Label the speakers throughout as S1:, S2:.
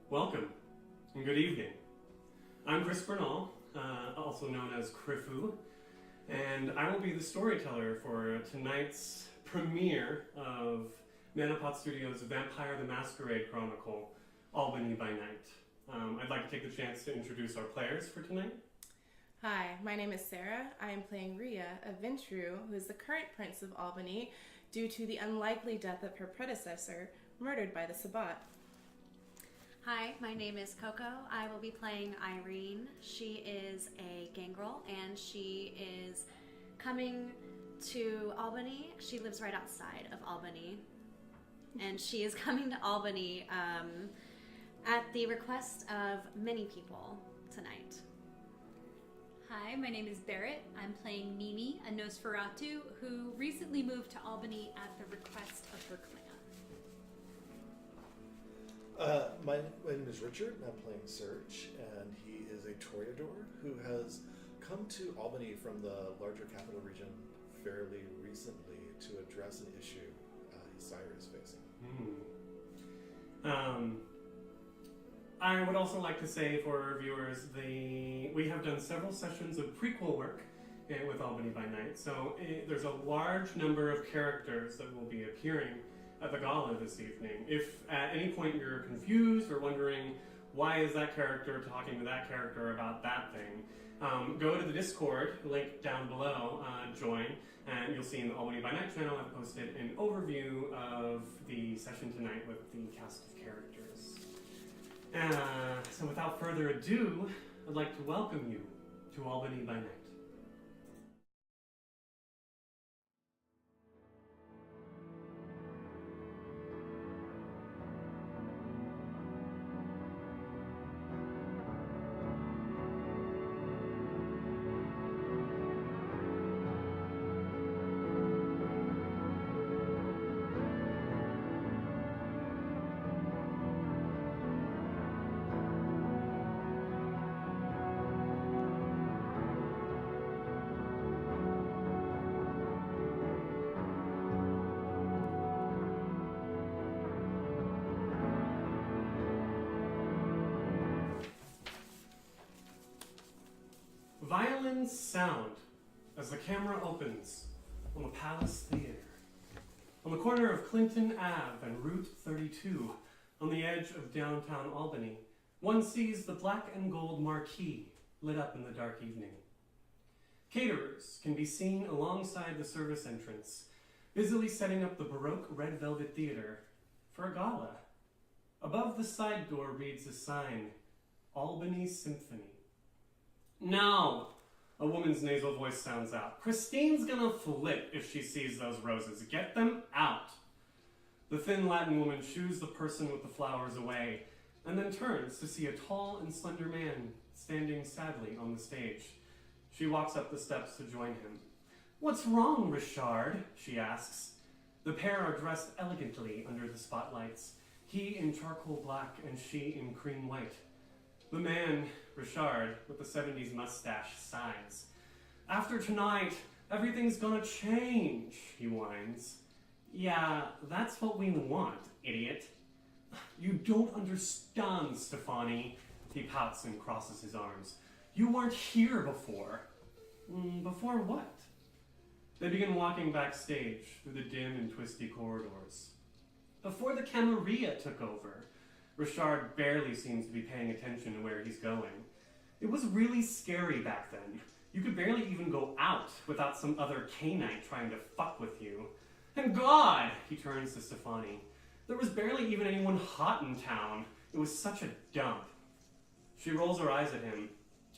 S1: Welcome, and good evening. I'm Chris Bernal, also known as Crifu, and I will be the storyteller for tonight's premiere of Manapot Studios' Vampire the Masquerade Chronicle, Albany by Night. I'd like to take the chance to introduce our players for tonight.
S2: Hi, my name is Sarah. I am playing Rhea, a Vintru, who is the current Prince of Albany due to the unlikely death of her predecessor, murdered by the Sabbat.
S3: Hi, my name is Coco. I will be playing Irene. She is a gangrel and she is coming to Albany. She lives right outside of Albany. And she is coming to Albany at the request of many people tonight.
S4: Hi, my name is Barrett. I'm playing Mimi, a Nosferatu who recently moved to Albany at the request of her clan.
S5: My name is Richard, and I'm playing Serge, and he is a Toreador who has come to Albany from the larger capital region fairly recently to address an issue Sire is facing.
S1: I would also like to say for our viewers, we have done several sessions of prequel work with Albany by Night, so there's a large number of characters that will be appearing at the gala this evening. If at any point you're confused or wondering why is that character talking to that character about that thing, go to the Discord, link down below, join, and you'll see in the Albany by Night channel I've posted an overview of the session tonight with the cast of characters. So without further ado, I'd like to welcome you to Albany by Night. Violins sound as the camera opens on the Palace Theater. On the corner of Clinton Ave and Route 32, on the edge of downtown Albany, one sees the black and gold marquee lit up in the dark evening. Caterers can be seen alongside the service entrance, busily setting up the Baroque red velvet theater for a gala. Above the side door reads a sign, Albany Symphony. No, a woman's nasal voice sounds out. Christine's gonna flip if she sees those roses. Get them out. The thin Latin woman shoos the person with the flowers away and then turns to see a tall and slender man standing sadly on the stage. She walks up the steps to join him. What's wrong, Richard? She asks. The pair are dressed elegantly under the spotlights, he in charcoal black and she in cream white. The man, Richard, with the 70s mustache, sighs. After tonight, everything's gonna change, he whines. Yeah, that's what we want, idiot. You don't understand, Stefani, he pouts and crosses his arms. You weren't here before. Before what? They begin walking backstage through the dim and twisty corridors. Before the Camarilla took over, Richard barely seems to be paying attention to where he's going. It was really scary back then. You could barely even go out without some other Canaanite trying to fuck with you. And God, he turns to Stefani, there was barely even anyone hot in town. It was such a dump. She rolls her eyes at him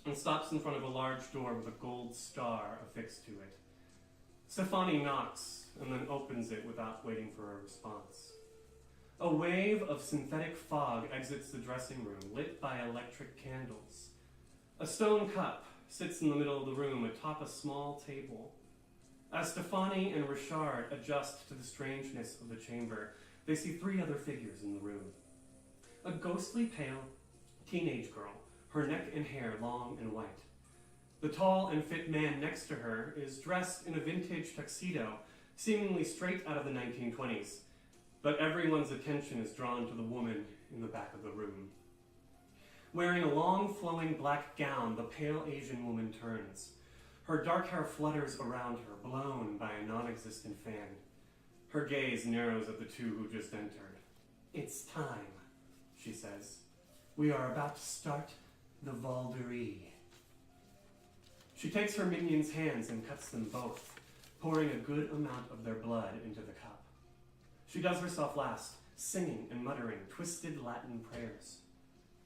S1: and stops in front of a large door with a gold star affixed to it. Stefani knocks and then opens it without waiting for a response. A wave of synthetic fog exits the dressing room, lit by electric candles. A stone cup sits in the middle of the room atop a small table. As Stefani and Richard adjust to the strangeness of the chamber, they see three other figures in the room. A ghostly pale teenage girl, her neck and hair long and white. The tall and fit man next to her is dressed in a vintage tuxedo, seemingly straight out of the 1920s. But everyone's attention is drawn to the woman in the back of the room. Wearing a long, flowing black gown, the pale Asian woman turns. Her dark hair flutters around her, blown by a non-existent fan. Her gaze narrows at the two who just entered. "It's time," she says. "We are about to start the vampiric." She takes her minions' hands and cuts them both, pouring a good amount of their blood into the cup. She does herself last, singing and muttering twisted Latin prayers.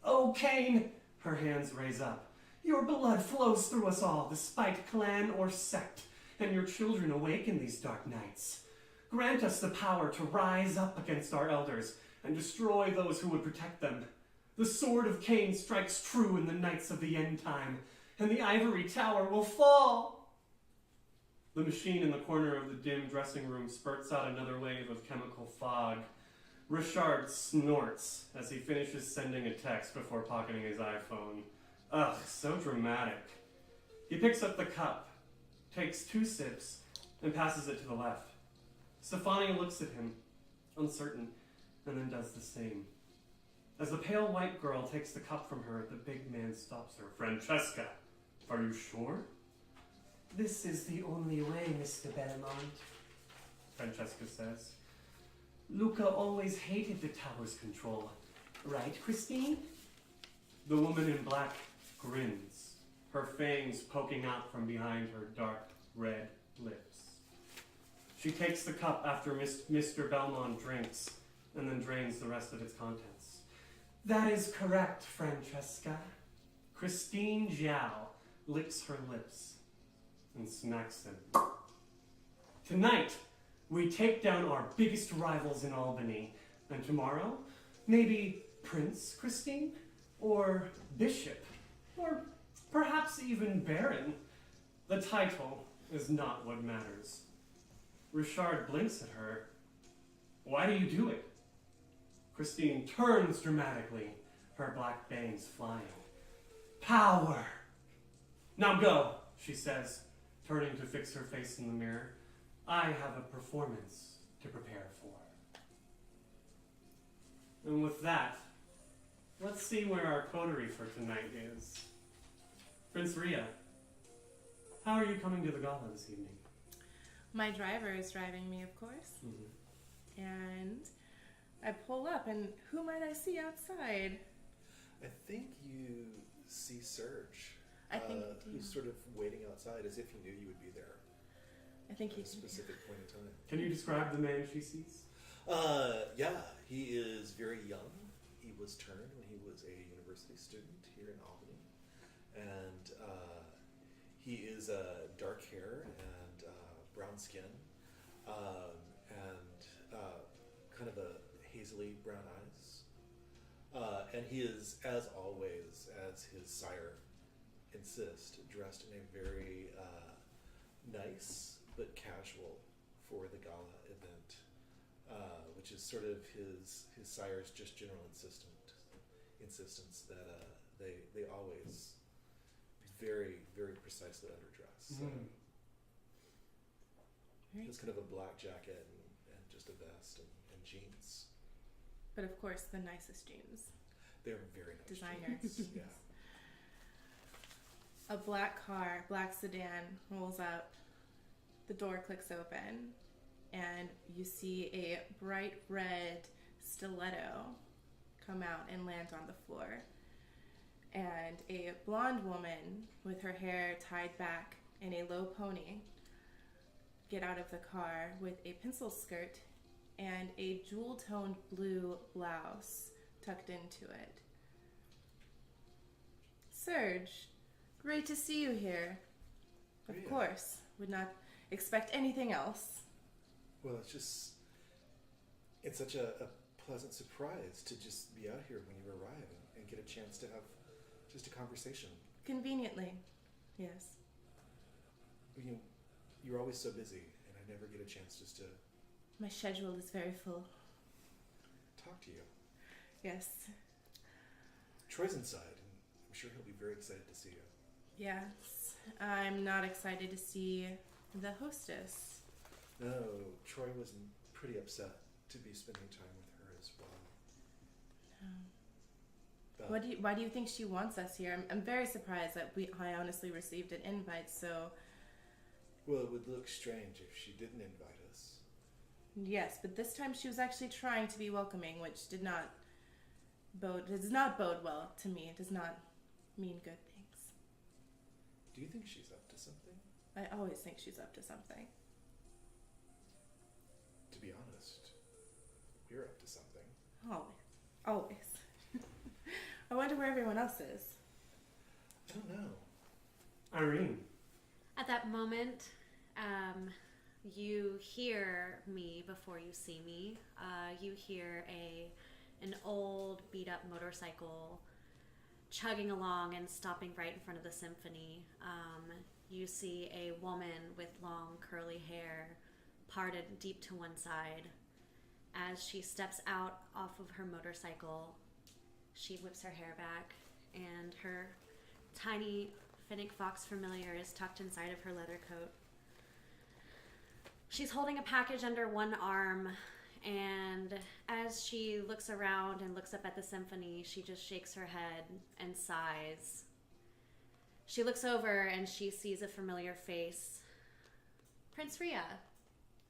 S1: "O Cain," her hands raise up, "your blood flows through us all, despite clan or sect, and your children awake in these dark nights. Grant us the power to rise up against our elders and destroy those who would protect them. The sword of Cain strikes true in the nights of the end time, and the ivory tower will fall." The machine in the corner of the dim dressing room spurts out another wave of chemical fog. Richard snorts as he finishes sending a text before pocketing his iPhone. Ugh, so dramatic. He picks up the cup, takes 2 sips, and passes it to the left. Stefania looks at him, uncertain, and then does the same. As the pale white girl takes the cup from her, the big man stops her. "Francesca, are you sure?" "This is the only way, Mr. Belmont," Francesca says. "Luca always hated the tower's control. Right, Christine?" The woman in black grins, her fangs poking out from behind her dark red lips. She takes the cup after Mr. Belmont drinks, and then drains the rest of its contents. "That is correct, Francesca." Christine Zhao licks her lips and smacks them. "Tonight, we take down our biggest rivals in Albany, and tomorrow, maybe Prince, Christine? Or Bishop? Or perhaps even Baron? The title is not what matters." Richard blinks at her. "Why do you do it?" Christine turns dramatically, her black bangs flying. "Power!" "Now go," she says, turning to fix her face in the mirror. "I have a performance to prepare for." And with that, let's see where our coterie for tonight is. Prince Rhea, how are you coming to the gala this evening?
S2: My driver is driving me, of course.
S5: Mm-hmm.
S2: And I pull up, and who might I see outside?
S5: I think you see Serge.
S2: I think you do.
S5: Who's sort of waiting outside as if he knew you would be there
S2: I think
S5: at
S2: you
S5: a
S2: do.
S5: specific point in time.
S1: Can you describe the man she sees?
S5: Yeah, he is very young. He was turned when he was a university student here in Albany. And he is dark hair and brown skin and kind of a hazily brown eyes. And he is, as always, as his sire insist, dressed in a very nice but casual for the gala event, which is sort of his sire's just general insistence that they always very, very precisely underdress. So it's kind of a black jacket and just a vest and jeans.
S2: But of course, the nicest jeans.
S5: They're very nice
S2: Designer.
S5: jeans. Yeah.
S2: A black car, black sedan, rolls up. The door clicks open, and you see a bright red stiletto come out and land on the floor. And a blonde woman with her hair tied back in a low pony get out of the car with a pencil skirt and a jewel-toned blue blouse tucked into it. "Serge, great to see you here. Of
S5: Yeah.
S2: course, would not expect anything else."
S5: Well, it's such a pleasant surprise to just be out here when you arrive and get a chance to have just a conversation.
S2: Conveniently, yes.
S5: You're always so busy, and I never get a chance just to
S2: My schedule is very full.
S5: talk to you.
S2: Yes.
S5: Troy's inside, and I'm sure he'll be very excited to see you.
S2: Yes. I'm not excited to see the hostess.
S5: No, Troy was pretty upset to be spending time with her as well.
S2: Why do you think she wants us here? I'm very surprised that I honestly received an invite. So
S5: Well, it would look strange if she didn't invite us.
S2: yes, but this time she was actually trying to be welcoming, which does not bode well to me. It does not mean good things.
S5: Do you think she's up to something?
S2: I always think she's up to something.
S5: To be honest, we're up to something.
S2: Always. I wonder where everyone else is.
S5: I don't know.
S1: Irene.
S3: At that moment, you hear me before you see me. You hear an old beat-up motorcycle chugging along and stopping right in front of the symphony. You see a woman with long curly hair parted deep to one side. As she steps out off of her motorcycle, she whips her hair back, and her tiny Finnick Fox familiar is tucked inside of her leather coat. She's holding a package under one arm, and as she looks around and looks up at the symphony, she just shakes her head and sighs. She looks over and she sees a familiar face. Prince Rhea.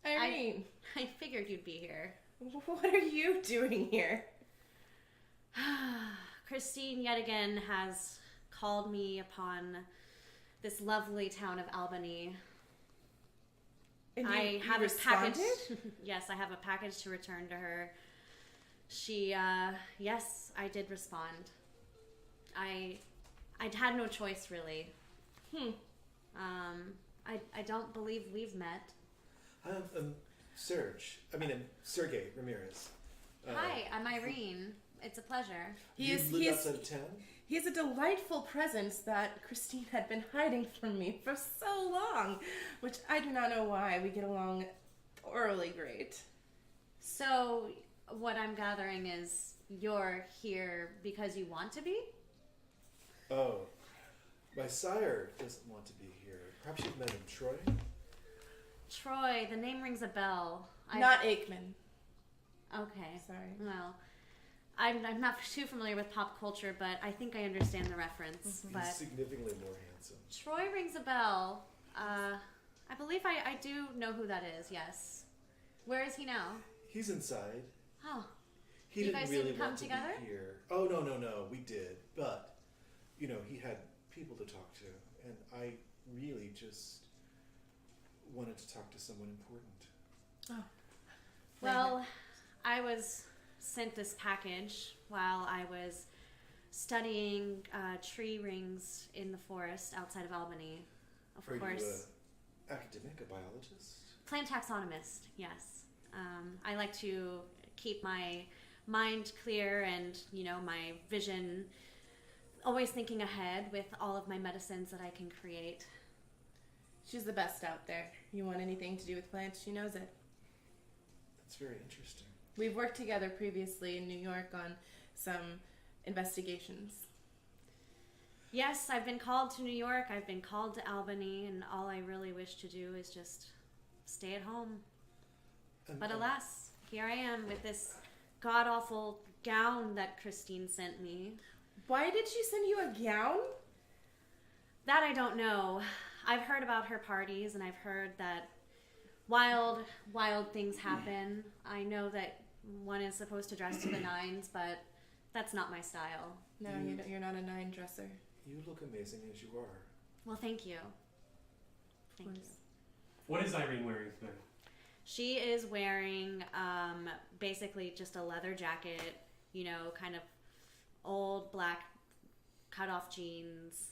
S2: Irene,
S3: I figured you'd be here.
S2: what are you doing here?
S3: Christine yet again has called me upon this lovely town of Albany.
S2: And
S3: I
S2: you
S3: have a
S2: responded?
S3: package. Yes, I have a package to return to her. She, yes, I did respond. I'd had no choice, really. I don't believe we've met.
S5: Sergey Ramirez.
S3: Hi, I'm Irene. It's a pleasure.
S5: You live outside of town?
S2: He's a delightful presence that Christine had been hiding from me for so long, which I do not know why. We get along thoroughly great.
S3: So, what I'm gathering is you're here because you want to be?
S5: Oh, my sire doesn't want to be here. Perhaps you've met him, Troy?
S3: Troy, the name rings a bell.
S2: Not Aikman.
S3: Okay.
S2: Sorry.
S3: Well, I'm not too familiar with pop culture, but I think I understand the reference.
S5: He's
S3: But
S5: significantly more handsome.
S3: Troy rings a bell. I believe I do know who that is, yes. Where is he now?
S5: He's inside.
S3: Oh.
S5: He
S3: You
S5: didn't
S3: guys
S5: really
S3: didn't come
S5: want to
S3: together?
S5: be here. Oh, no, we did. But, he had people to talk to. And I really just wanted to talk to someone important.
S2: Oh.
S3: Well, I was sent this package while I was studying tree rings in the forest outside of Albany. Of
S5: Are
S3: course.
S5: you an academic, a biologist?
S3: Plant taxonomist, yes. I like to keep my mind clear and, my vision always thinking ahead with all of my medicines that I can create.
S2: She's the best out there. You want anything to do with plants, she knows it.
S5: That's very interesting.
S2: We've worked together previously in New York on some investigations.
S3: Yes, I've been called to New York, I've been called to Albany, and all I really wish to do is just stay at home. But alas, here I am with this god-awful gown that Christine sent me.
S2: Why did she send you a gown?
S3: That I don't know. I've heard about her parties, and I've heard that wild things happen. I know that one is supposed to dress to the nines, but that's not my style.
S2: No, you're not a nine dresser.
S5: You look amazing as you are.
S3: Well, thank you. Thank you.
S1: What is Irene wearing today?
S3: She is wearing basically just a leather jacket, kind of old black cut-off jeans,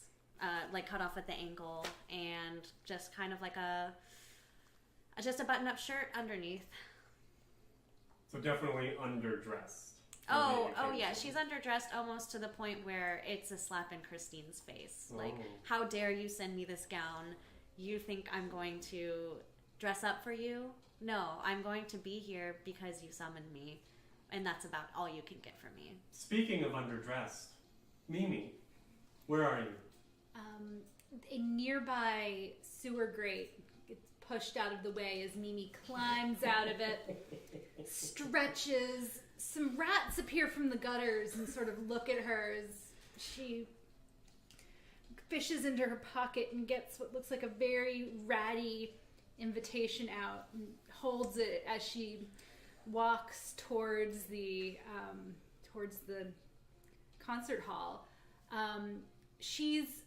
S3: like cut off at the ankle, and just kind of like just a button-up shirt underneath.
S1: So definitely underdressed.
S3: Oh yeah, she's underdressed almost to the point where it's a slap in Christine's face. Like, how dare you send me this gown? You think I'm going to dress up for you? No, I'm going to be here because you summoned me, and that's about all you can get from me.
S1: Speaking of underdressed, Mimi, where are you?
S4: A nearby sewer grate gets pushed out of the way as Mimi climbs out of it, stretches, some rats appear from the gutters and sort of look at her as she fishes into her pocket and gets what looks like a very ratty invitation out and holds it as she walks towards the concert hall. She's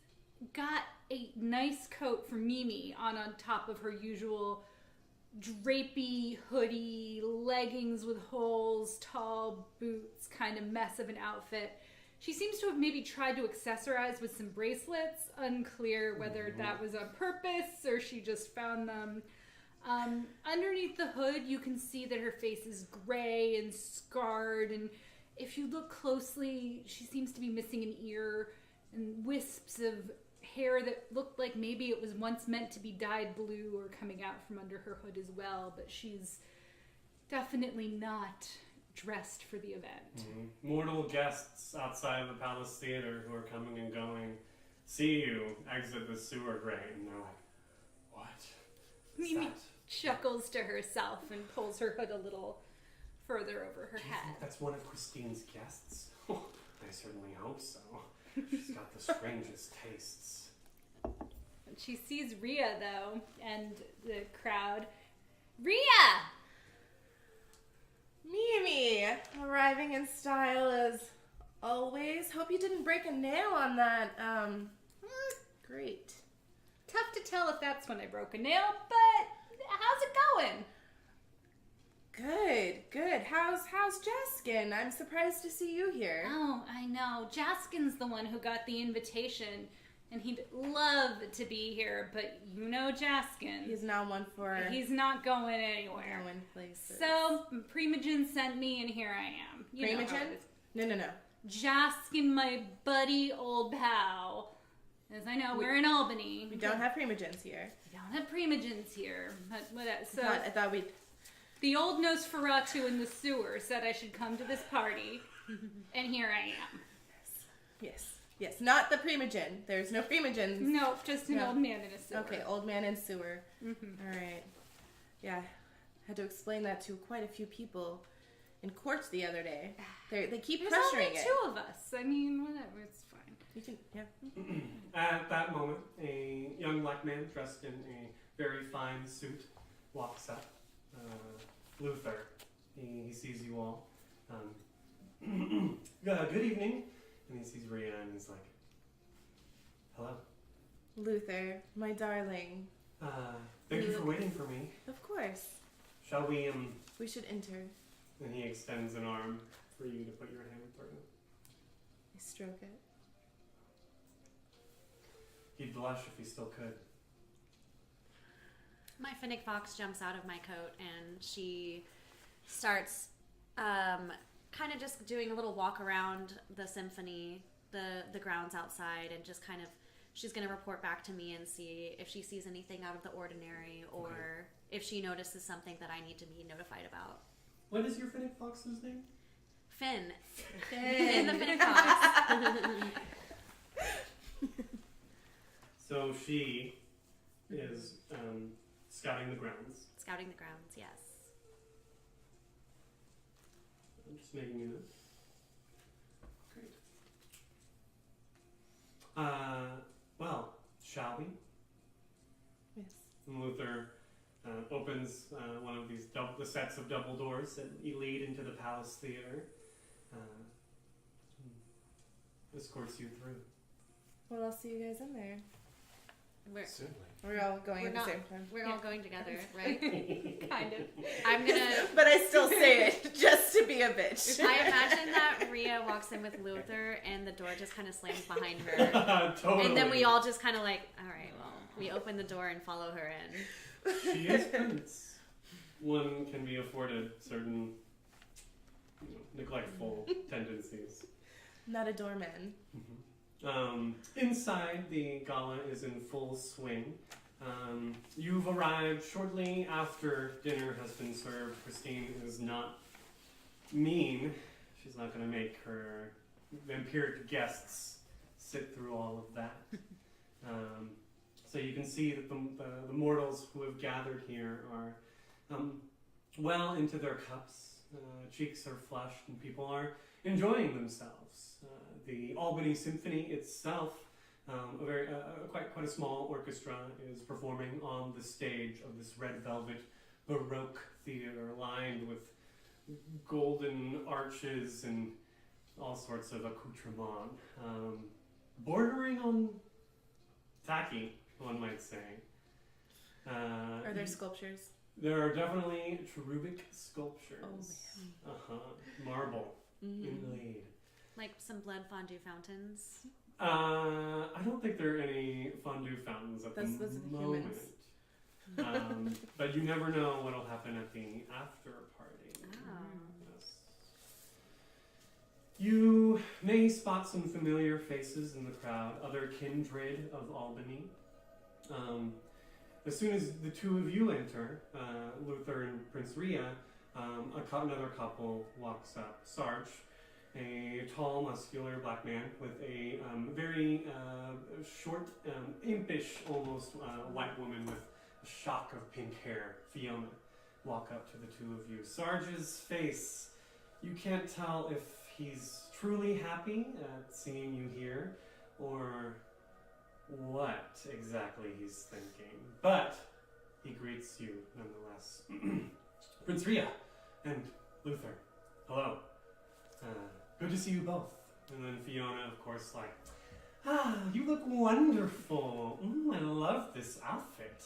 S4: got a nice coat from Mimi on top of her usual drapey hoodie, leggings with holes, tall boots, kind of mess of an outfit. She seems to have maybe tried to accessorize with some bracelets. Unclear whether that was on purpose or she just found them. Underneath the hood, you can see that her face is gray and scarred, and if you look closely, she seems to be missing an ear and wisps of hair that looked like maybe it was once meant to be dyed blue or coming out from under her hood as well, but she's definitely not dressed for the event.
S1: Mortal guests outside of the Palace Theater who are coming and going see you exit the sewer grate, and they're like, what?
S4: Mimi chuckles to herself and pulls her hood a little further over her
S1: Do you
S4: head.
S1: think that's one of Christine's guests? I certainly hope so. She's got the strangest tastes.
S4: And she sees Rhea, though, and the crowd. Rhea!
S2: Mimi, arriving in style as always. Hope you didn't break a nail on that. Great.
S4: Tough to tell if that's when I broke a nail, but how's it going?
S2: Good. How's Jaskin? I'm surprised to see you here.
S4: Oh, I know. Jaskin's the one who got the invitation, and he'd love to be here, but you know Jaskin.
S2: He's not one for
S4: He's not going anywhere.
S2: going places.
S4: So, Primogen sent me, and here I am. You know how
S2: Primogen?
S4: it is.
S2: No.
S4: Jaskin, my buddy, old pal. As I know, we're in Albany.
S2: We don't have Primogens here.
S4: We don't have Primogens here. But whatever. So,
S2: I thought we'd...
S4: the old Nosferatu in the sewer said I should come to this party, and here I am.
S2: Yes. Not the Primogen. There's no Primogens.
S4: No, just an
S2: No.
S4: old man in a sewer.
S2: Okay, old man in sewer.
S4: Mm-hmm.
S2: All right. Yeah, had to explain that to quite a few people in court the other day. They keep
S4: There's
S2: pressuring
S4: only
S2: it.
S4: two of us. I mean, whatever, it's fine.
S2: You can, yeah.
S1: At that moment, a young black man dressed in a very fine suit walks up. Luther, he sees you all. Good evening. And he sees Rhea and he's like, hello.
S2: Luther, my darling.
S1: Thank you for waiting for me.
S2: Of course.
S1: Shall we,
S2: We should enter.
S1: And he extends an arm for you to put your hand through.
S2: I stroke it.
S1: He'd blush if he still could.
S3: My Finnick Fox jumps out of my coat and she starts kind of just doing a little walk around the symphony, the grounds outside, and just kind of, she's going to report back to me and see if she sees anything out of the ordinary or if she notices something that I need to be notified about.
S1: What is your Finnick Fox's name?
S3: Finn. Finn the Finnick Fox.
S1: So she is scouting the grounds.
S3: Scouting the grounds, yes.
S1: I'm just making a note. Great. Well, shall we?
S2: Yes.
S1: And Luther opens one of these the sets of double doors that lead into the Palace Theater. Escorts you through.
S2: Well, I'll see you guys in there.
S5: Certainly.
S2: We're all going at the
S3: not-
S2: same time.
S3: We're all going together, right?
S4: Kind of.
S3: I'm gonna.
S2: But I still say it just to be a bitch.
S3: I imagine that Rhea walks in with Luther and the door just kind of slams behind her.
S1: Totally.
S3: And then we all just kind of like, all right, well, we open the door and follow her in.
S1: She is Prince. One can be afforded certain neglectful tendencies.
S2: Not a doorman.
S1: Inside, the gala is in full swing. You've arrived shortly after dinner has been served. Christine is not mean. She's not going to make her vampiric guests sit through all of that. So you can see that the mortals who have gathered here are well into their cups cheeks are flushed, and people are enjoying themselves. The Albany Symphony itself, quite a small orchestra, is performing on the stage of this red velvet Baroque theater lined with golden arches and all sorts of accoutrement, bordering on tacky, one might say.
S2: Are there sculptures?
S1: There are definitely cherubic sculptures.
S2: Oh man.
S1: Marble inlaid.
S3: Like some blood fondue fountains.
S1: I don't think there are any fondue fountains at the
S2: Those are the
S1: moment.
S2: humans.
S1: But you never know what'll happen at the after party.
S3: Oh.
S1: Yes. You may spot some familiar faces in the crowd, other kindred of Albany. As soon as the two of you enter, Luther and Prince Rhea, another couple walks up. Sarge, a tall, muscular black man with a very short, impish, almost white woman with a shock of pink hair, Fiona, walk up to the two of you. Sarge's face, you can't tell if he's truly happy at seeing you here, or what exactly he's thinking. But he greets you nonetheless. Prince Rhea and Luther, hello. Good to see you both. And then Fiona, of course, you look wonderful. I love this outfit.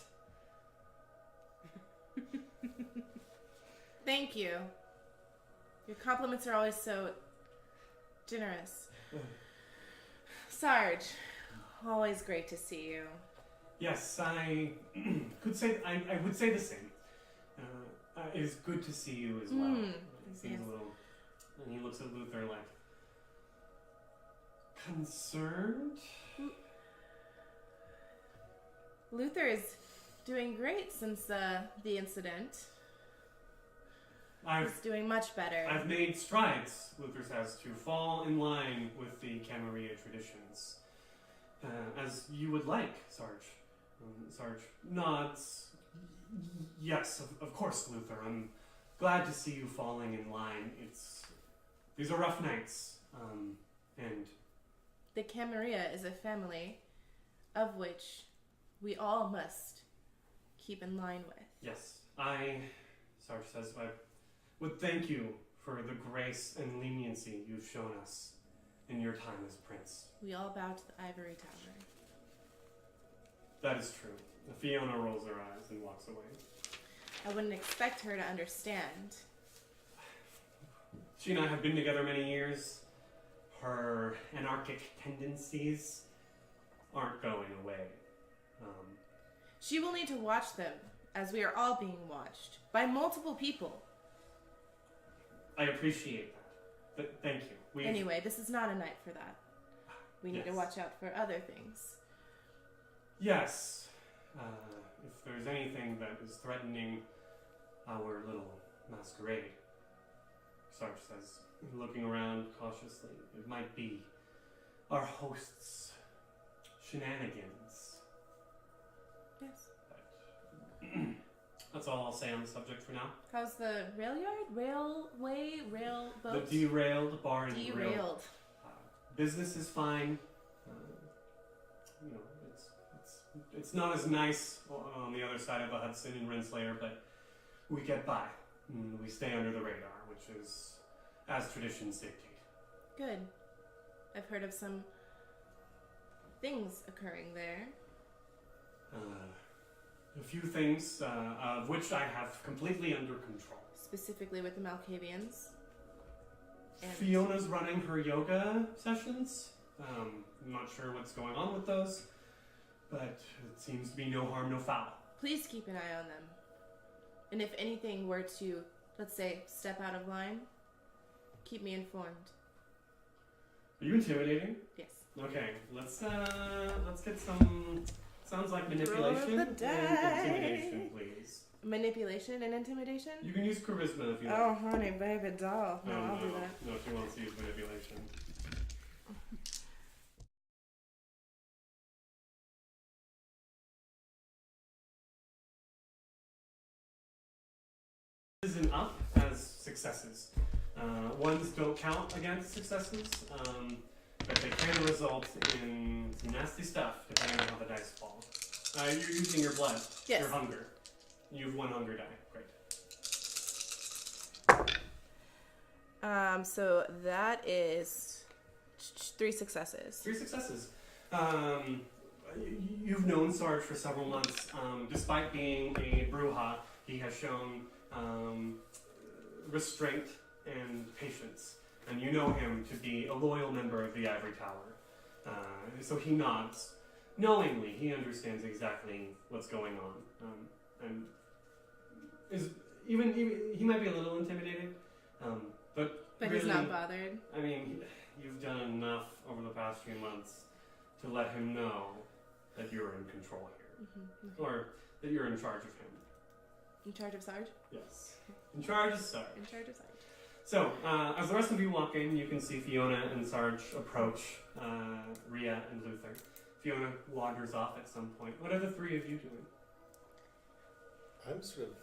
S2: Thank you. Your compliments are always so generous. Sarge, always great to see you.
S1: Yes, I would say the same. It is good to see you as well. He seems a little, and he looks at Luther like concerned.
S2: Luther is doing great since the incident. He's doing much better.
S1: I've made strides, Luther says, to fall in line with the Camarilla traditions. As you would like, Sarge. Sarge nods. Yes, of course, Luther. I'm glad to see you falling in line. These are rough nights. And
S2: the Camarilla is a family of which we all must keep in line with.
S1: yes, Sarge says, I would thank you for the grace and leniency you've shown us in your time as prince.
S2: We all bow to the ivory tower.
S1: That is true. Fiona rolls her eyes and walks away.
S2: I wouldn't expect her to understand.
S1: She and I have been together many years. Her anarchic tendencies aren't going away.
S2: She will need to watch them, as we are all being watched by multiple people.
S1: I appreciate that. Thank you.
S2: Anyway, this is not a night for that. We need to
S1: Yes.
S2: watch out for other things.
S1: Yes. If there's anything that is threatening our little masquerade, Sarge says, looking around cautiously, it might be our host's shenanigans.
S2: Yes.
S1: But that's all I'll say on the subject for now.
S2: How's the rail yard? Railway? Railboat?
S1: The derailed bar and grill.
S2: Derailed.
S1: Business is fine. It's not as nice on the other side of the Hudson in Renslayer, but we get by. We stay under the radar, which is as traditions dictate.
S2: Good. I've heard of some things occurring there.
S1: A few things, of which I have completely under control.
S2: Specifically with the Malkavians. And
S1: Fiona's running her yoga sessions. I'm not sure what's going on with those, but it seems to be no harm, no foul.
S2: please keep an eye on them. And if anything were to, let's say, step out of line, keep me informed.
S1: Are you intimidating?
S2: Yes.
S1: Okay, let's get some. Sounds like manipulation
S2: Roll
S1: and
S2: the die.
S1: intimidation, please.
S2: Manipulation and intimidation?
S1: You can use charisma if you like.
S2: Oh, honey, baby doll. No, I'll do that.
S1: No, she wants to use manipulation. Isn't up as successes. Ones don't count against successes, but they can result in some nasty stuff depending on how the dice fall. You're using your blood,
S2: Yes.
S1: your hunger. You have 1 hunger die. Great.
S2: So that is 3 successes.
S1: 3 successes. You've known Sarge for several months. Despite being a Bruja, he has shown restraint and patience. And you know him to be a loyal member of the Ivory Tower. So he nods. Knowingly, he understands exactly what's going on. And is even he might be a little intimidated, but
S2: But he's
S1: really,
S2: not bothered.
S1: I mean, you've done enough over the past few months to let him know that you're in control here, or that you're in charge of him.
S2: In charge of Sarge?
S1: Yes, in charge of Sarge.
S2: In charge of Sarge.
S1: So, as the rest of you walk in, you can see Fiona and Sarge approach Rhea and Luther. Fiona wanders off at some point. What are the 3 of you doing?
S5: I'm sort of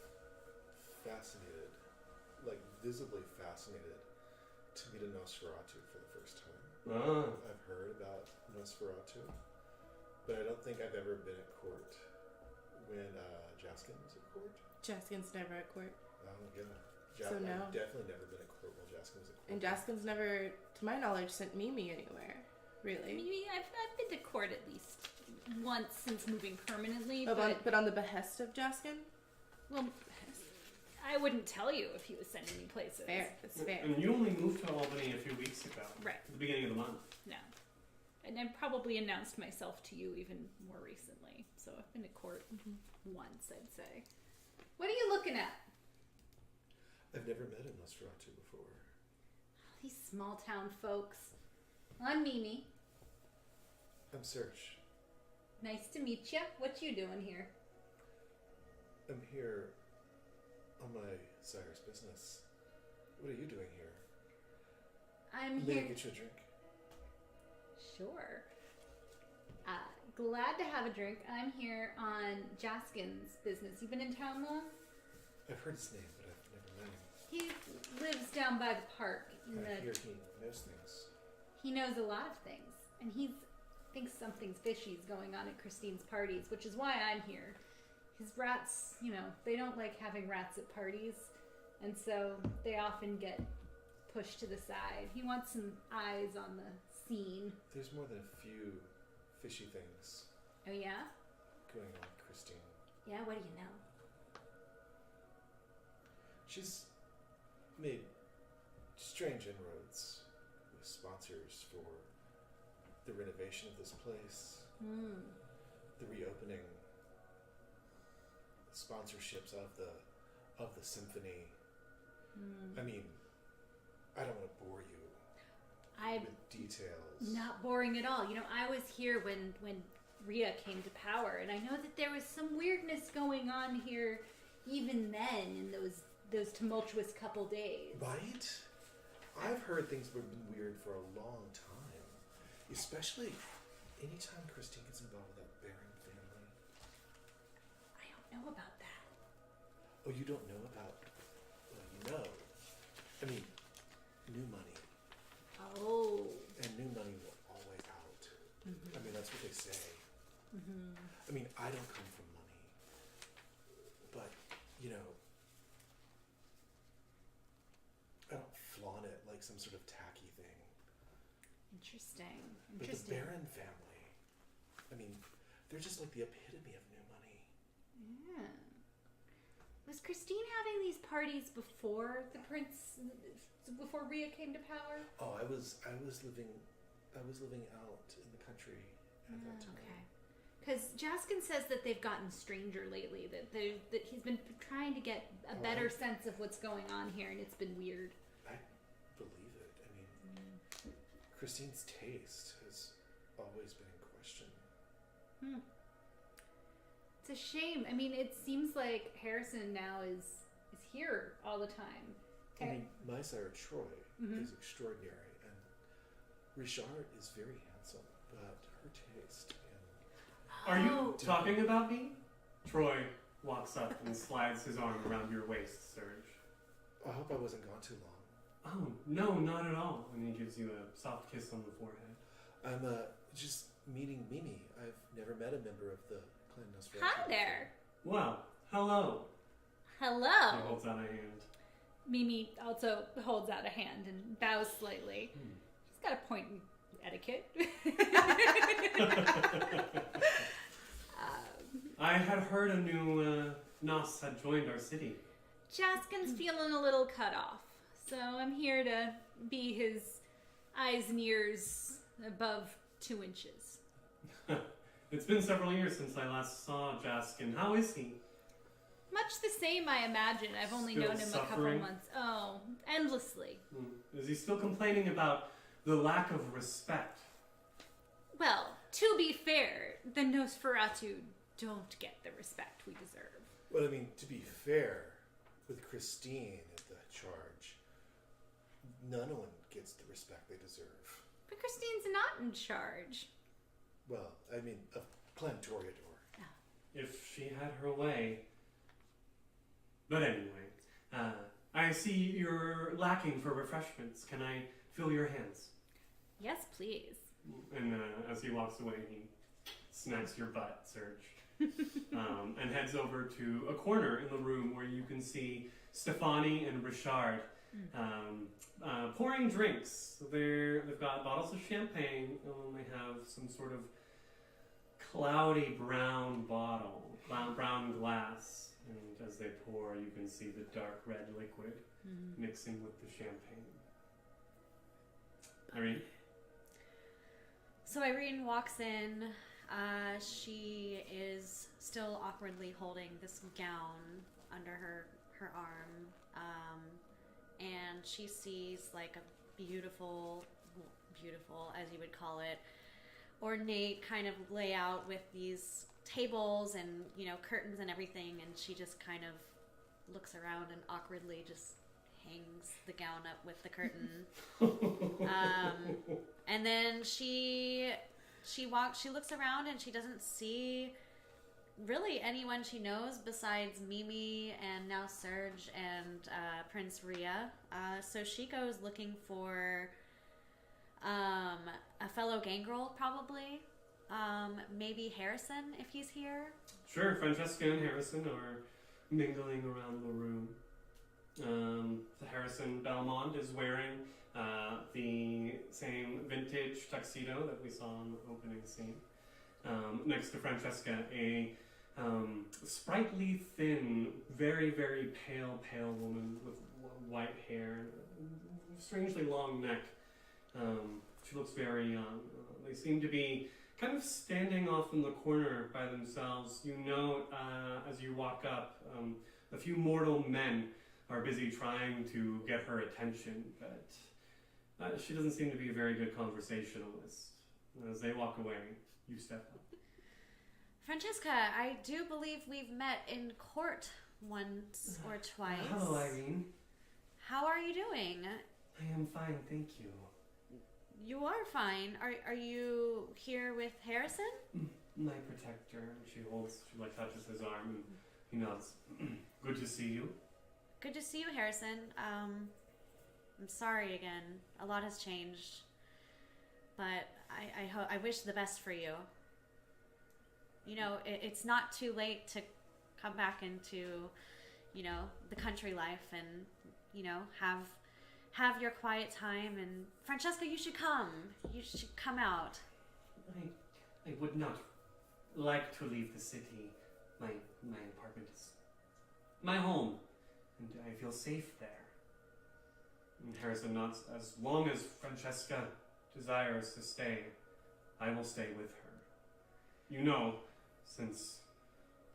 S5: fascinated, like visibly fascinated, to meet a Nosferatu for the first time.
S1: Ah,
S5: I've heard about Nosferatu, but I don't think I've ever been at court when Jaskin was at court.
S2: Jaskin's never at court.
S5: Oh, yeah.
S2: So no.
S5: I've definitely never been at court while Jaskin was at court.
S2: And Jaskin's never, to my knowledge, sent Mimi anywhere. Really.
S4: Maybe I've been to court at least once since moving permanently,
S2: But on the behest of Jaskin?
S4: well, I wouldn't tell you if he was sending me places.
S2: Fair. That's fair.
S1: and you only moved to Albany a few weeks ago.
S4: Right.
S1: At the beginning of the month.
S4: No. And I probably announced myself to you even more recently. So I've been to court once, I'd say. What are you looking at?
S5: I've never met a Nosferatu before.
S4: These small town folks. I'm Mimi.
S5: I'm Serge.
S4: Nice to meet you. What you doing here?
S5: I'm here on my sire's business. What are you doing here?
S4: I'm
S5: May I
S4: here.
S5: get you a drink?
S4: Sure. Glad to have a drink. I'm here on Jaskin's business. You been in town long?
S5: I've heard his name, but I've never met him.
S4: He lives down by the park.
S5: I hear he knows things.
S4: He knows a lot of things, and he thinks something's fishy's going on at Christine's parties, which is why I'm here. His rats, they don't like having rats at parties, and so they often get pushed to the side. He wants some eyes on the scene.
S5: There's more than a few fishy things
S4: Oh yeah?
S5: going on with Christine.
S4: Yeah, what do you know?
S5: She's made strange inroads with sponsors for the renovation of this place, the reopening, sponsorships of the symphony. I mean, I don't want to bore you
S4: I'm
S5: with details.
S4: not boring at all. I was here when Rhea came to power, and I know that there was some weirdness going on here even then in those tumultuous couple days.
S5: Right? I've heard things have been weird for a long time. Especially anytime Christine gets involved with that Baron family.
S4: I don't know about that.
S5: Oh, you don't know about... Well, you know. I mean, new money.
S4: Oh.
S5: And new money will always out. I mean, that's what they say. I mean, I don't come from money. But, I don't flaunt it like some sort of tacky thing.
S4: Interesting.
S5: But the Baron family, I mean, they're just like the epitome of new money.
S4: Yeah. Was Christine having these parties before before Rhea came to power?
S5: Oh, I was living out in the country at that time.
S4: Okay. Because Jaskin says that they've gotten stranger lately. That he's been trying to get a better sense of what's going on here, and it's been weird.
S5: I believe it. I mean, Christine's taste has always been in question.
S4: It's a shame. I mean, it seems like Harrison now is here all the time.
S5: I mean, my sire Troy is extraordinary, and Richard is very handsome, but her taste in...
S1: Are you talking about me? Troy walks up and slides his arm around your waist, Serge.
S5: I hope I wasn't gone too long.
S1: Oh, no, not at all. And he gives you a soft kiss on the forehead.
S5: I'm just meeting Mimi. I've never met a member of the Clan Nosferatu.
S4: Hi there.
S1: Well, hello. He
S4: Hello.
S1: holds out a hand.
S4: Mimi also holds out a hand and bows slightly. She's got a point in etiquette.
S1: I had heard a new Nos had joined our city.
S4: Jaskin's feeling a little cut off, so I'm here to be his eyes and ears above 2 inches.
S1: It's been several years since I last saw Jaskin. How is he?
S4: Much the same, I imagine. I've only
S1: Still
S4: known him a couple
S1: suffering?
S4: months. Oh, endlessly.
S1: Is he still complaining about the lack of respect?
S4: Well, to be fair, the Nosferatu don't get the respect we deserve.
S5: Well, I mean, to be fair, with Christine at the charge, no one gets the respect they deserve.
S4: But Christine's not in charge.
S5: Well, I mean, of Clan Toreador.
S1: If she had her way. But anyway, I see you're lacking for refreshments. Can I fill your hands?
S4: Yes, please.
S1: And as he walks away, he smacks your butt, Serge. And heads over to a corner in the room where you can see Stefani and Richard pouring drinks. They've got bottles of champagne, and they have some sort of cloudy brown brown glass. And as they pour, you can see the dark red liquid mixing with the champagne. Irene?
S3: So Irene walks in. She is still awkwardly holding this gown under her arm. And she sees like a beautiful, as you would call it, ornate kind of layout with these tables and, curtains and everything. And she just kind of looks around and awkwardly just hangs the gown up with the curtain. And then she looks around and she doesn't see really anyone she knows besides Mimi and now Serge and Prince Rhea. So she goes looking for a fellow gangrel, probably. Maybe Harrison, if he's here.
S1: Sure, Francesca and Harrison are mingling around the room. Harrison Belmont is wearing the same vintage tuxedo that we saw in the opening scene. Next to Francesca, a sprightly, thin, very, very pale woman with white hair and a strangely long neck. She looks very young. They seem to be kind of standing off in the corner by themselves. You note as you walk up, a few mortal men are busy trying to get her attention, but she doesn't seem to be a very good conversationalist. As they walk away, you step up.
S3: Francesca, I do believe we've met in court once or twice.
S1: Hello, Irene.
S3: How are you doing?
S1: I am fine, thank you.
S3: You are fine. Are you here with Harrison?
S1: My protector. She touches his arm and he nods. Good to see you.
S3: Good to see you, Harrison. I'm sorry again. A lot has changed. But I wish the best for you. It's not too late to come back into, the country life and, have your quiet time. And Francesca, you should come. You should come out.
S1: I would not like to leave the city. My apartment is my home, and I feel safe there. And Harrison nods. As long as Francesca desires to stay, I will stay with her. Since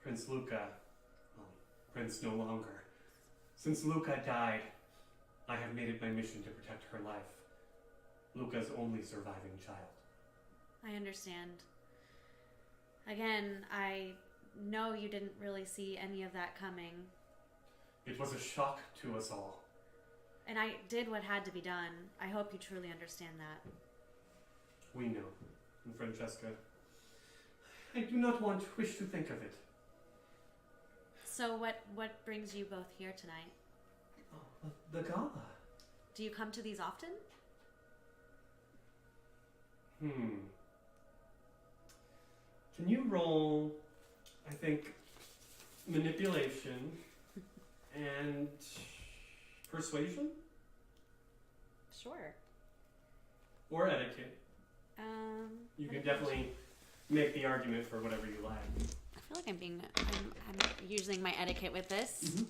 S1: Prince Luca, Prince no longer, since Luca died, I have made it my mission to protect her life. Luca's only surviving child.
S3: I understand. Again, I know you didn't really see any of that coming.
S1: It was a shock to us all.
S3: And I did what had to be done. I hope you truly understand that.
S1: We know. And Francesca, I do not wish to think of it.
S3: So what brings you both here tonight?
S1: Oh, the gala.
S3: Do you come to these often?
S1: Can you roll, I think, manipulation and persuasion?
S3: Sure.
S1: Or etiquette. You can definitely make the argument for whatever you like.
S3: I feel like I'm using my etiquette with this.
S1: Mm-hmm.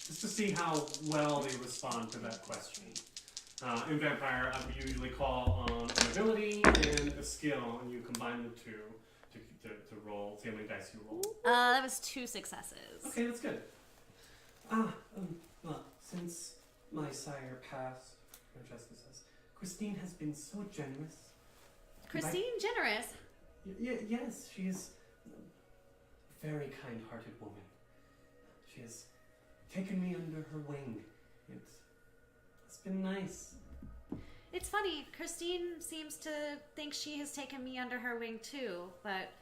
S1: Just to see how well they respond to that question. In Vampire, I would usually call on an ability and a skill, and you combine the two to roll. See how many dice you roll.
S3: That was 2 successes.
S1: Okay, that's good. Well, since my sire passed, Francesca says, Christine has been so generous.
S3: Christine, generous.
S1: Yes, she is a very kind-hearted woman. She has taken me under her wing. It's been nice.
S3: It's funny, Christine seems to think she has taken me under her wing too, but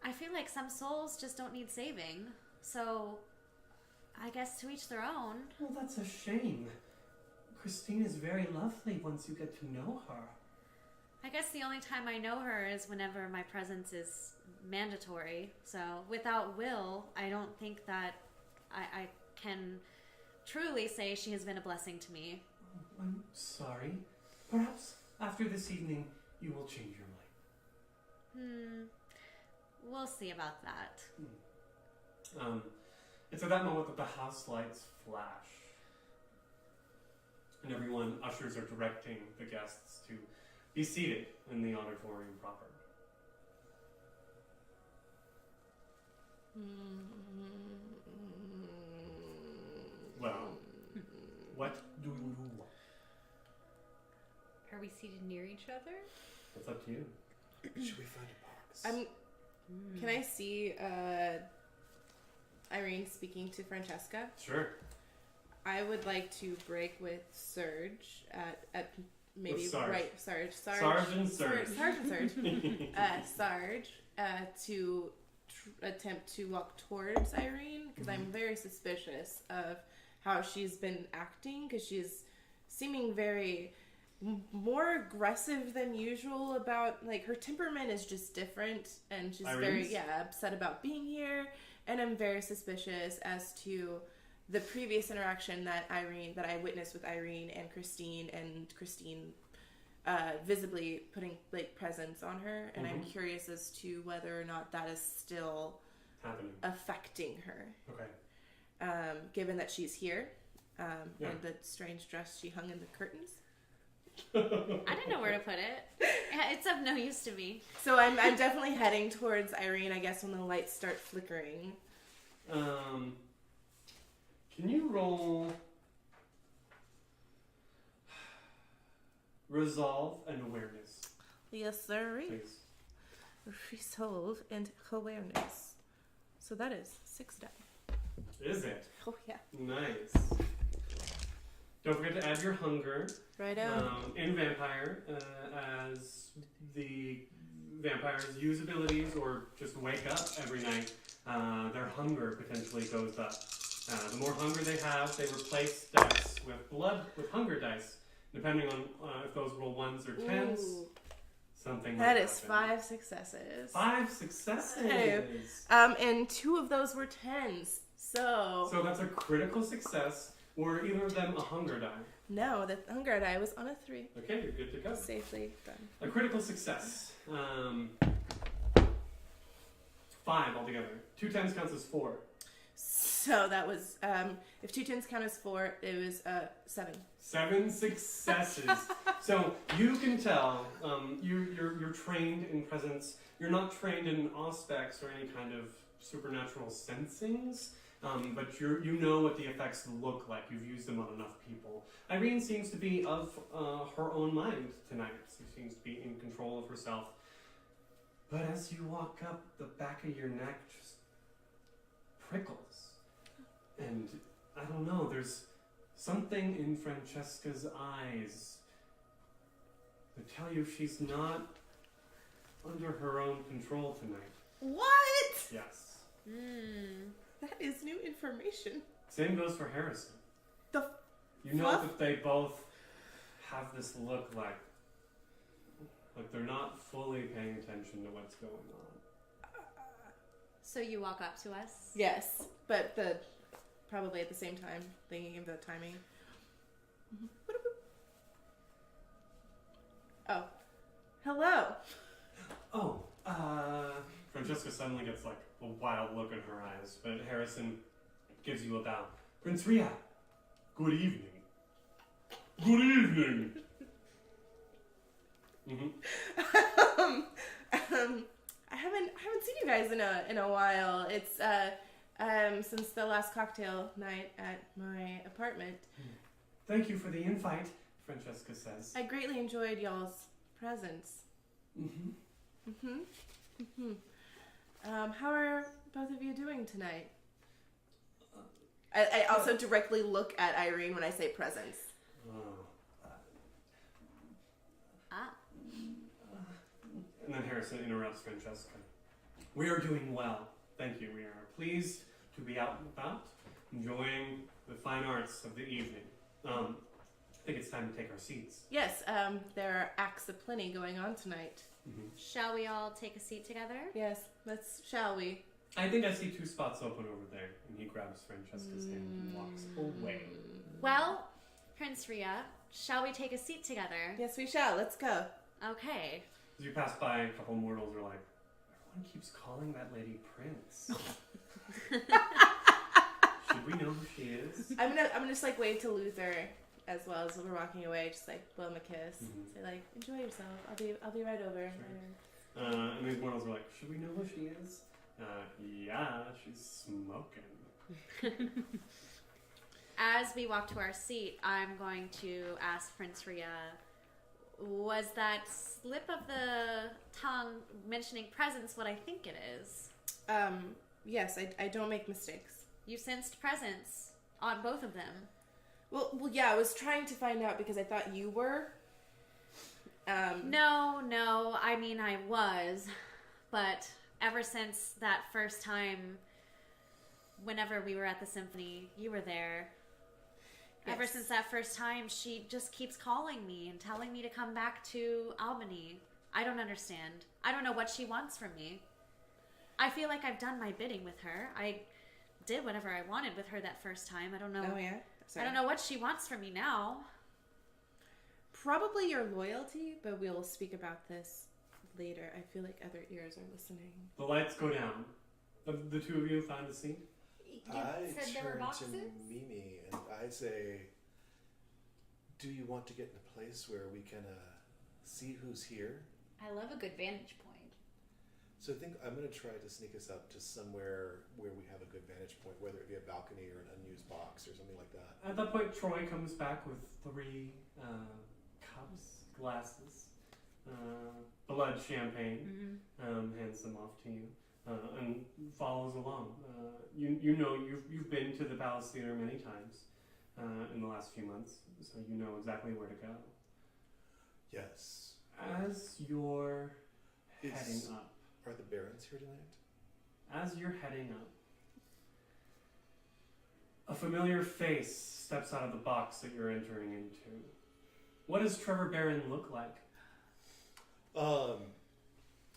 S3: I feel like some souls just don't need saving. So, I guess to each their own.
S1: Well, that's a shame. Christine is very lovely once you get to know her.
S3: I guess the only time I know her is whenever my presence is mandatory. So, without Will, I don't think that I can truly say she has been a blessing to me.
S1: Oh, I'm sorry. Perhaps after this evening, you will change your mind.
S3: We'll see about that.
S1: It's at that moment that the house lights flash. And everyone, ushers are directing the guests to be seated in the auditorium proper. Well, what do you want?
S4: Are we seated near each other?
S1: It's up to you.
S5: Should we find a box?
S2: Can I see Irene speaking to Francesca?
S1: Sure.
S2: I would like to break with Serge at maybe
S1: With Sarge.
S2: right Sarge
S1: Sergeant Surge.
S2: Sarge to attempt to walk towards Irene because I'm very suspicious of how she's been acting because she's seeming very more aggressive than usual about like her temperament is just different and she's
S1: Irene's?
S2: very upset about being here, and I'm very suspicious as to the previous interaction that I witnessed with Irene and Christine visibly putting like presents on her, and I'm curious as to whether or not that is still
S1: Happening.
S2: affecting her.
S1: Okay.
S2: Given that she's here,
S1: Yeah.
S2: and the strange dress she hung in the curtains.
S3: I didn't know where to put it. It's of no use to me.
S2: So I'm definitely heading towards Irene, I guess, when the lights start flickering.
S1: Can you roll resolve and awareness,
S2: Yes, sir.
S1: please?
S2: Resolve and awareness. So that is 6 die.
S1: Is it?
S2: Oh yeah.
S1: Nice. Don't forget to add your hunger.
S2: Right on.
S1: In Vampire, as the vampires use abilities or just wake up every night, their hunger potentially goes up. The more hunger they have, they replace dice with hunger dice. Depending on if those roll 1s or 10s,
S2: Ooh.
S1: something
S2: That
S1: like
S2: is
S1: that.
S2: 5 successes.
S1: 5 successes.
S2: Hey. And 2 of those were 10s. So
S1: So that's a critical success, or either of them a hunger die.
S2: no, the hunger die was on a 3.
S1: Okay, you're good to go.
S2: Safely done.
S1: A critical success. 5 altogether. 2 10s counts as 4.
S2: So that was if 2 10s count as 4, it was 7.
S1: 7 successes. So you can tell you're trained in presence. You're not trained in aspects or any kind of supernatural sensings, but you know what the effects look like. You've used them on enough people. Irene seems to be of her own mind tonight. She seems to be in control of herself. But as you walk up, the back of your neck just prickles. And I don't know, there's something in Francesca's eyes that tell you she's not under her own control tonight.
S2: What?
S1: Yes.
S2: That is new information.
S1: Same goes for Harrison.
S2: The
S1: You know
S2: fluff?
S1: that they both have this look like they're not fully paying attention to what's going on.
S3: So you walk up to us.
S2: Yes, but probably at the same time thinking of the timing. Oh, hello.
S1: Oh, Francesca suddenly gets like a wild look in her eyes, but Harrison gives you a bow. Prince Ria, good evening. Good evening.
S2: I haven't seen you guys in a while. It's since the last cocktail night at my apartment.
S1: Thank you for the invite, Francesca says.
S2: I greatly enjoyed y'all's presence. How are both of you doing tonight? I also directly look at Irene when I say presence.
S1: And then Harrison interrupts Francesca. We are doing well. Thank you. We are pleased to be out and about, enjoying the fine arts of the evening. I think it's time to take our seats.
S2: Yes, there are acts aplenty going on tonight.
S3: Shall we all take a seat together?
S2: Yes, shall we?
S1: I think I see 2 spots open over there. And he grabs Francesca's hand and walks away.
S3: Well, Prince Ria, shall we take a seat together?
S2: Yes, we shall. Let's go.
S3: Okay.
S1: As you pass by, a couple mortals are like, everyone keeps calling that lady Prince. Should we know who she is?
S2: I'm gonna just like wave to Luther as well as we're walking away, just like blow him a kiss. Say like, enjoy yourself. I'll be right over.
S1: Sure. And these mortals are like, should we know who she is? Yeah, she's smoking.
S3: As we walk to our seat, I'm going to ask Prince Ria, was that slip of the tongue mentioning presence what I think it is?
S2: Yes, I don't make mistakes.
S3: You sensed presence on both of them.
S2: Well, yeah, I was trying to find out because I thought you were.
S3: No, I mean I was, but ever since that first time, whenever we were at the symphony, you were there.
S2: Yes.
S3: Ever since that first time, she just keeps calling me and telling me to come back to Albany. I don't understand. I don't know what she wants from me. I feel like I've done my bidding with her. I did whatever I wanted with her that first time. I don't know.
S2: Oh yeah. Sorry.
S3: I don't know what she wants from me now.
S2: Probably your loyalty, but we'll speak about this later. I feel like other ears are listening.
S1: The lights go down. The 2 of you find a seat.
S5: I
S4: said there were
S5: turn to
S4: boxes?
S5: Mimi and I say, do you want to get in a place where we can see who's here?
S4: I love a good vantage point.
S5: So I think I'm going to try to sneak us up to somewhere where we have a good vantage point, whether it be a balcony or an unused box or something like that.
S1: At that point, Troy comes back with 3 cups, glasses, blood champagne, hands them off to you, and follows along. You know you've been to the Palace Theater many times in the last few months, so you know exactly where to go.
S5: Yes.
S1: As you're heading up.
S5: Are the barons here tonight?
S1: As you're heading up, a familiar face steps out of the box that you're entering into. What does Trevor Barron look like?
S5: I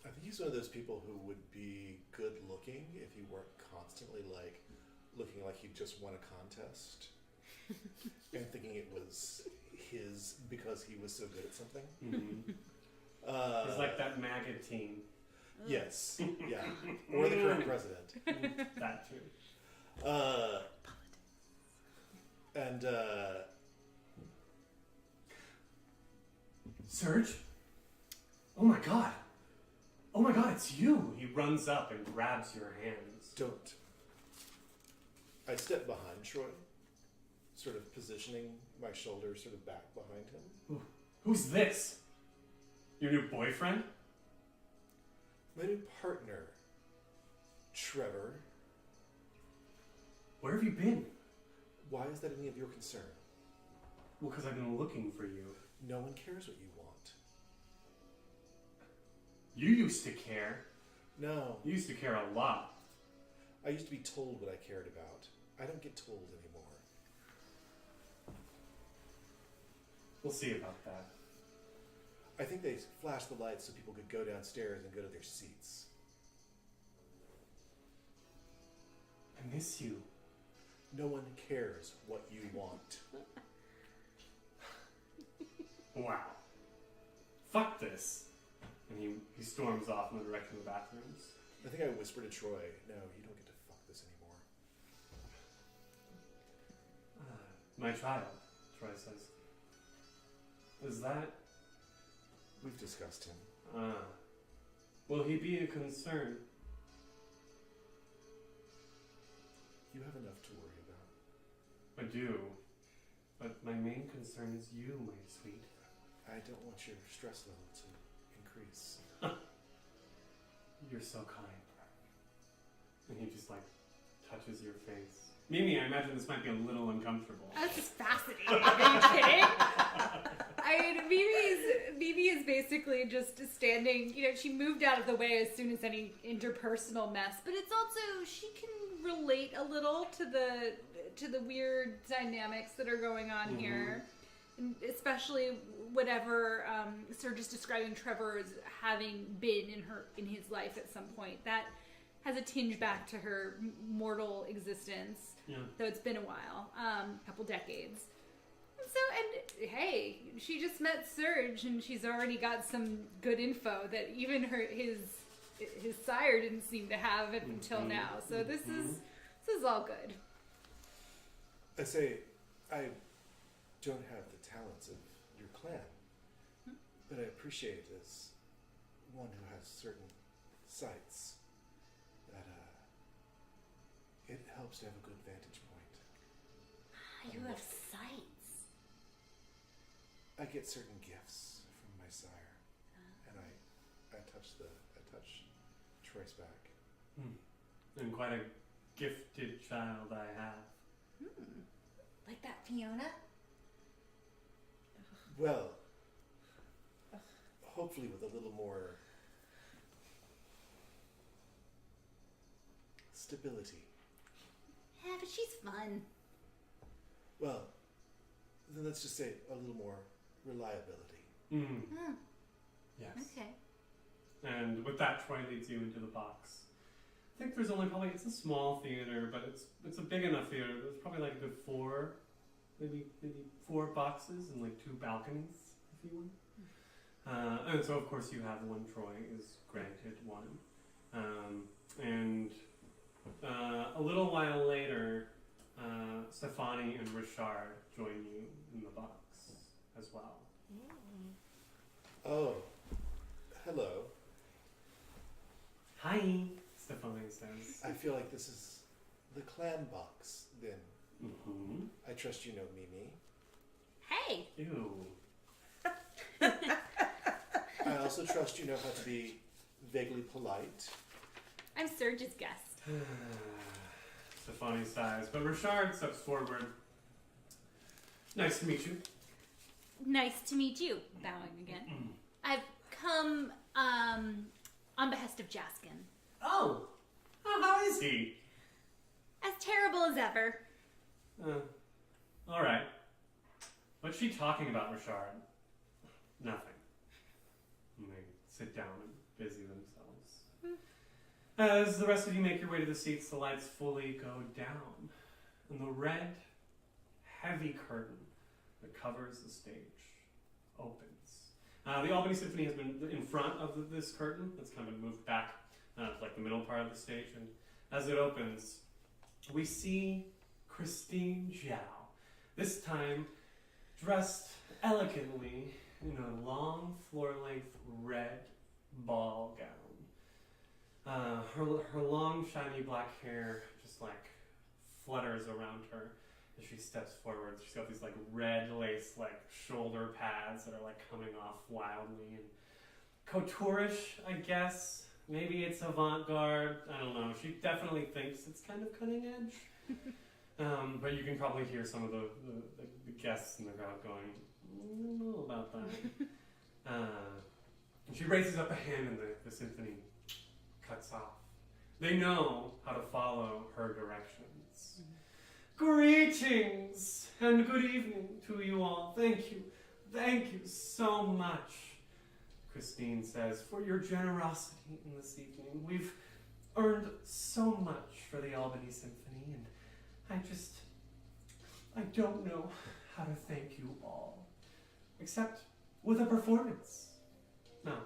S5: think he's one of those people who would be good looking if he weren't constantly like looking like he just won a contest and thinking it was his because he was so good at something.
S1: He's like that MAGA team.
S5: Yes, yeah, or the current president.
S1: That too. Serge? Oh my god, it's you! He runs up and grabs your hands.
S5: Don't. I step behind Troy, sort of positioning my shoulders sort of back behind him.
S1: Who's this? Your new boyfriend?
S5: My new partner, Trevor.
S1: Where have you been?
S5: Why is that any of your concern?
S1: Well, because I've been looking for you.
S5: No one cares what you want.
S1: You used to care.
S5: No.
S1: You used to care a lot.
S5: I used to be told what I cared about. I don't get told anymore.
S1: We'll see about that.
S5: I think they flashed the lights so people could go downstairs and go to their seats.
S1: I miss you.
S5: No one cares what you want.
S1: Wow. Fuck this. And he storms off in the direction of the bathrooms.
S5: I think I whispered to Troy, no, you don't get to fuck this anymore.
S1: My child, Troy says. Is that...
S5: We've discussed him.
S1: Will he be a concern?
S5: You have enough to worry about.
S1: I do. But my main concern is you, my sweet.
S5: I don't want your stress level to increase.
S1: You're so kind. And he just, like, touches your face. Mimi, I imagine this might be a little uncomfortable.
S4: This is fascinating. Are you kidding? I mean, Mimi is basically just standing, you know, she moved out of the way as soon as any interpersonal mess, but it's also, she can relate a little to the weird dynamics that are going on here. And especially whatever Serge is describing Trevor as having been in his life at some point. That has a tinge back to her mortal existence, though it's been a while, a couple decades. And hey, she just met Serge, and she's already got some good info that even his sire didn't seem to have up until now. So this is all good.
S5: I say, I don't have the talents of your clan, but I appreciate as one who has certain sights that it helps to have a good vantage point.
S3: You have sights.
S5: I get certain gifts from my sire, and I touch Troy's back.
S1: And quite a gifted child I have.
S3: Like that Fiona?
S5: Well, hopefully with a little more stability.
S3: Yeah, but she's fun.
S5: Well, then let's just say a little more reliability.
S1: Yes.
S3: Okay.
S1: And with that, Troy leads you into the box. I think there's only probably, it's a small theater, but it's a big enough theater. There's probably like a good maybe 4 boxes and like 2 balconies, if you will. And so of course you have one. Troy is granted one. And a little while later, Stefani and Richard join you in the box as well.
S5: Oh, hello.
S1: Hi, Stefani says.
S5: I feel like this is the clan box, then. I trust you know Mimi.
S3: Hey!
S1: Ew.
S5: I also trust you know how to be vaguely polite.
S4: I'm Serge's guest.
S1: Stefani sighs, but Richard steps forward. Nice to meet you.
S4: Nice to meet you. Bowing again. I've come on behest of Jaskin.
S1: Oh, how is he?
S4: As terrible as ever.
S1: All right. What's she talking about, Richard? Nothing. And they sit down and busy themselves. As the rest of you make your way to the seats, the lights fully go down, and the red, heavy curtain that covers the stage opens. The Albany Symphony has been in front of this curtain. It's kind of been moved back to like the middle part of the stage, and as it opens, we see Christine Zhao, this time dressed elegantly in a long floor-length red ball gown. Her long, shiny black hair just like flutters around her as she steps forward. She's got these like red lace like shoulder pads that are like coming off wildly and couture-ish, I guess. Maybe it's avant-garde. I don't know. She definitely thinks it's kind of cutting edge. But you can probably hear some of the guests in the crowd going, I don't know about that. And she raises up a hand and the symphony cuts off. They know how to follow her directions. Greetings and good evening to you all. Thank you so much, Christine says, for your generosity in this evening. We've earned so much for the Albany Symphony, and I don't know how to thank you all, except with a performance. Now,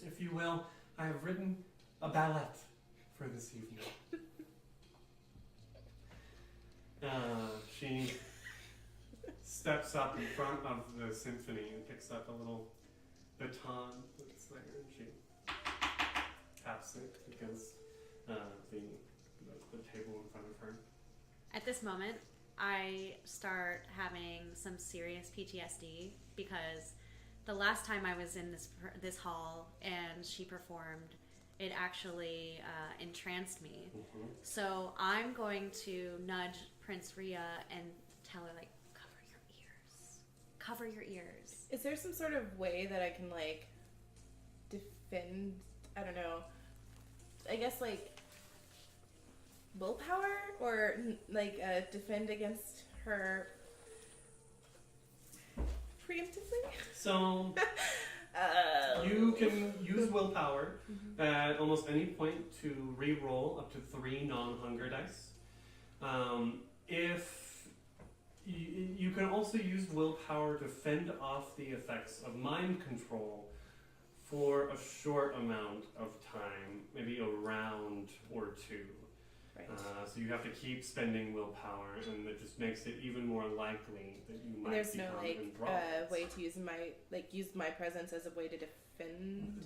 S1: if you will, I have written a ballet for this evening. She steps up in front of the symphony and picks up a little baton that's there, and she taps it against the table in front of her.
S3: At this moment, I start having some serious PTSD because the last time I was in this hall and she performed, it actually entranced me.
S1: Mm-hmm.
S3: So I'm going to nudge Prince Rhea and tell her, like, cover your ears.
S2: Is there some sort of way that I can, like, defend, I don't know, I guess, like, willpower? Or, like, defend against her preemptively?
S1: So, you can use willpower at almost any point to re-roll up to 3 non-hunger dice. If you can also use willpower to fend off the effects of mind control for a short amount of time, maybe a round or 2.
S2: Right.
S1: So you have to keep spending willpower, and it just makes it even more likely that you might
S2: There's
S1: become
S2: no, like,
S1: enthralled.
S2: way to use my presence as a way to defend?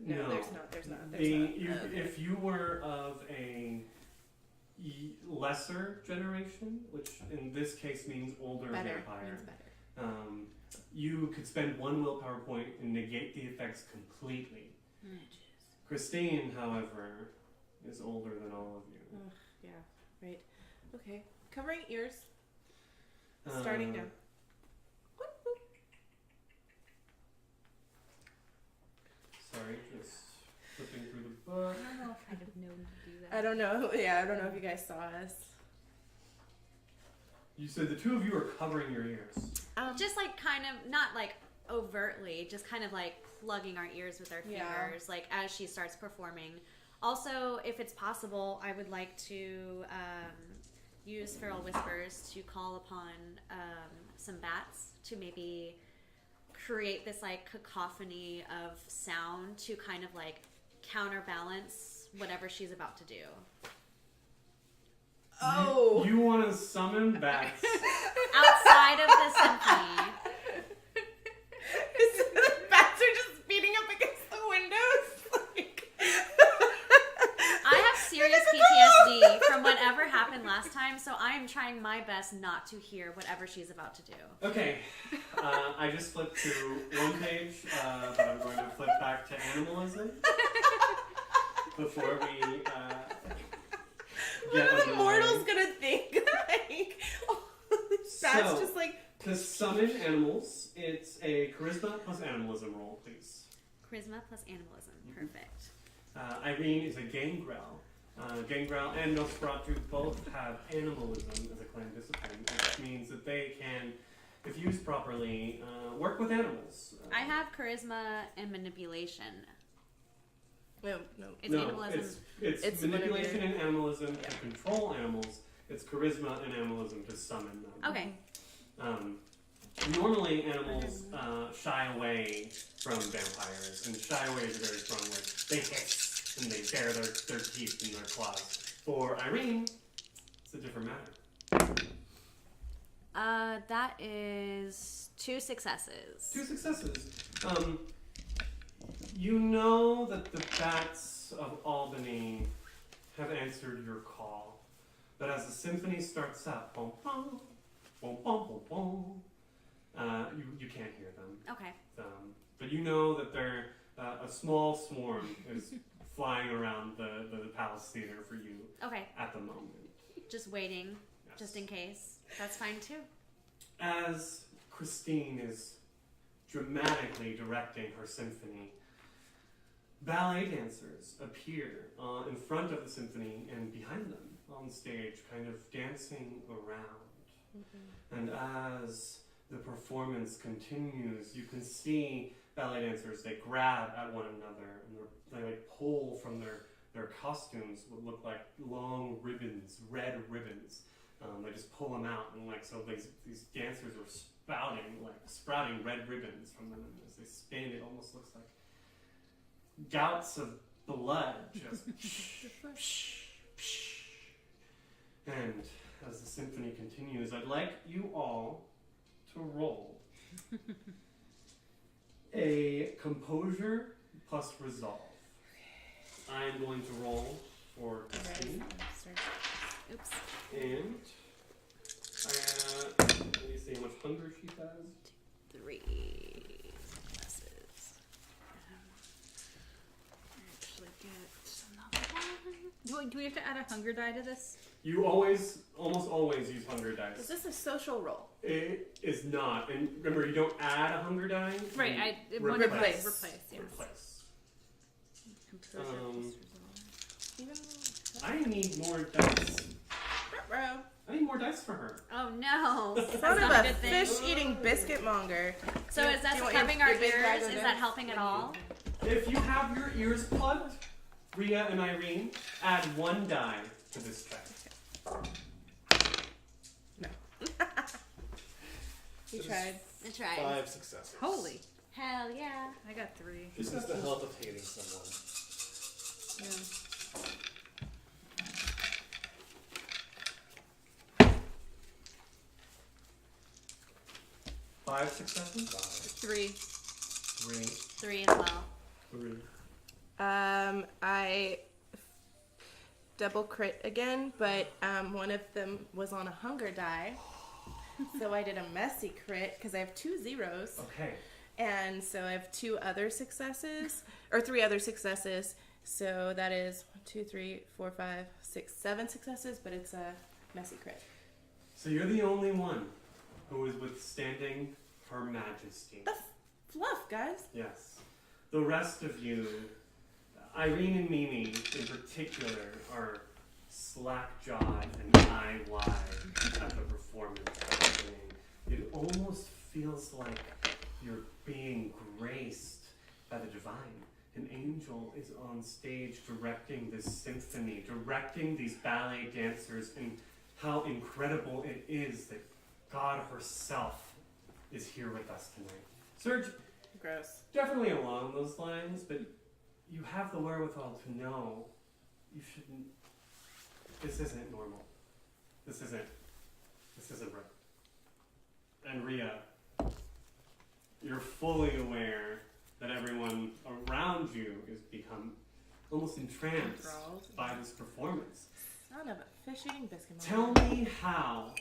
S1: No,
S2: there's not.
S1: If you were of a lesser generation, which in this case means older vampire,
S2: Means better.
S1: you could spend 1 willpower point and negate the effects completely. Christine, however, is older than all of you.
S2: Yeah, right. Okay. Covering ears. Starting now.
S1: Sorry, just flipping through the book.
S4: I don't know if I'd have known to do that.
S2: I don't know. Yeah, I don't know if you guys saw us.
S1: You said the 2 of you are covering your ears.
S3: Just like kind of, not like overtly, just kind of like plugging our ears with our fingers, like as she starts performing. Also, if it's possible, I would like to use Feral Whispers to call upon some bats to maybe create this like cacophony of sound to kind of like counterbalance whatever she's about to do.
S2: Oh!
S1: You want to summon bats?
S3: Outside of the symphony.
S2: The bats are just beating up against the windows. Like...
S3: I have serious PTSD from whatever happened last time, so I am trying my best not to hear whatever she's about to do.
S1: Okay, I just flipped to one page, but I'm going to flip back to animalism before we
S2: What
S1: get
S2: are the
S1: underway.
S2: mortals gonna think? Like, oh, bats
S1: So,
S2: just like...
S1: To summon animals, it's a charisma plus animalism roll, please.
S3: Charisma plus animalism. Perfect.
S1: Irene is a gangrel. Gangrel and Nosferatu both have animalism as a clan discipline, which means that they can, if used properly, work with animals.
S3: I have charisma and manipulation.
S2: No.
S3: It's animalism.
S1: It's manipulation and animalism to control animals. It's charisma and animalism to summon them.
S3: Okay.
S1: Normally, animals shy away from vampires, and shy away is a very strong word. They hiss and they bare their teeth and their claws. For Irene, it's a different matter.
S3: That is 2 successes.
S1: 2 successes. You know that the bats of Albany have answered your call, but as the symphony starts up, bom, bom, bom, bom, bom, bom, you can't hear them.
S3: Okay.
S1: But you know that they're a small swarm is flying around the Palace Theater for you
S3: Okay.
S1: at the moment.
S3: Just waiting,
S1: Yes.
S3: just in case. That's fine too.
S1: As Christine is dramatically directing her symphony, ballet dancers appear in front of the symphony and behind them. on stage, kind of dancing around. And as the performance continues, you can see ballet dancers, they grab at one another and they like pull from their costumes what look like long ribbons, red ribbons. They just pull them out, and like so these dancers are sprouting red ribbons from them, and as they spin, it almost looks like gouts of blood just and as the symphony continues, I'd like you all to roll a composure plus resolve. I'm going to roll for Christine.
S2: Oops.
S1: And let me see how much hunger she has.
S4: 3 successes. Actually get another one. Do we have to add a hunger die to this?
S1: You almost always use hunger
S2: Is
S1: dice.
S2: this a social roll?
S1: It is not. And remember, you don't add a hunger die.
S4: Right,
S1: you
S2: replace.
S4: Replace, yes.
S1: Replace.
S4: Composure plus resolve.
S1: I need more dice.
S2: Ruh-roh.
S1: I need more dice for her.
S3: Oh no. That's
S2: Son of
S3: not a
S2: a
S3: good thing.
S2: fish-eating biscuit monger.
S3: So is that
S2: Do you want
S3: covering
S2: your
S3: our
S2: big bag
S3: ears?
S2: of
S3: Is that
S2: dice?
S3: helping at all?
S1: If you have your ears plugged, Rhea and Irene, add 1 die to this check.
S2: No. We tried.
S3: I tried.
S5: 5 successes.
S4: Holy.
S3: Hell yeah.
S4: I got 3.
S5: This is the help of hating someone.
S4: Yeah.
S1: Five successes?
S4: 3.
S1: 3.
S3: 3 as well.
S1: 3.
S2: I double crit again, but one of them was on a hunger die. So I did a messy crit because I have 2 zeros.
S1: Okay.
S2: And so I have 2 other successes, or 3 other successes. So that is 1, 2, 3, 4, 5, 6, 7 successes, but it's a messy crit.
S1: So you're the only one who is withstanding Her Majesty.
S2: Fluff, guys.
S1: Yes. The rest of you, Irene and Mimi in particular, are slack-jawed and eye-wide at the performance happening. It almost feels like you're being graced by the divine. An angel is on stage directing this symphony, directing these ballet dancers, and how incredible it is that God herself is here with us tonight. Serge,
S2: Gross.
S1: definitely along those lines, but you have the wherewithal to know you shouldn't. This isn't normal. This isn't right. And Rhea, you're fully aware that everyone around you is become almost entranced
S2: Enthralled.
S1: by this performance.
S2: Son of a fish-eating biscuit
S1: Tell
S2: monger.
S1: me how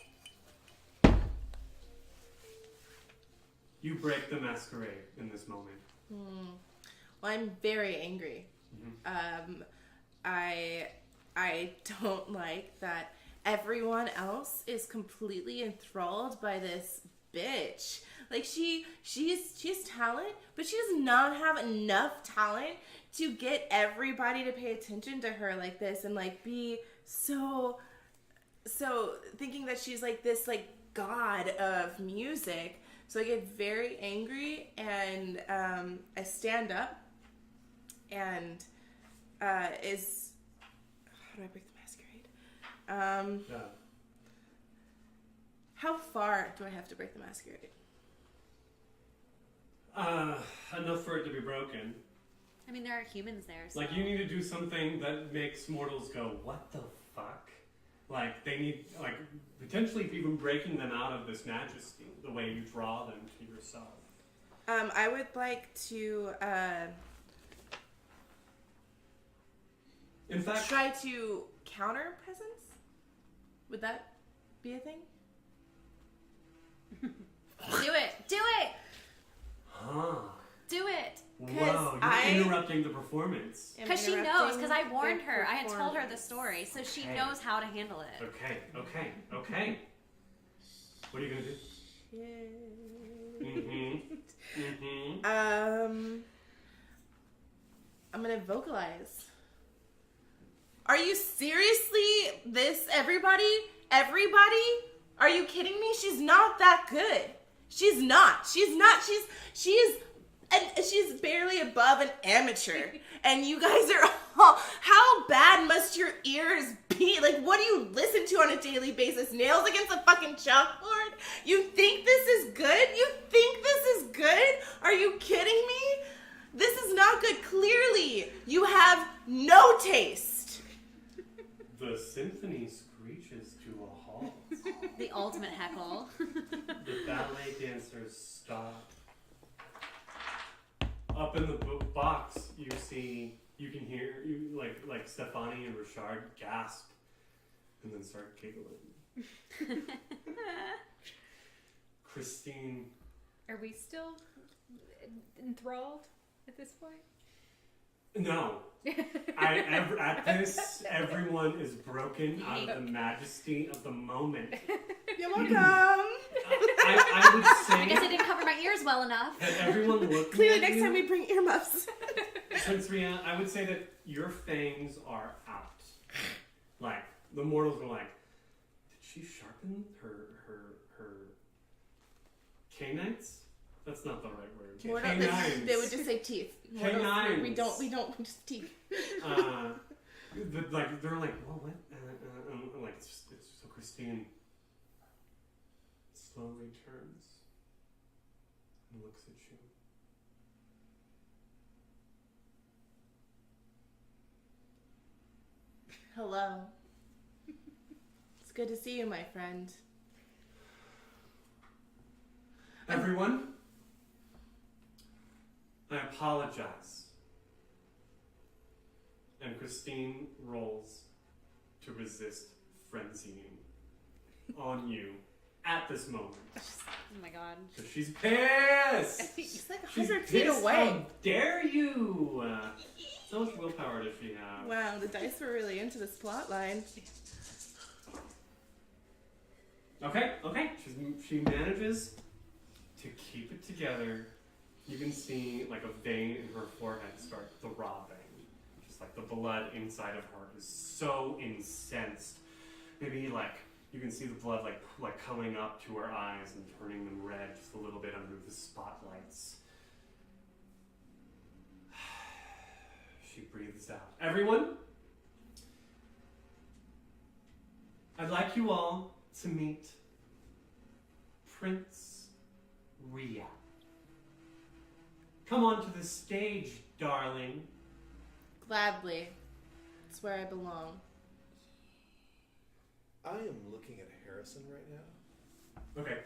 S1: you break the masquerade in this moment.
S2: Well, I'm very angry. I don't like that everyone else is completely enthralled by this bitch. Like she has talent, but she does not have enough talent to get everybody to pay attention to her like this and like be so thinking that she's like this like god of music. So I get very angry and I stand up and how do I break the masquerade?
S1: Yeah.
S2: How far do I have to break the masquerade?
S1: Enough for it to be broken.
S3: I mean, there are humans there. So.
S1: Like, you need to do something that makes mortals go, what the fuck? Like, they need, like, potentially even breaking them out of this majesty, the way you draw them to yourself.
S2: I would like to
S1: In fact,
S2: try to counter presence. Would that be a thing?
S3: Do it! Do it!
S1: huh.
S3: Do it!
S1: Whoa,
S2: I-
S1: you're interrupting the performance.
S2: Am
S3: Because she knows,
S2: interrupting
S3: because I warned
S2: the
S3: her. I had told her the
S2: performance?
S3: story, so she
S1: Okay.
S3: knows how to handle it.
S1: Okay. What are you gonna do? I'm
S2: I'm gonna vocalize Are you seriously this, everybody? Everybody? Are you kidding me? She's not that good. She's not. She's barely above an amateur. And you guys are all, how bad must your ears be? Like, what do you listen to on a daily basis? Nails against a fucking chalkboard? You think this is good? You think this is good? Are you kidding me? This is not good. Clearly, you have no taste.
S1: The symphony screeches to a halt.
S3: The ultimate heckle.
S1: The ballet dancers stop. Up in the box, you can hear like Stefani and Richard gasp, and then start giggling. Christine.
S4: Are we still enthralled at this point?
S1: No. At this, everyone is broken out of the majesty of the moment.
S2: You're welcome.
S1: I would say.
S3: I guess I didn't cover my ears well enough.
S1: That everyone looking
S2: Clearly,
S1: at
S2: next
S1: you,
S2: time we bring earmuffs.
S1: Prince Ria, I would say that your fangs are out. Like the mortals were like, did she sharpen her canines? That's not the right word. Canines.
S2: They would just say teeth.
S1: Canines.
S2: We don't just teeth.
S1: They're like, well, what? Like it's so Christine slowly turns and looks at you.
S2: Hello. It's good to see you, my friend.
S1: Everyone, I apologize. And Christine rolls to resist frenzying on you at this moment.
S3: Oh my god.
S1: So she's pissed!
S2: She's like
S1: She's
S2: 100 feet
S1: pissed.
S2: away.
S1: How dare you? So much willpower does she have?
S2: Wow, the dice were really into this plot line.
S1: Okay. She manages to keep it together. You can see like a vein in her forehead start throbbing. Just like the blood inside of her is so incensed. Maybe like you can see the blood like coming up to her eyes and turning them red just a little bit under the spotlights. She breathes out. Everyone, I'd like you all to meet Prince Ria. Come onto the stage, darling.
S2: Gladly. It's where I belong.
S5: I am looking at Harrison right now.
S1: Okay.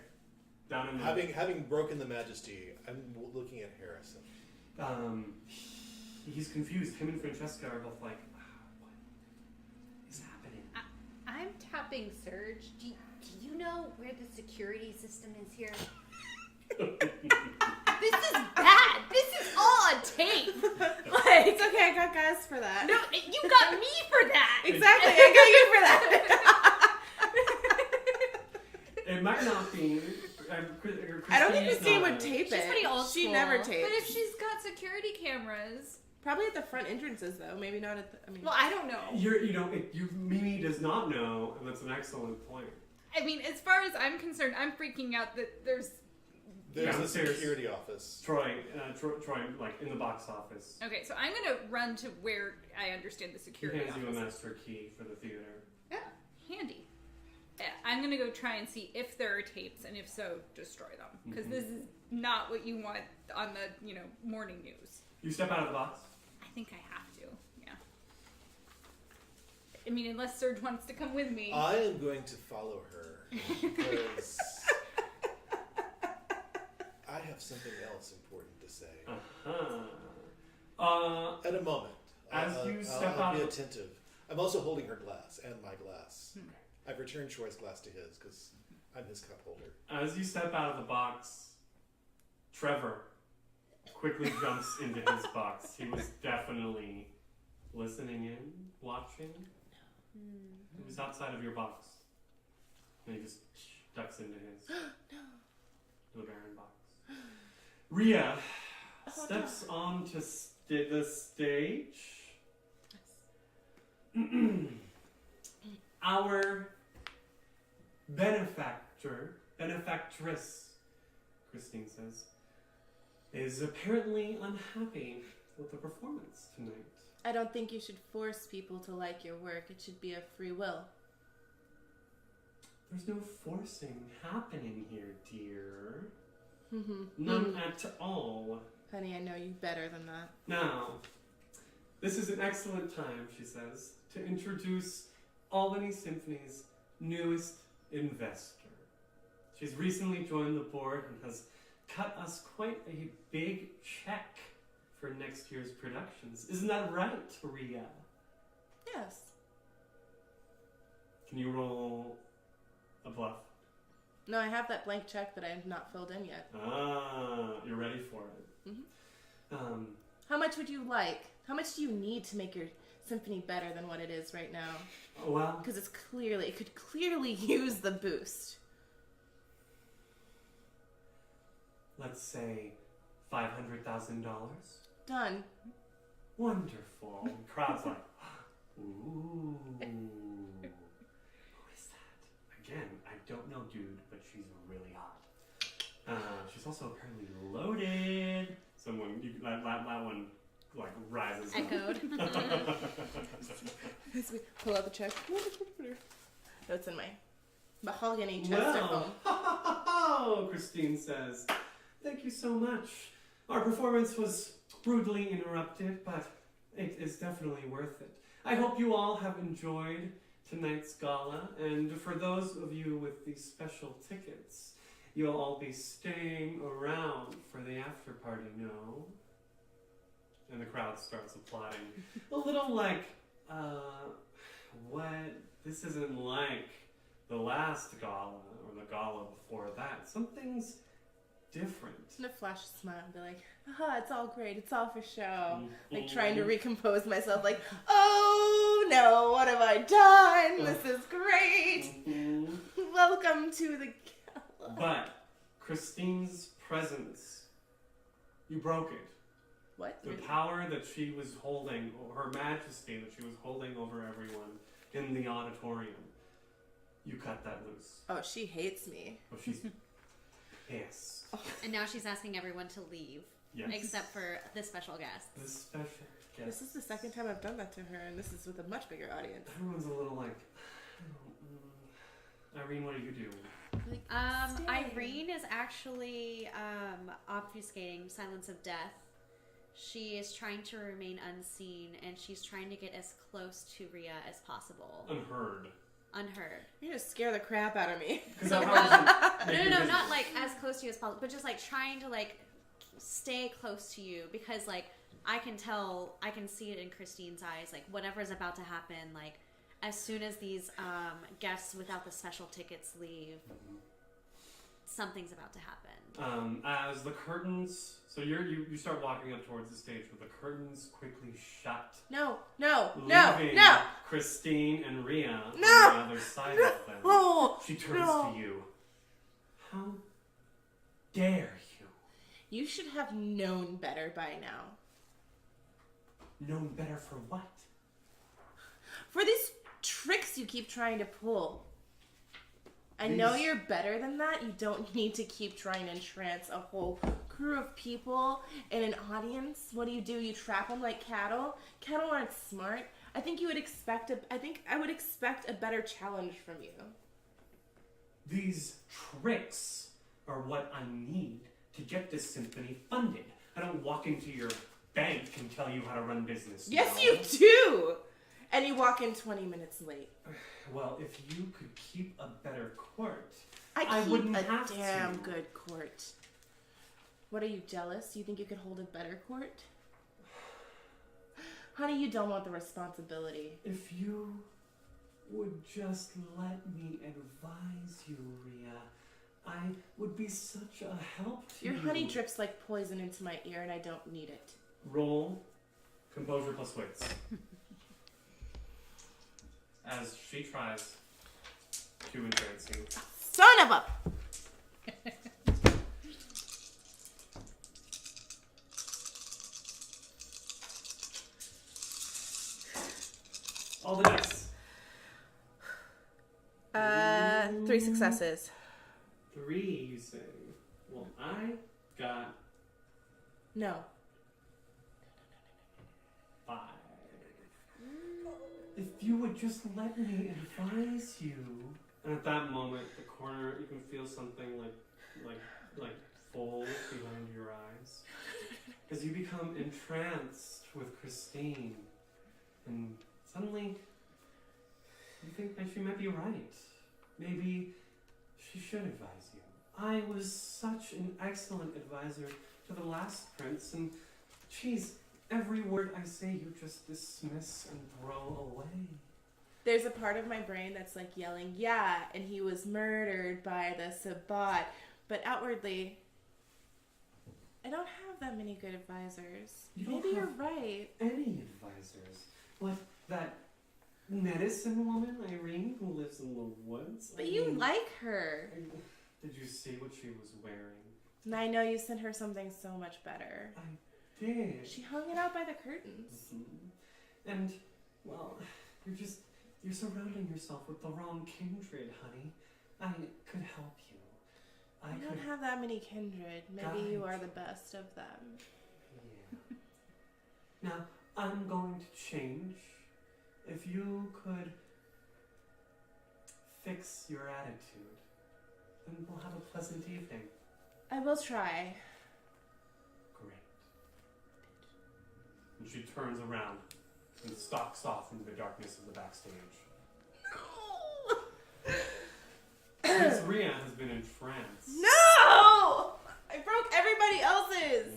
S1: Down in the...
S5: Having broken the majesty, I'm looking at Harrison.
S1: He's confused. Him and Francesca are both like, what is happening?
S4: I'm tapping Serge.
S3: Do you know where the security system is here?
S4: This is bad. This is all on tape. Like,
S2: It's okay, I got guys for that.
S4: no, you got me for that.
S2: Exactly, I got you for that.
S1: It might not be.
S2: I don't think
S1: Christine's
S2: Christine
S1: not
S2: would tape
S3: She's
S2: it.
S3: pretty old
S2: She
S3: school.
S2: never
S4: But
S2: tapes.
S4: if she's got security cameras,
S2: Probably at the front entrances, though. Maybe not at the...
S4: well, I don't know.
S1: Mimi does not know, and that's an excellent point.
S4: I mean, as far as I'm concerned, I'm freaking out that there's.
S5: There's a
S1: Downstairs.
S5: security office.
S1: Troy, like in the box office.
S4: Okay, so I'm gonna run to where I understand the
S1: He
S4: security
S1: hands you a
S4: office.
S1: master key for the theater.
S4: Yeah, handy. Yeah, I'm gonna go try and see if there are tapes, and if so, destroy them. Because this is not what you want on the, morning news.
S1: You step out of the box.
S4: I think I have to, yeah. I mean, unless Serge wants to come with me.
S5: I am going to follow her because I have something else important to say. At a moment.
S1: As you step
S5: I'll
S1: out
S5: be
S1: of-
S5: attentive. I'm also holding her glass and my glass. I've returned Troy's glass to his because I'm his cup holder.
S1: As you step out of the box, Trevor quickly jumps into his box. He was definitely listening in, watching. He was outside of your box. And he just ducks into his the Baron box. Ria steps onto the stage. our benefactress, Christine says, is apparently unhappy with the performance tonight.
S2: I don't think you should force people to like your work. It should be a free will.
S1: There's no forcing happening here, dear.
S2: Mm-hmm.
S1: None at all.
S2: Honey, I know you better than that.
S1: Now, this is an excellent time, she says, to introduce Albany Symphony's newest investor. She's recently joined the board and has cut us quite a big check for next year's productions. Isn't that right, Rhea?
S2: Yes.
S1: Can you roll a bluff?
S2: No, I have that blank check that I have not filled in yet.
S1: Ah, you're ready for it.
S2: Mm-hmm. How much would you like? How much do you need to make your symphony better than what it is right now?
S1: Well,
S2: Because it could clearly use the boost.
S1: let's say $500,000.
S2: Done.
S1: Wonderful. And crowd's like, ooh. Who is that? Again, I don't know, dude, but she's really hot. She's also apparently loaded. That one, like, rises up.
S3: Echoed.
S2: As we pull out the check. No, it's in my mahogany chest at home.
S1: Well, Christine says, thank you so much. Our performance was brutally interrupted, but it is definitely worth it. I hope you all have enjoyed tonight's gala, and for those of you with the special tickets, you'll all be staying around for the after party, no? And the crowd starts applauding. A little like, what? This isn't like the last gala or the gala before that. Something's different.
S2: I'm gonna flash a smile and be like, aha, it's all great, it's all for show.
S1: Mm-hmm.
S2: Like trying to recompose myself, like, oh no, what have I done? This is great.
S1: Mhm.
S2: Welcome to the gala.
S1: But Christine's presence, you broke it.
S2: What?
S1: The power that she was holding, or her majesty that she was holding over everyone in the auditorium, you cut that loose.
S2: Oh, she hates me.
S1: Oh, she's pissed.
S3: And now she's asking everyone to leave,
S1: Yes.
S3: except for the special guests.
S1: The special guest.
S2: This is the second time I've done that to her, and this is with a much bigger audience.
S1: Everyone's a little like, Irene, what are you doing?
S2: Like, stay.
S3: Irene is actually obfuscating Silence of Death. She is trying to remain unseen, and she's trying to get as close to Rhea as possible.
S1: Unheard.
S3: Unheard.
S2: You're gonna scare the crap out of me.
S3: So, no, not like as close to you as possible, but just like trying to like stay close to you, because like I can see it in Christine's eyes, like whatever's about to happen, like as soon as these guests without the special tickets leave, something's about to happen.
S1: As the curtains, so you start walking up towards the stage, but the curtains quickly shut.
S2: No.
S1: Leaving Christine and Rhea on the other side of them.
S2: Oh,
S1: She turns to you. How dare you?
S2: You should have known better by now.
S1: Known better for what?
S2: For these tricks you keep trying to pull. I know you're better than that. You don't need to keep trying to entrance a whole crew of people in an audience. What do? You trap them like cattle? Cattle aren't smart. I think I would expect a better challenge from you.
S1: These tricks are what I need to get this symphony funded. I don't walk into your bank and tell you how to run business.
S2: Yes,
S1: no.
S2: you do! And you walk in 20 minutes late.
S1: Well, if you could keep a better court,
S2: I
S1: wouldn't
S2: keep a
S1: have
S2: damn
S1: to.
S2: good court. What, are you jealous? You think you could hold a better court? Honey, you don't want the responsibility.
S1: If you would just let me advise you, Rhea, I would be such a help to you.
S2: Your honey drips like poison into my ear and I don't need it.
S1: Roll composure plus wits. As she tries to entrance you.
S2: Son of a...
S1: All the dice.
S2: 3 successes.
S1: 3, you say? Well, I got
S2: No.
S1: 5. If you would just let me advise you. And at that moment, the corner, you can feel something like fold behind your eyes. As you become entranced with Christine. And suddenly, you think that she might be right. Maybe she should advise you. I was such an excellent advisor to the last prince, and geez, every word I say you just dismiss and throw away.
S2: There's a part of my brain that's like yelling, yeah, and he was murdered by the Sabbat. But outwardly, I don't have that many good advisors. Maybe you're right.
S1: Any advisors? Like that medicine woman, Irene, who lives in the woods?
S2: But you like her.
S1: Did you see what she was wearing?
S2: And I know you sent her something so much better.
S1: I did.
S2: She hung it out by the curtains.
S1: Mm-hmm. And, well, you're surrounding yourself with the wrong kindred, honey. I could help you.
S2: I don't have that many kindred. Maybe you are the best of them.
S1: Yeah. Now, I'm going to change. If you could fix your attitude, then we'll have a pleasant evening.
S2: I will try.
S1: Great. And she turns around and stalks off into the darkness of the backstage. Prince Rhea has been entranced.
S2: No! I broke everybody else's!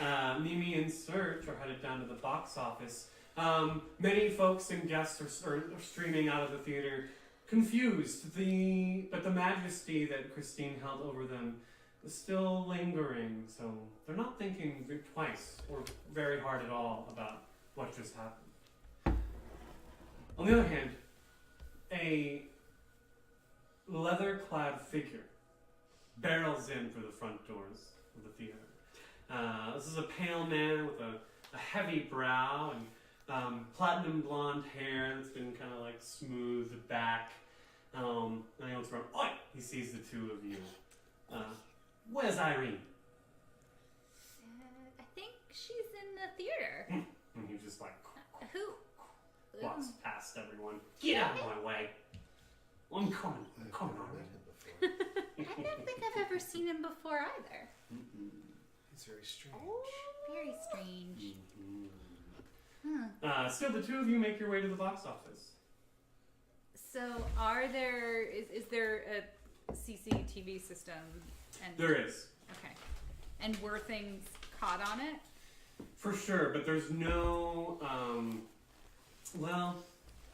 S1: Mm-hmm. Mimi and Serge are headed down to the box office. Many folks and guests are streaming out of the theater, confused. But the majesty that Christine held over them is still lingering, so they're not thinking twice or very hard at all about what just happened. On the other hand, a leather-clad figure barrels in through the front doors of the theater. This is a pale man with a heavy brow and platinum blonde hair that's been kind of like smoothed back. And he looks around. Oi! He sees the two of you. Where's Irene?
S4: I think she's in the theater.
S1: And he just like
S4: Who?
S1: walks past everyone. Get out of my way! I'm coming already.
S4: I don't think I've ever seen him before either.
S5: He's very strange.
S4: Oh, very strange.
S1: Still, the two of you make your way to the box office.
S4: So, is there a CCTV system? And
S1: There is.
S4: Okay. And were things caught on it?
S1: For sure, but there's no,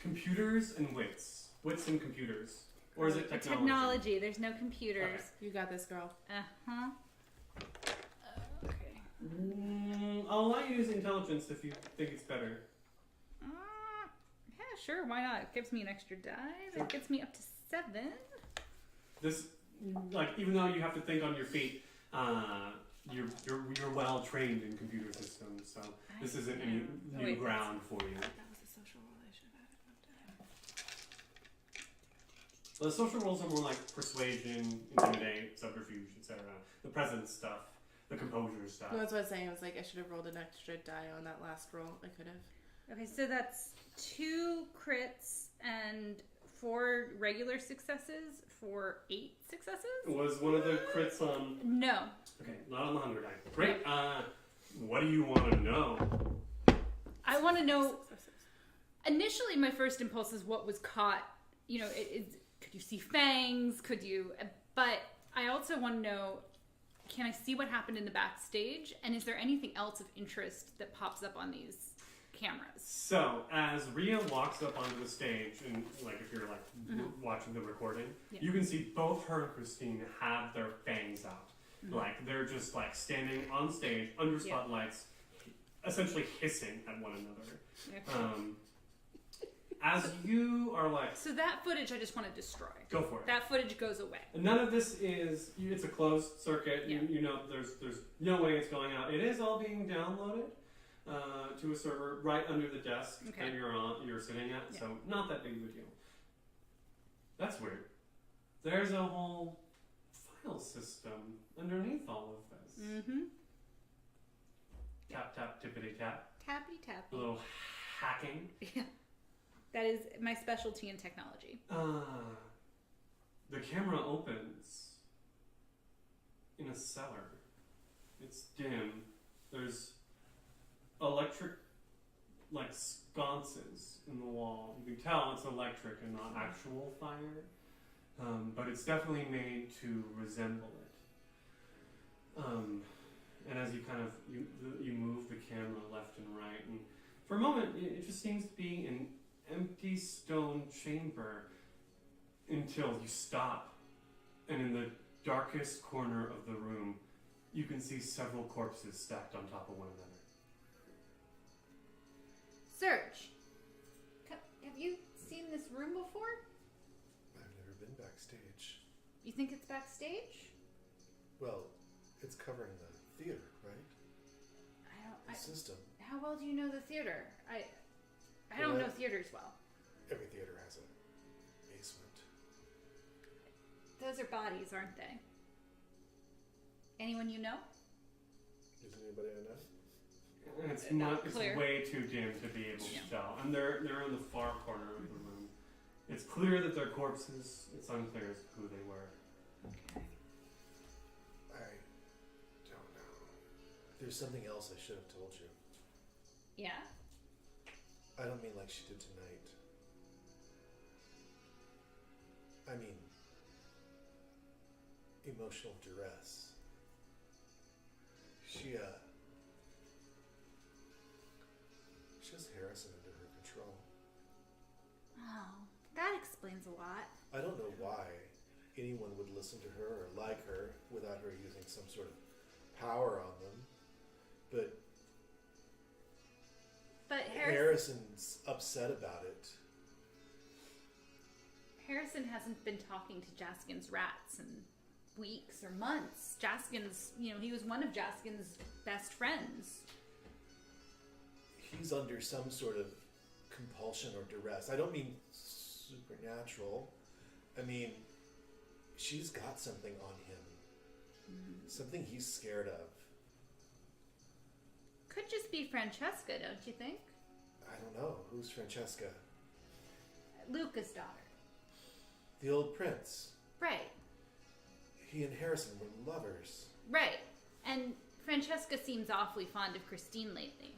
S1: computers and wits. Wits and computers. Or is it technology?
S4: Technology. There's no computers.
S1: Okay.
S2: You got this, girl.
S4: Uh-huh. Okay.
S1: I'll allow you to use intelligence if you think it's better.
S4: Yeah, sure. Why not? It gives me an extra die. That gets me up to 7.
S1: This, even though you have to think on your feet, you're well trained in computer systems, so this isn't any new ground for you.
S2: That was a social role I should have had at one time.
S1: The social roles are more like persuasion, intimidate, subterfuge, etc. The presence stuff, the composure stuff.
S2: Well, that's what I was saying. I was like, I should have rolled an extra die on that last roll. I could have.
S4: Okay, so that's 2 crits and 4 regular successes for 8 successes?
S1: Was one of the crits on?
S4: No.
S1: Okay, not on the hunger die. Great. What do you want to know?
S4: I want to know. Initially, my first impulse is what was caught. You know, could you see fangs? Could you? But I also want to know, can I see what happened in the backstage? And is there anything else of interest that pops up on these cameras?
S1: So, as Rhea walks up onto the stage, and if you're watching the recording, you can see both her and Christine have their fangs out. They're just standing on stage under spotlights, essentially hissing at one another.
S4: Okay.
S1: As you are
S4: So that footage I just want to destroy.
S1: Go for it.
S4: That footage goes away.
S1: None of this it's a closed circuit.
S4: Yeah.
S1: You know there's no way it's going out. It is all being downloaded to a server right under the desk that you're sitting at.
S4: Yeah.
S1: So not that big of a deal. That's weird. There's a whole file system underneath all of this.
S4: Mm-hmm.
S1: Tap, tap, tippity tap.
S4: Tappy
S1: A
S4: tappy.
S1: little hacking.
S4: Yeah. That is my specialty in technology.
S1: The camera opens in a cellar. It's dim. There's electric, like, sconces in the wall. You can tell it's electric and not actual fire. But it's definitely made to resemble it. And as you kind of, you move the camera left and right, and for a moment it just seems to be an empty stone chamber until you stop, and in the darkest corner of the room you can see several corpses stacked on top of one another.
S4: Serge, have you seen this room before?
S5: I've never been backstage.
S4: You think it's backstage?
S5: Well, it's covering the theater, right? The system.
S4: How well do you know the theater? I don't know theaters well.
S5: Every theater has a basement.
S4: Those are bodies, aren't they? Anyone you know?
S5: Is anybody I know?
S1: And it's
S4: Not
S1: it's
S4: clear.
S1: way too dim to be able
S4: Yeah.
S1: to tell. And they're in the far corner of the room. It's clear that they're corpses. It's unclear as to who they were.
S4: Okay.
S5: I don't know. There's something else I should have told you.
S4: Yeah?
S5: I don't mean like she did tonight. I mean emotional duress. She has Harrison under her control.
S4: Oh, that explains a lot.
S5: I don't know why anyone would listen to her or like her without her using some sort of power on them.
S4: But
S5: Harrison's upset about it.
S4: Harrison hasn't been talking to Jaskin's rats in weeks or months. Jaskin's, he was one of Jaskin's best friends.
S5: He's under some sort of compulsion or duress. I don't mean supernatural. I mean, she's got something on him. Something he's scared of.
S4: Could just be Francesca, don't you think?
S5: I don't know. Who's Francesca?
S4: Luca's daughter.
S5: The old prince.
S4: Right,
S5: He and Harrison were lovers.
S4: right. And Francesca seems awfully fond of Christine lately.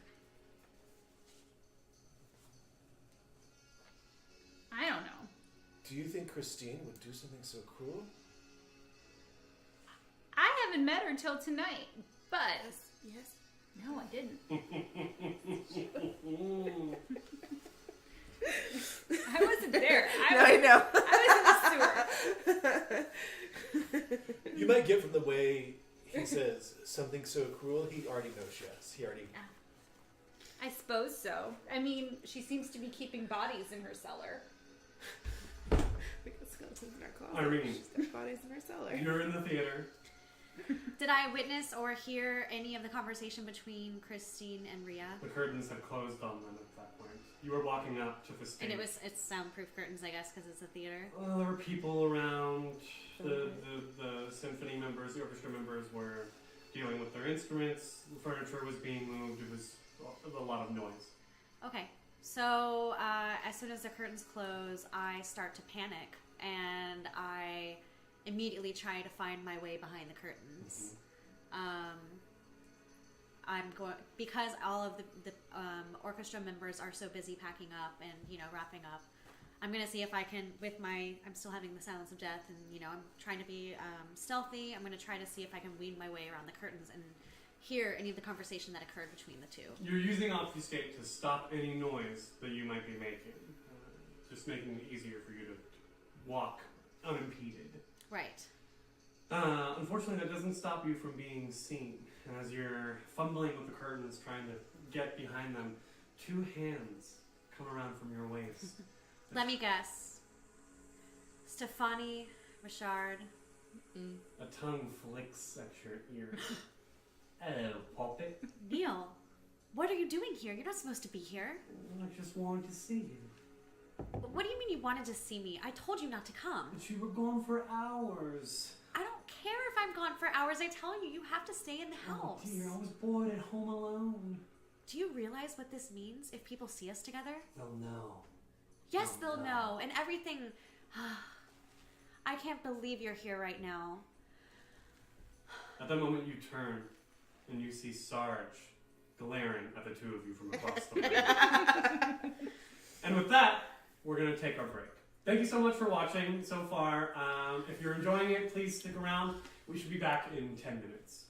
S4: I don't know.
S5: Do you think Christine would do something so cruel?
S4: I haven't met her till tonight, but...
S2: Yes.
S4: No, I didn't. I wasn't there.
S2: I know.
S4: I was in the sewer.
S5: You might get from the way he says something so cruel, he already knows yes. He already...
S4: I suppose so. I mean, she seems to be keeping bodies in her cellar.
S2: Because skeletons in our closet.
S1: Irene.
S2: She's got bodies in her cellar.
S1: You're in the theater.
S3: Did I witness or hear any of the conversation between Christine and Rhea?
S1: The curtains had closed on them at that point. You were walking up to the stage.
S3: And it's soundproof curtains, I guess, because it's a theater.
S1: Well, there were people around. The symphony members, the orchestra members were dealing with their instruments. The furniture was being moved. It was a lot of noise.
S3: Okay, so as soon as the curtains close, I start to panic, and I immediately try to find my way behind the curtains. I'm going because all of the orchestra members are so busy packing up and wrapping up. I'm gonna see if I can, I'm still having the silence of death, and I'm trying to be stealthy. I'm gonna try to see if I can weed my way around the curtains and hear any of the conversation that occurred between the two.
S1: You're using obfuscate to stop any noise that you might be making, just making it easier for you to walk unimpeded.
S3: Right.
S1: Unfortunately, that doesn't stop you from being seen. And as you're fumbling with the curtains, trying to get behind them, two hands come around from your waist.
S3: Let me guess. Stefani Richard.
S1: A tongue flicks at your ear. Hello, puppet.
S3: Neil, what are you doing here? You're not supposed to be here.
S1: I just wanted to see you.
S3: What do you mean mean you wanted to see me? I told you not to come.
S1: But you were gone for hours.
S3: I don't care if I'm gone for hours. I tell you, you have to stay in the house.
S1: Oh dear, I was bored at home alone.
S3: Do you realize what this means if people see us together?
S1: They'll know.
S3: Yes, they'll know. And everything... I can't believe you're here right now.
S1: At that moment you turn and you see Sarge glaring at the two of you from across the room. And with that, we're going to take our break. Thank you so much for watching so far. If you're enjoying it, please stick around. We should be back in 10 minutes.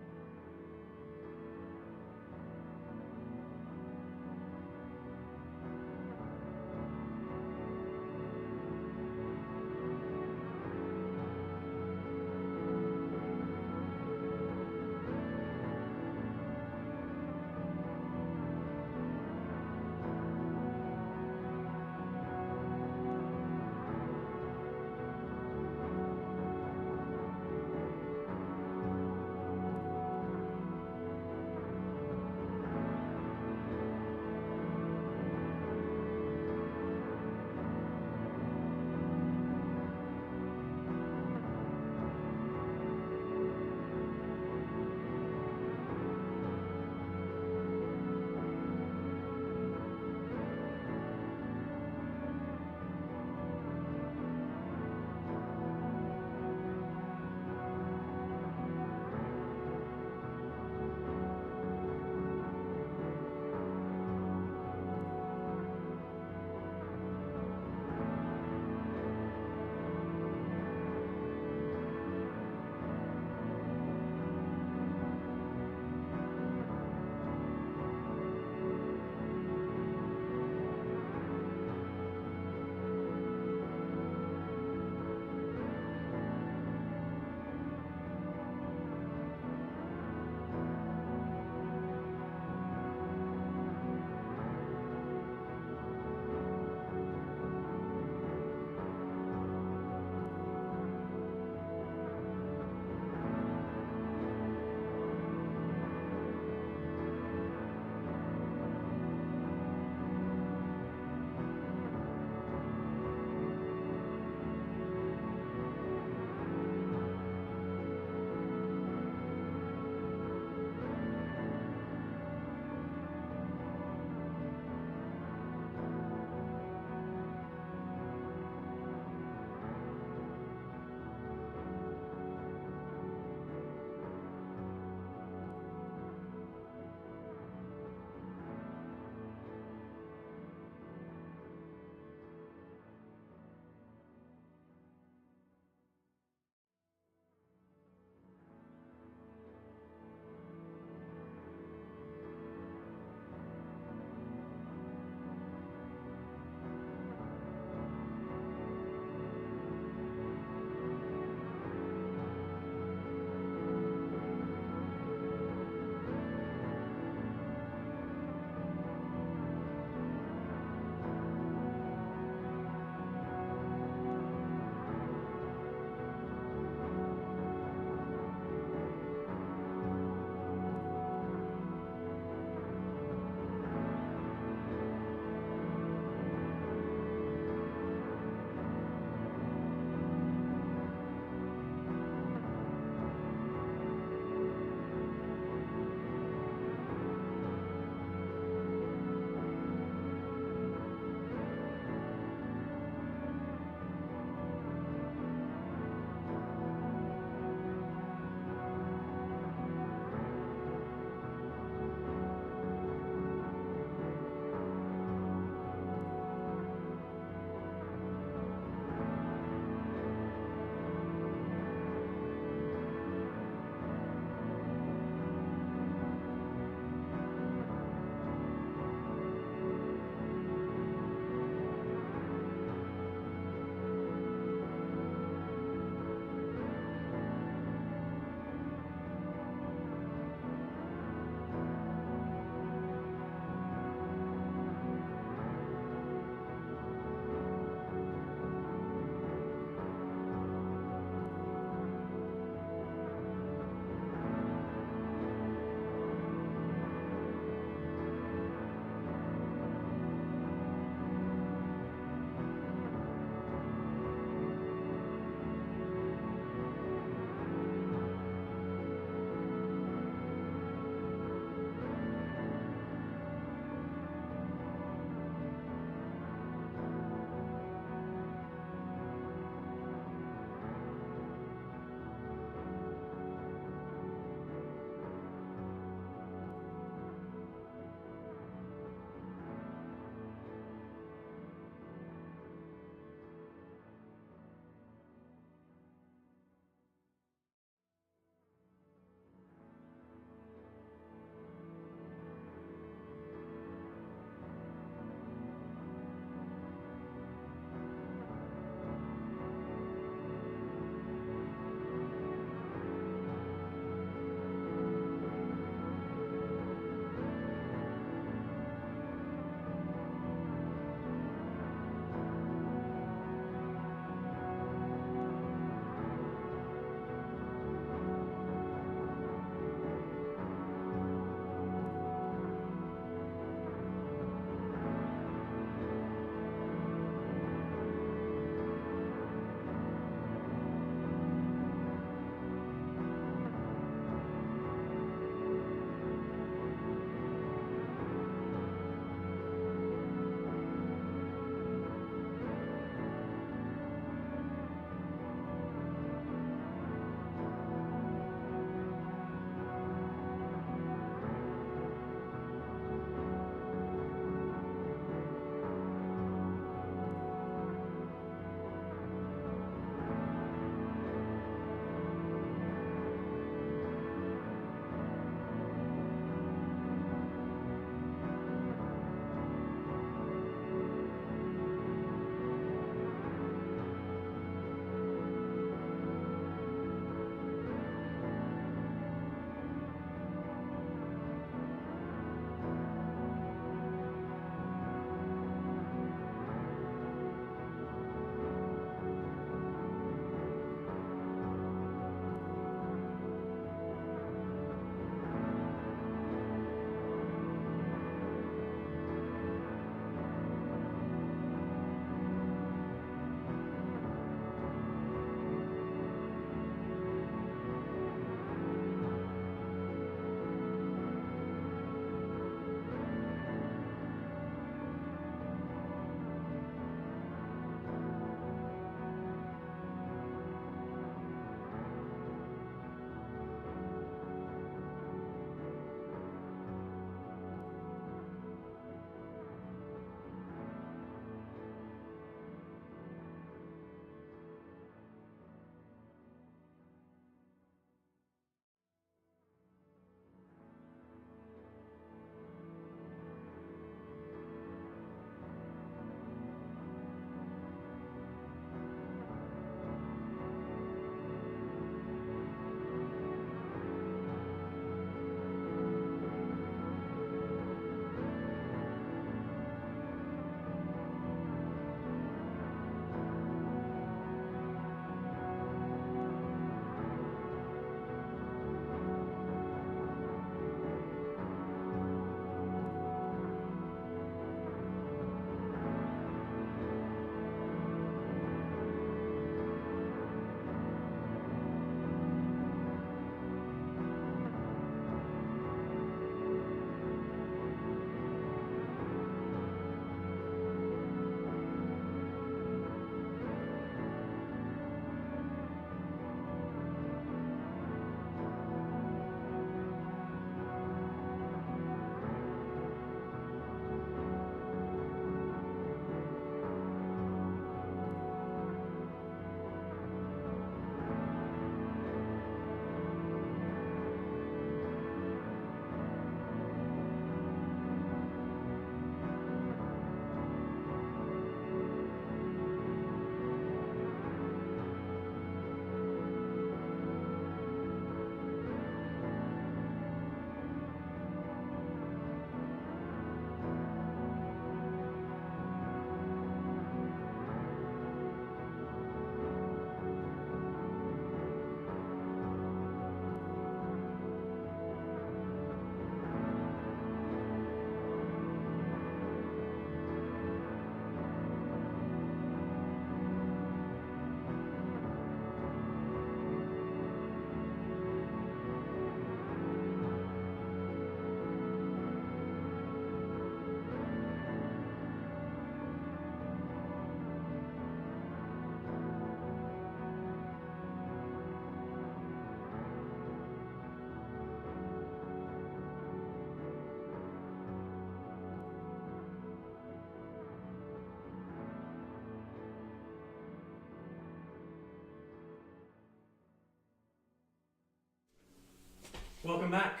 S1: Welcome back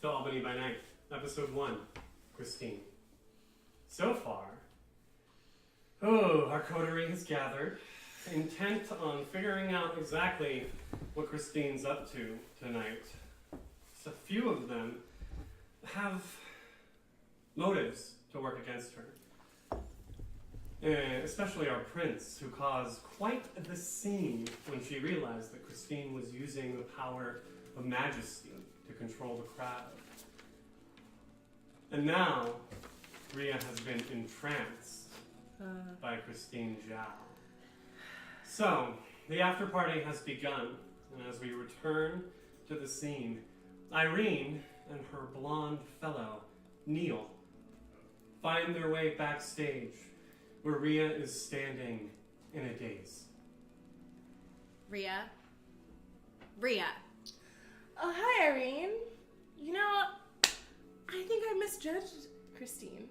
S1: to Albany by Night, Episode 1, Christine. So far, our coterie has gathered, intent on figuring out exactly what Christine's up to tonight. So a few of them have motives to work against her. Especially our prince, who caused quite the scene when she realized that Christine was using the power of majesty to control the crowd. And now, Rhea has been entranced by Christine Zhao. So, the after party has begun, and as we return to the scene, Irene and her blonde fellow, Neil, find their way backstage, where Rhea is standing in a daze.
S3: Rhea.
S2: Oh, hi, Irene. You know, I think I misjudged Christine.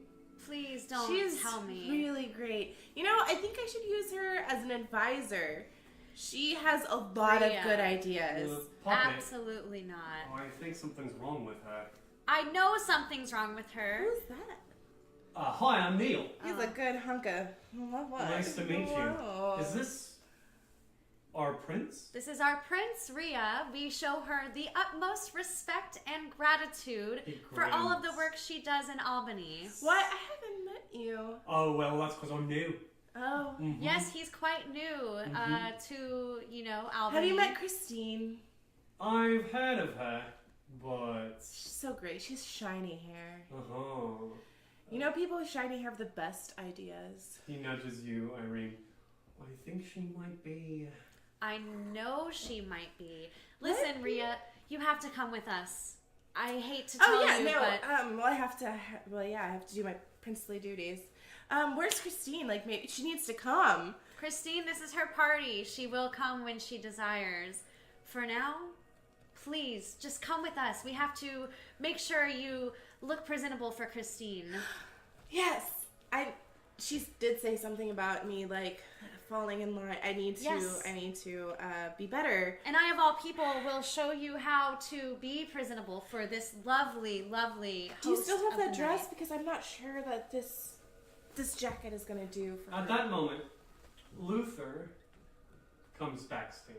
S3: Please don't tell me.
S2: She's really great. You know, I think I should use her as an advisor. She has a lot of good ideas.
S1: The puppet.
S3: Absolutely not.
S1: Oh, I think something's wrong with her.
S3: I know something's wrong with her.
S2: Who's that?
S1: Hi, I'm Neil.
S2: He's a good hunk of what?
S1: Nice to meet
S2: Whoa.
S1: you. Is this our prince?
S3: This is our prince, Rhea. We show her the utmost respect and gratitude for all of the work she does in Albany.
S2: What? I haven't met you.
S1: Oh, well, that's because I'm new.
S2: Oh.
S1: Mm-hmm.
S3: Yes, he's quite new to, Albany.
S2: Have you met Christine?
S1: I've heard of her, but...
S2: She's so great. She's shiny hair.
S1: Uh-huh.
S2: You know, people with shiny hair have the best ideas.
S1: He nudges you, Irene. I think she might be...
S3: I know she might be. Listen, Rhea, you have to come with us. I hate to tell you, but...
S2: well, I have to do my princely duties. Where's Christine? Like, maybe she needs to come.
S3: Christine, this is her party. She will come when she desires. For now, please, just come with us. We have to make sure you look presentable for Christine.
S2: Yes, she did say something about me, like, falling in line. I need to be better.
S3: And I, of all people, will show you how to be presentable for this lovely, lovely host.
S2: Do you still have
S3: of
S2: that
S3: the
S2: dress?
S3: night.
S2: Because I'm not sure that this jacket is going to do for her.
S1: At that moment, Luther comes backstage.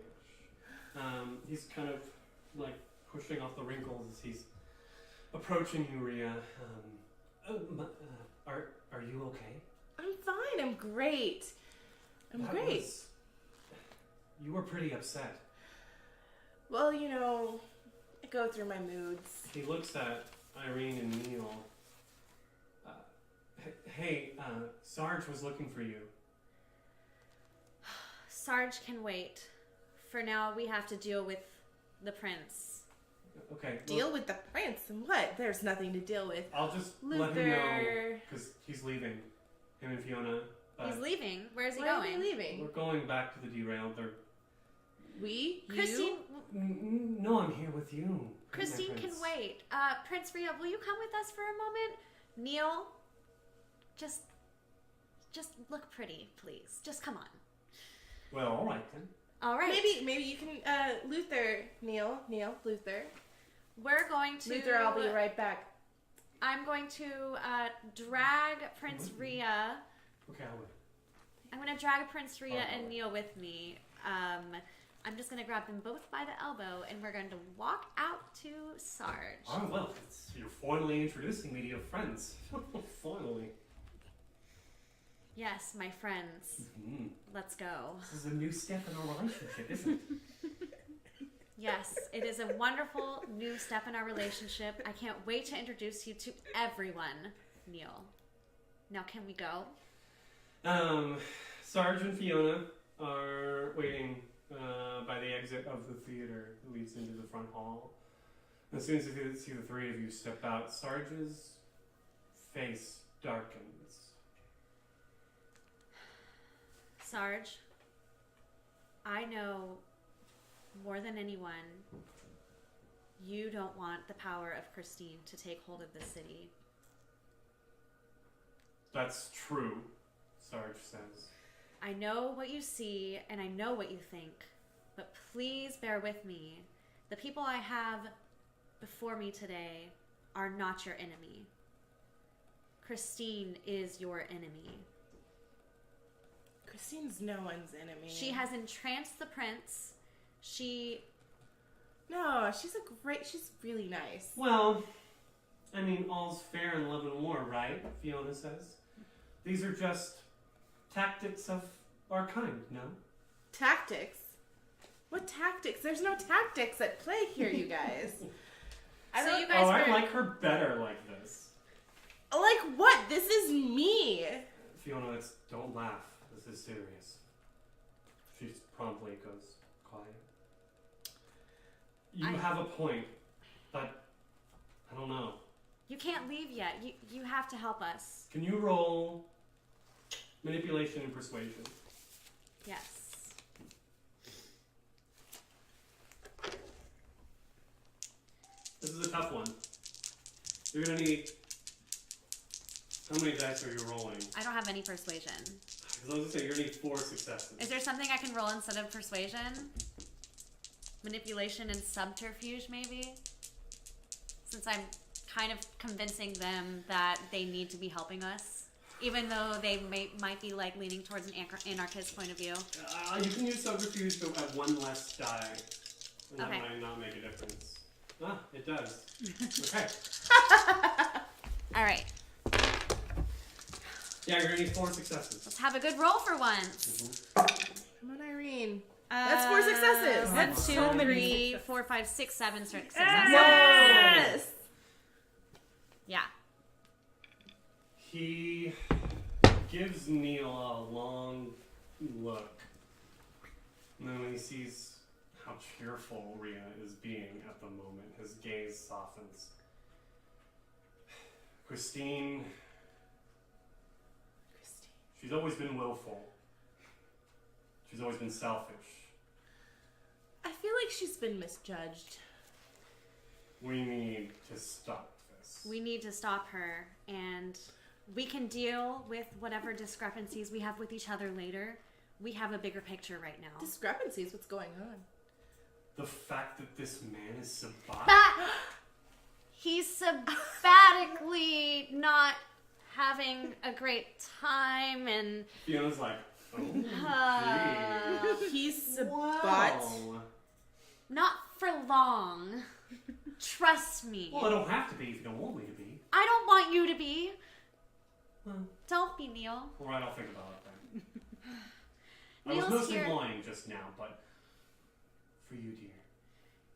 S1: He's kind of, like, pushing off the wrinkles as he's approaching you, Rhea. Are you okay?
S2: I'm fine. I'm great.
S1: You were pretty upset.
S2: Well, I go through my moods.
S1: He looks at Irene and Neil. Hey, Sarge was looking for you.
S3: Sarge can wait. For now, we have to deal with the prince.
S1: Okay.
S2: Deal with the prince and what? There's nothing to deal with.
S1: I'll just let him know because he's leaving. Him and Fiona.
S3: He's leaving. Where's he
S2: Why are
S3: going?
S2: they leaving?
S1: We're going back to the derailed.
S3: Christine.
S1: No, I'm here with you.
S3: Christine can wait. Prince Rhea, will you come with us for a moment? Neil, just look pretty, please. Just come on.
S1: Well, all right then.
S3: All right.
S2: Maybe you can, Neil, Luther.
S3: We're going to...
S2: Luther, I'll be right back.
S3: I'm going to drag Prince Rhea.
S1: Okay, I'll wait.
S3: I'm going to drag Prince Rhea and Neil with me. I'm just going to grab them both by the elbow, and we're going to walk out to Sarge.
S1: Oh, well, you're finally introducing me to your friends. Finally.
S3: Yes, my friends.
S1: Mm-hmm.
S3: Let's go.
S1: This is a new step in our relationship, isn't it?
S3: Yes, it is a wonderful new step in our relationship. I can't wait to introduce you to everyone, Neil. Now, can we go?
S1: Sarge and Fiona are waiting by the exit of the theater that leads into the front hall. As soon as you see the three of you step out, Sarge's face darkens.
S3: Sarge, I know more than anyone, you don't want the power of Christine to take hold of the city.
S1: That's true, Sarge says.
S3: I know what you see and I know what you think, but please bear with me. The people I have before me today are not your enemy. Christine is your enemy.
S2: Christine's no one's enemy.
S3: She has entranced the prince.
S2: No, she's really nice.
S1: Well, I mean, all's fair in love and war, right? Fiona says. These are just tactics of our kind, no?
S2: Tactics? What tactics? There's no tactics at play here, you guys.
S1: I like her better like this.
S2: Like what? This is me.
S1: Fiona, don't laugh. This is serious. She promptly goes quiet. You have a point, but I don't know.
S3: You can't leave yet. You have to help us.
S1: Can you roll manipulation and persuasion?
S3: Yes.
S1: This is a tough one. You're gonna need... How many dice are you rolling?
S3: I don't have any persuasion.
S1: Because I was gonna say, you're gonna need 4 successes.
S3: Is there something I can roll instead of persuasion? Manipulation and subterfuge, maybe? Since I'm kind of convincing them that they need to be helping us. Even though they might be like leaning towards an anarchist point of view.
S1: You can use subterfuge to have 1 less die. And
S3: Okay.
S1: that might not make a difference. Ah, it does. Okay.
S3: Alright.
S1: Yeah, you're gonna need 4 successes.
S3: Let's have a good roll for once.
S2: Come on, Irene. That's 4 successes.
S3: That's
S4: so
S3: 2,
S4: many
S3: 3, 4, 5, 6, 7 successes.
S2: Yes.
S3: Yeah.
S1: He gives Neil a long look. And then when he sees how cheerful Rhea is being at the moment, his gaze softens. Christine, she's always been willful. She's always been selfish.
S2: I feel like she's been misjudged.
S1: We need to stop this.
S3: We need to stop her, and we can deal with whatever discrepancies we have with each other later. We have a bigger picture right now.
S2: Discrepancies? What's going on?
S1: The fact that this man is Sabat.
S3: He's sabbatically not having a great time, and
S1: Fiona's like, oh, gee.
S2: He's a
S1: Wow.
S2: bot.
S3: not for long. Trust me.
S1: Well, I don't have to be if you don't want me to be.
S3: I don't want you to be.
S1: Well,
S3: Don't be, Neil.
S1: all right, I'll think about it then. I was
S3: Neil's
S1: mostly
S3: here.
S1: lying just now, but for you, dear.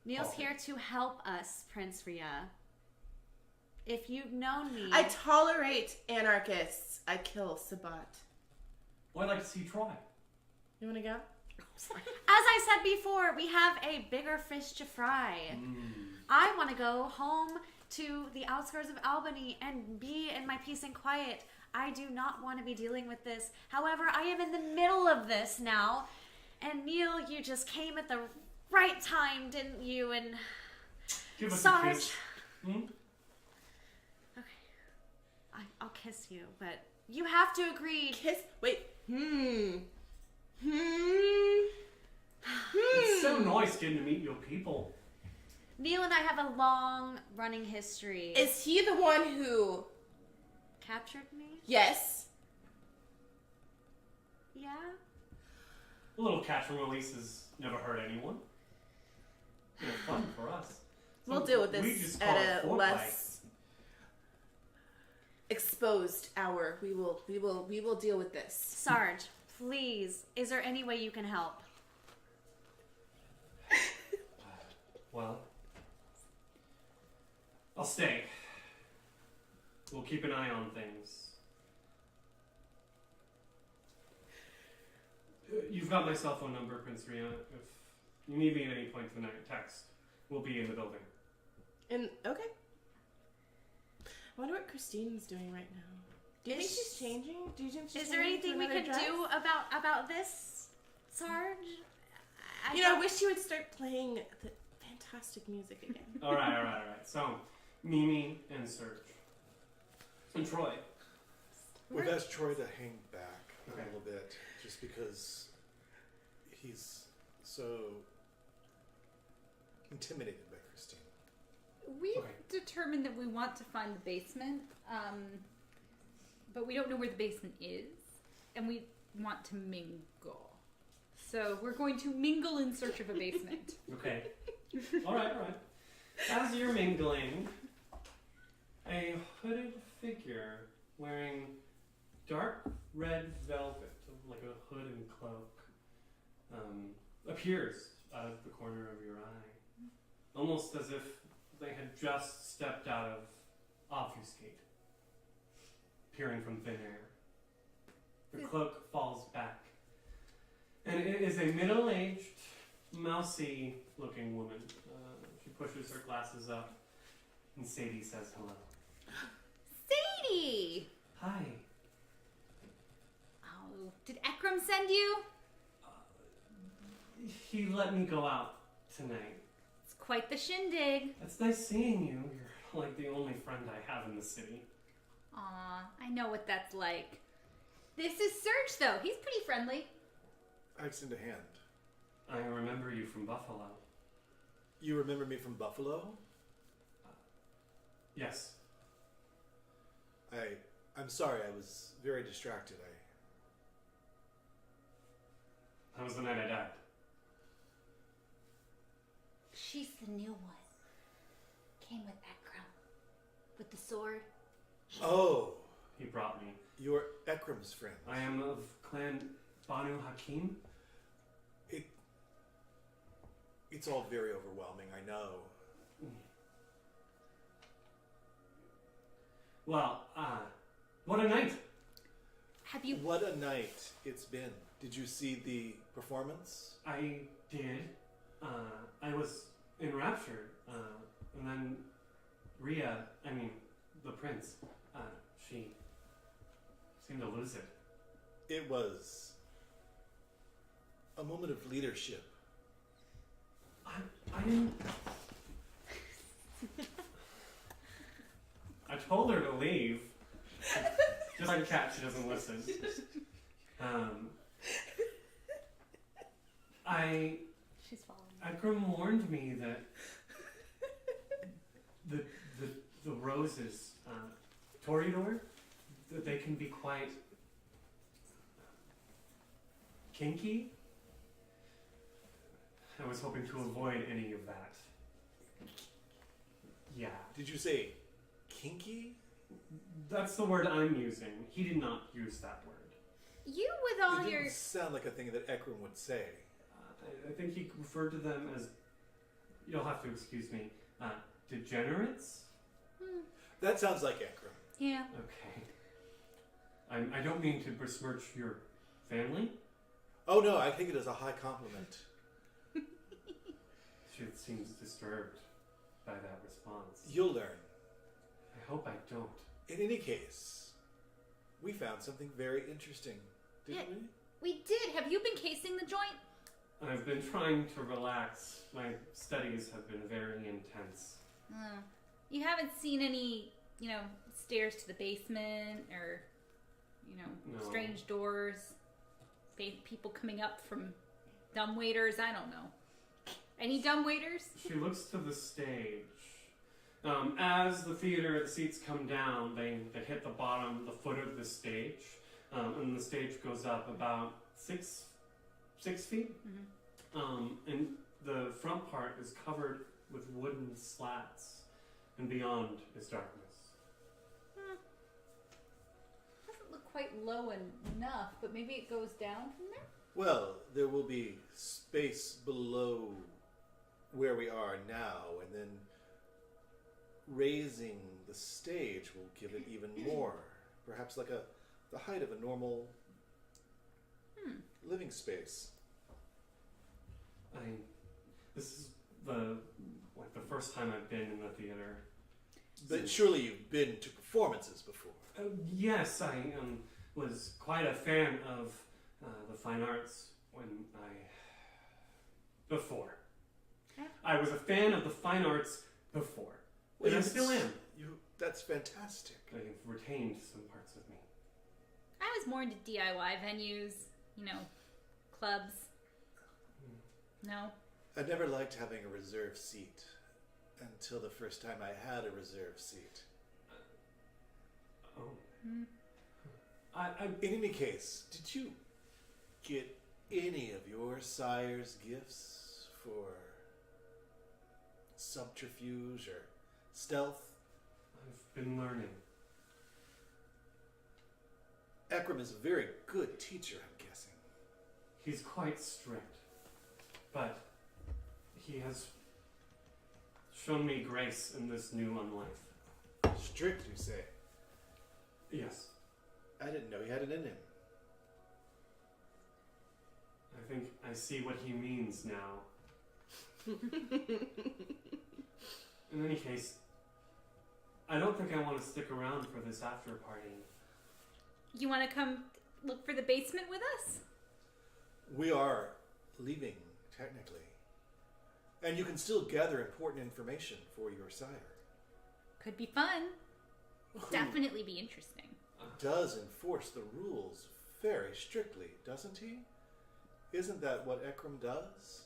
S3: Neil's
S1: Okay.
S3: here to help us, Prince Rhea. If you've known me...
S2: I tolerate anarchists. I kill Sabat.
S1: Well, I'd like to see you try.
S2: You want to go?
S3: As I said before, we have a bigger fish to fry. I want to go home to the outskirts of Albany and be in my peace and quiet. I do not want to be dealing with this. However, I am in the middle of this now. And Neil, you just came at the right time, didn't you? And
S1: Give us
S3: Sarge.
S1: a kiss. Hmm?
S3: okay, I'll kiss you, but you have to agree.
S2: Kiss. Wait.
S1: It's so nice getting to meet your people.
S3: Neil and I have a long running history.
S2: Is he the one who...
S3: Captured me?
S2: Yes.
S3: Yeah?
S1: A little catch and release has never hurt anyone. It's fun for us.
S2: We'll deal with
S1: We
S2: this
S1: just call it
S2: at a
S1: foreplay.
S2: less exposed hour. We will deal with this.
S3: Sarge, please, is there any way you can help?
S1: Well, I'll stay. We'll keep an eye on things. You've got my cell phone number, Prince Rhea. If you need me at any point tonight, text. We'll be in the building.
S2: And okay. I wonder what Christine's doing right now. Do you think she's changing? Do you think she's
S3: Is there
S2: changing to
S3: anything we
S2: another
S3: can
S2: dress?
S3: do about this, Sarge?
S2: You know, I wish you would start playing the fantastic music again.
S1: All right. So, Mimi and Serge. And Troy.
S5: We've asked Troy to hang back a
S1: Okay.
S5: little bit, just because he's so intimidated by Christine.
S4: We've
S1: Okay.
S4: determined that we want to find the basement, but we don't know where the basement is, and we want to mingle. So we're going to mingle in search of a basement.
S1: Okay. All right. As you're mingling, a hooded figure wearing dark red velvet, like a hood and cloak, appears out of the corner of your eye, almost as if they had just stepped out of obfuscate, peering from thin air. The cloak falls back, and it is a middle-aged, mousy-looking woman. She pushes her glasses up, and Sadie says hello.
S4: Sadie!
S1: Hi.
S4: Oh, did Ekram send you?
S1: He let me go out tonight.
S4: It's quite the shindig.
S1: It's nice seeing you. You're like the only friend I have in the city.
S4: Aw, I know what that's like. This is Serge, though. He's pretty friendly.
S5: I extend a hand.
S1: I remember you from Buffalo.
S5: You remember me from Buffalo?
S1: Yes.
S5: I'm sorry, I was very distracted.
S1: That was the night I died.
S4: She's the new one. Came with Ekram. With the sword.
S5: Oh,
S1: He brought me.
S5: you're Ekram's friend.
S1: I am of Clan Banu Hakim.
S5: It's all very overwhelming, I know.
S1: Well, what a night!
S4: Have you...
S5: What a night it's been. Did you see the performance?
S1: I did. I was enraptured. And then the prince, she seemed to lose it.
S5: It was a moment of leadership.
S1: I didn't... I told her to leave. Just like a cat, she doesn't listen.
S4: She's following.
S1: Ekram warned me that the roses, Toreador, that they can be quite kinky. I was hoping to avoid any of that. Yeah.
S5: Did you say kinky?
S1: That's the word I'm using. He did not use that word.
S4: You with all
S5: It
S4: your...
S5: didn't sound like a thing that Ekram would say.
S1: I think he referred to them as, you'll have to excuse me, degenerates?
S5: That sounds like Ekram.
S4: Yeah.
S1: Okay. I don't mean to besmirch your family.
S5: Oh no, I take it as a high compliment.
S1: She seems disturbed by that response.
S5: You'll learn.
S1: I hope I don't.
S5: In any case, we found something very interesting, didn't
S4: Yeah.
S5: we?
S4: We did. Have you been casing the joint?
S1: I've been trying to relax. My studies have been very intense.
S4: You haven't seen any, stairs to the basement or,
S1: No.
S4: strange doors, people coming up from dumbwaiters. I don't know. Any dumbwaiters?
S1: She looks to the stage. As the seats come down, they hit the foot of the stage, and the stage goes up about 6 feet.
S4: Mm-hmm.
S1: And the front part is covered with wooden slats, and beyond is darkness.
S4: Doesn't look quite low enough, but maybe it goes down from there?
S5: Well, there will be space below where we are now, and then raising the stage will give it even more. Perhaps like the height of a normal living space.
S1: This is the first time I've been in the theater.
S5: But surely you've been to performances before.
S1: Yes, I was quite a fan of the fine arts before. I was a fan of the fine arts before.
S5: Well,
S1: And I still am.
S5: That's fantastic.
S1: I've retained some parts of me.
S4: I was more into DIY venues, clubs. No?
S5: I never liked having a reserved seat. until the first time I had a reserve seat.
S1: Oh.
S5: In any case, did you get any of your sire's gifts for subterfuge or stealth?
S1: I've been learning.
S5: Ekram is a very good teacher, I'm guessing.
S1: He's quite strict, but he has shown me grace in this new life.
S5: Strict, you say?
S1: Yes.
S5: I didn't know he had it in him.
S1: I think I see what he means now. In any case, I don't think I want to stick around for this after party.
S4: You want to come look for the basement with us?
S5: We are leaving, technically. And you can still gather important information for your sire.
S4: Could be fun.
S5: Who
S4: Definitely be interesting.
S5: does enforce the rules very strictly, doesn't he? Isn't that what Ekram does?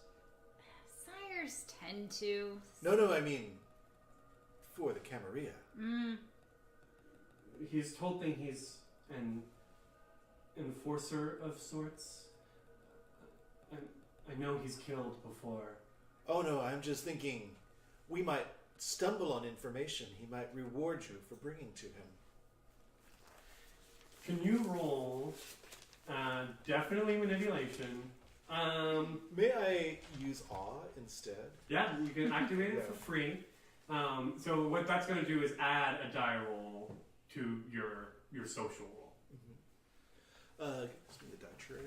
S4: Sires tend to.
S5: No, I mean, for the Camarilla.
S1: He's told me he's an enforcer of sorts. I know he's killed before.
S5: Oh no, I'm just thinking we might stumble on information he might reward you for bringing to him.
S1: Can you roll definitely manipulation?
S5: May I use awe instead?
S1: Yeah, you can activate it for free. So what that's going to do is add a die roll to your social roll.
S5: Gives me the die tray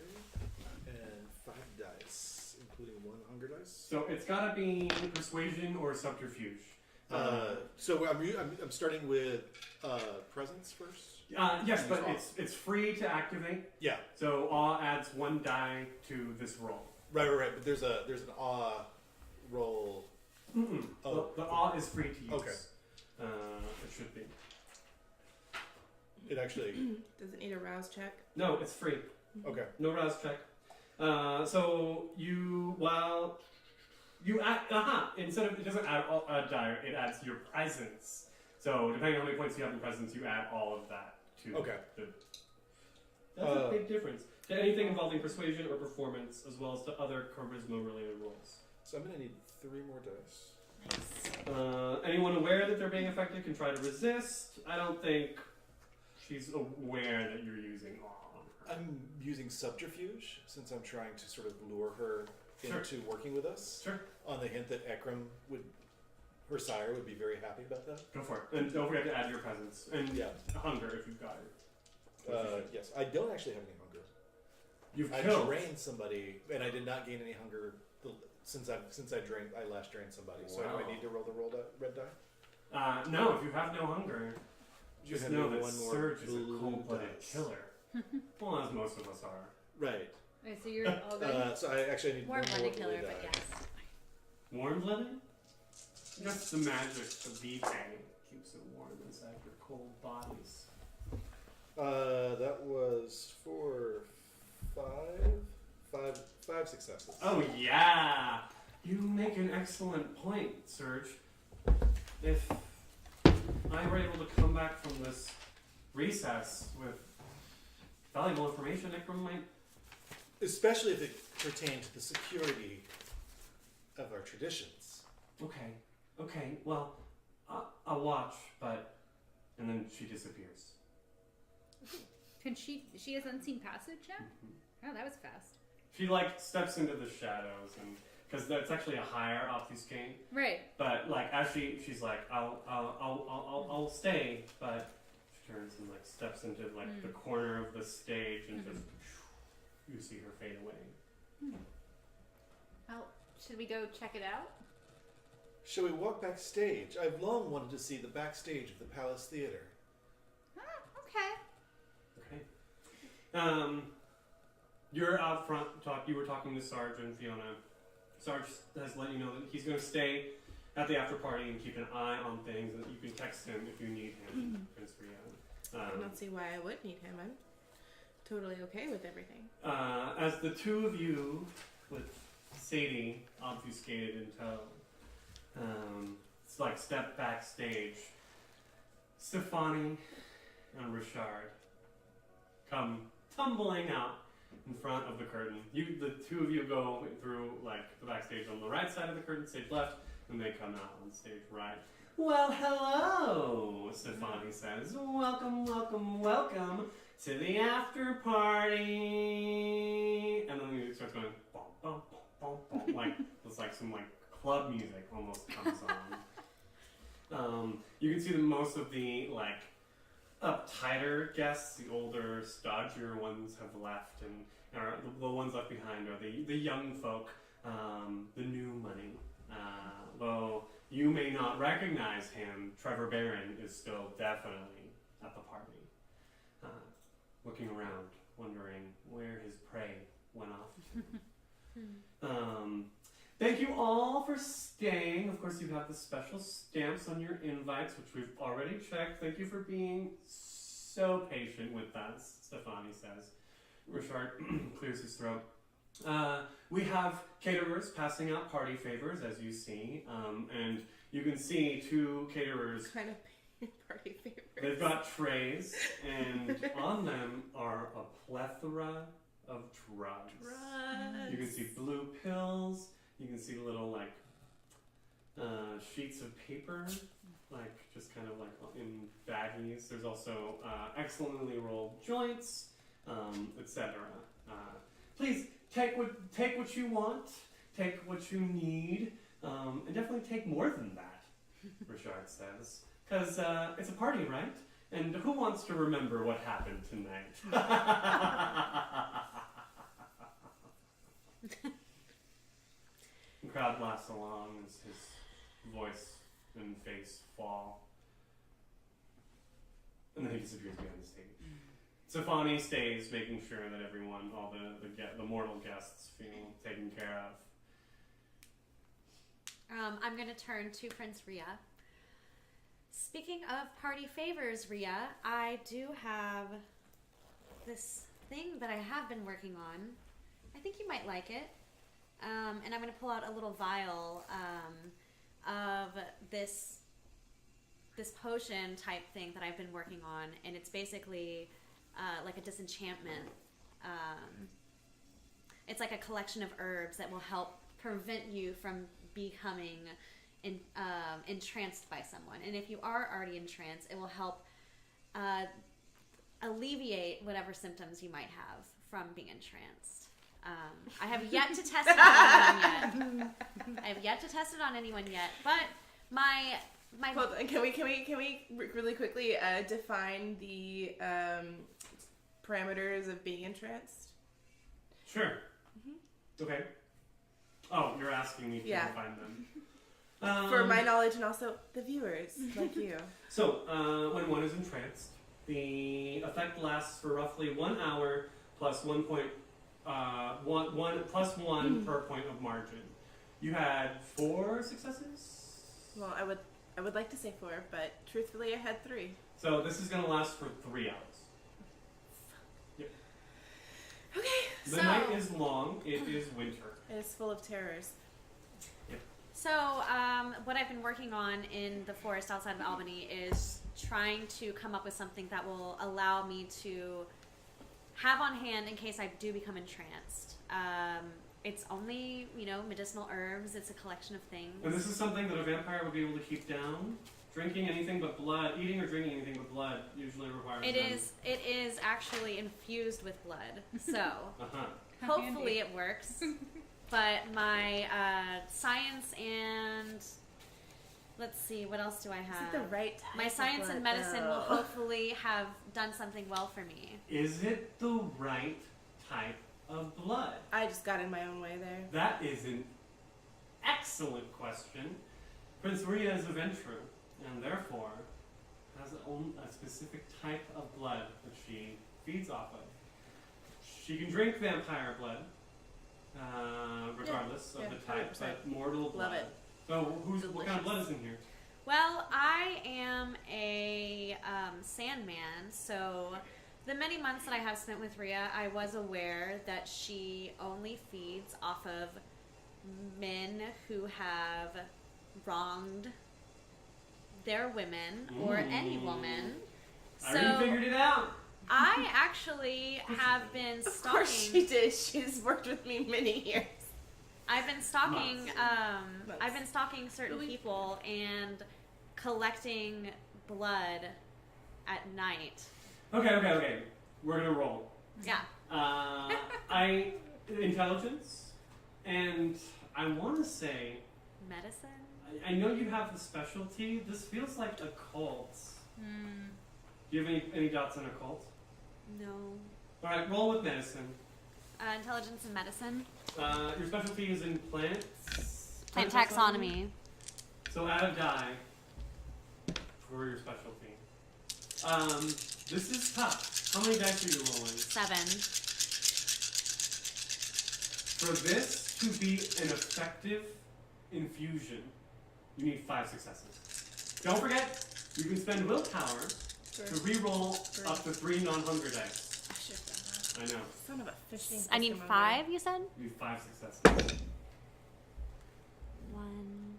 S5: and 5 dice, including 1 hunger dice.
S1: So it's got to be persuasion or subterfuge.
S5: So I'm starting with presence first.
S1: Yes, but it's free to activate.
S5: Yeah.
S1: So awe adds 1 die to this roll.
S5: Right. But there's an awe roll. Oh.
S1: The awe is free to use.
S5: Okay.
S1: It should be.
S5: It actually.
S2: Does it need a rouse check?
S1: No, it's free.
S5: Okay.
S1: No rouse check. So you add instead of it doesn't add a die, it adds your presence. So depending on how many points you have in presence, you add all of that to.
S5: Okay.
S1: That's a big difference. To anything involving persuasion or performance, as well as to other charisma-related rolls.
S5: So I'm gonna need 3 more dice.
S4: Nice.
S1: Anyone aware that they're being affected can try to resist. I don't think she's aware that you're using awe on her.
S5: I'm using subterfuge since I'm trying to sort of lure her
S1: Sure.
S5: into working with us.
S1: Sure.
S5: On the hint that Ekram her sire would be very happy about that.
S1: Go for it. And don't forget to add your presence. And
S5: Yeah.
S1: hunger if you've got it.
S5: Yes, I don't actually have any hunger.
S1: You've
S5: I
S1: killed.
S5: drained somebody, and I did not gain any hunger since I last drained somebody. So do
S1: Wow.
S5: I need to roll the red die?
S1: No, if you have no hunger, just
S5: have
S1: know
S5: me
S1: that
S5: one more
S1: Surge is a
S5: blue
S1: cold-blooded
S5: dice.
S1: killer. Well, as most of us are.
S5: Right.
S4: Okay, so you're all good.
S5: So I actually need one more
S3: Warm-blooded
S5: blue
S3: killer,
S5: die.
S3: but yes.
S1: Warm-blooded? That's the magic of VK. Keeps it warm inside your cold bodies.
S5: That was for five successes.
S1: Oh yeah! You make an excellent point, Surge. If I were able to come back from this recess with valuable information, Ikram might...
S5: Especially if it pertained to the security of our traditions.
S1: Okay, well, I'll watch, but... And then she disappears.
S4: Can she has unseen passage now? Oh, that was fast.
S1: She, steps into the shadows, and... Because that's actually a higher obfuscate.
S4: Right.
S1: But, as she's like, I'll stay, but she turns and, steps into, the corner of the stage, and just... You see her fade away.
S4: Well, should we go check it out?
S5: Shall we walk backstage? I've long wanted to see the backstage of the Palace Theater.
S4: Okay.
S1: Okay. You're out front. You were talking to Sarge and Fiona. Sarge has let you know that he's going to stay at the after party and keep an eye on things, and that you can text him if you need him, Prince Rio.
S2: I don't see why I would need him. I'm totally okay with everything.
S1: As the two of you, with Sadie obfuscated in tow, it's like step backstage, Stefani and Richard come tumbling out in front of the curtain. The two of you go through like the backstage on the right side of the curtain, stage left, and they come out on stage right. Well, hello, Stefani says. Welcome, welcome, welcome to the after party. And then the music starts going bum, bum, bum, bum, bum. Like it's like some like club music almost comes on. You can see that most of the like uptighter guests, the older, stodgier ones have left, and the ones left behind are the young folk, the new money. Though you may not recognize him, Trevor Barron is still definitely at the party, looking around, wondering where his prey went off to. Thank you all for staying. Of course, you have the special stamps on your invites, which we've already checked. Thank you for being so patient with us, Stefani says. Richard clears his throat. We have caterers passing out party favors, as you see, and you can see two caterers.
S2: Kind of party favors.
S1: They've got trays, and on them are a plethora of drugs. You can see blue pills. You can see little like sheets of paper, like just kind of like in baggies. There's also excellently rolled joints, etc. Please take what you want, take what you need, and definitely take more than that. Richard says, because it's a party, right? And who wants to remember what happened tonight? The crowd laughs along as his voice and face fall. And then he disappears behind the stage. Stefani stays, making sure that everyone, all the mortal guests, feel taken care of.
S3: I'm going to turn to Prince Ria. Speaking of party favors, Ria, I do have this thing that I have been working on. I think you might like it. And I'm going to pull out a little vial of this potion type thing that I've been working on, and it's basically like a disenchantment. It's like a collection of herbs that will help prevent you from becoming entranced by someone. And if you are already entranced, it will help alleviate whatever symptoms you might have from being entranced. I have yet to test it on anyone yet. But my
S2: Hold on, can we really quickly define the parameters of being entranced?
S1: Sure. Mm-hmm. Okay. Oh, you're asking me to define them.
S2: For my knowledge and also the viewers, like you.
S1: So, when one is entranced, the effect lasts for roughly 1 hour plus 1 point. +1 per point of margin. You had 4 successes?
S2: Well, I would like to say 4, but truthfully I had 3.
S1: So this is going to last for 3 hours. Yep.
S2: Okay,
S1: The night is long. It is winter.
S2: It is full of terrors.
S1: Yep.
S3: So, what I've been working on in the forest outside of Albany is trying to come up with something that will allow me to have on hand in case I do become entranced. It's only, medicinal herbs. It's a collection of things.
S1: And this is something that a vampire would be able to keep down. Drinking anything but blood, eating or drinking anything but blood usually requires
S3: It is actually infused with blood. So, hopefully it works. But my science and... Let's see, what else do I have?
S2: Is it the right type
S3: My science and medicine will hopefully have done something well for me.
S1: Is it the right type of blood?
S2: I just got in my own way there.
S1: That is an excellent question. Prince Ria is a Ventru, and therefore has a specific type of blood that she feeds off of. She can drink vampire blood, regardless of the type,
S2: 100%.
S1: but mortal blood.
S2: Love it.
S1: So what kind of blood is in here?
S3: Well, I am a Sandman, so the many months that I have spent with Ria, I was aware that she only feeds off of men who have wronged they're women or any woman.
S1: I already figured it out.
S3: I actually have been
S2: Of course
S3: stalking.
S2: she did. She's worked with me many years.
S3: I've been stalking.
S1: Months.
S3: I've been stalking certain people and collecting blood at night.
S1: Okay. We're gonna roll.
S3: Yeah.
S1: Intelligence, and I want to say,
S3: Medicine.
S1: I know you have the specialty. This feels like a cult. Do you have any dots on a cult?
S3: No.
S1: All right, roll with medicine.
S3: Intelligence and medicine.
S1: Your specialty is in plants.
S3: Plant taxonomy.
S1: So add a die for your specialty. This is tough. How many dice are you rolling?
S3: 7.
S1: For this to be an effective infusion, you need 5 successes. Don't forget, you can spend willpower to re-roll up to 3 non-hunger dice.
S2: I should have done that.
S1: I know.
S2: Son of a fishing.
S3: I need 5. You said.
S1: You need 5 successes.
S3: 1.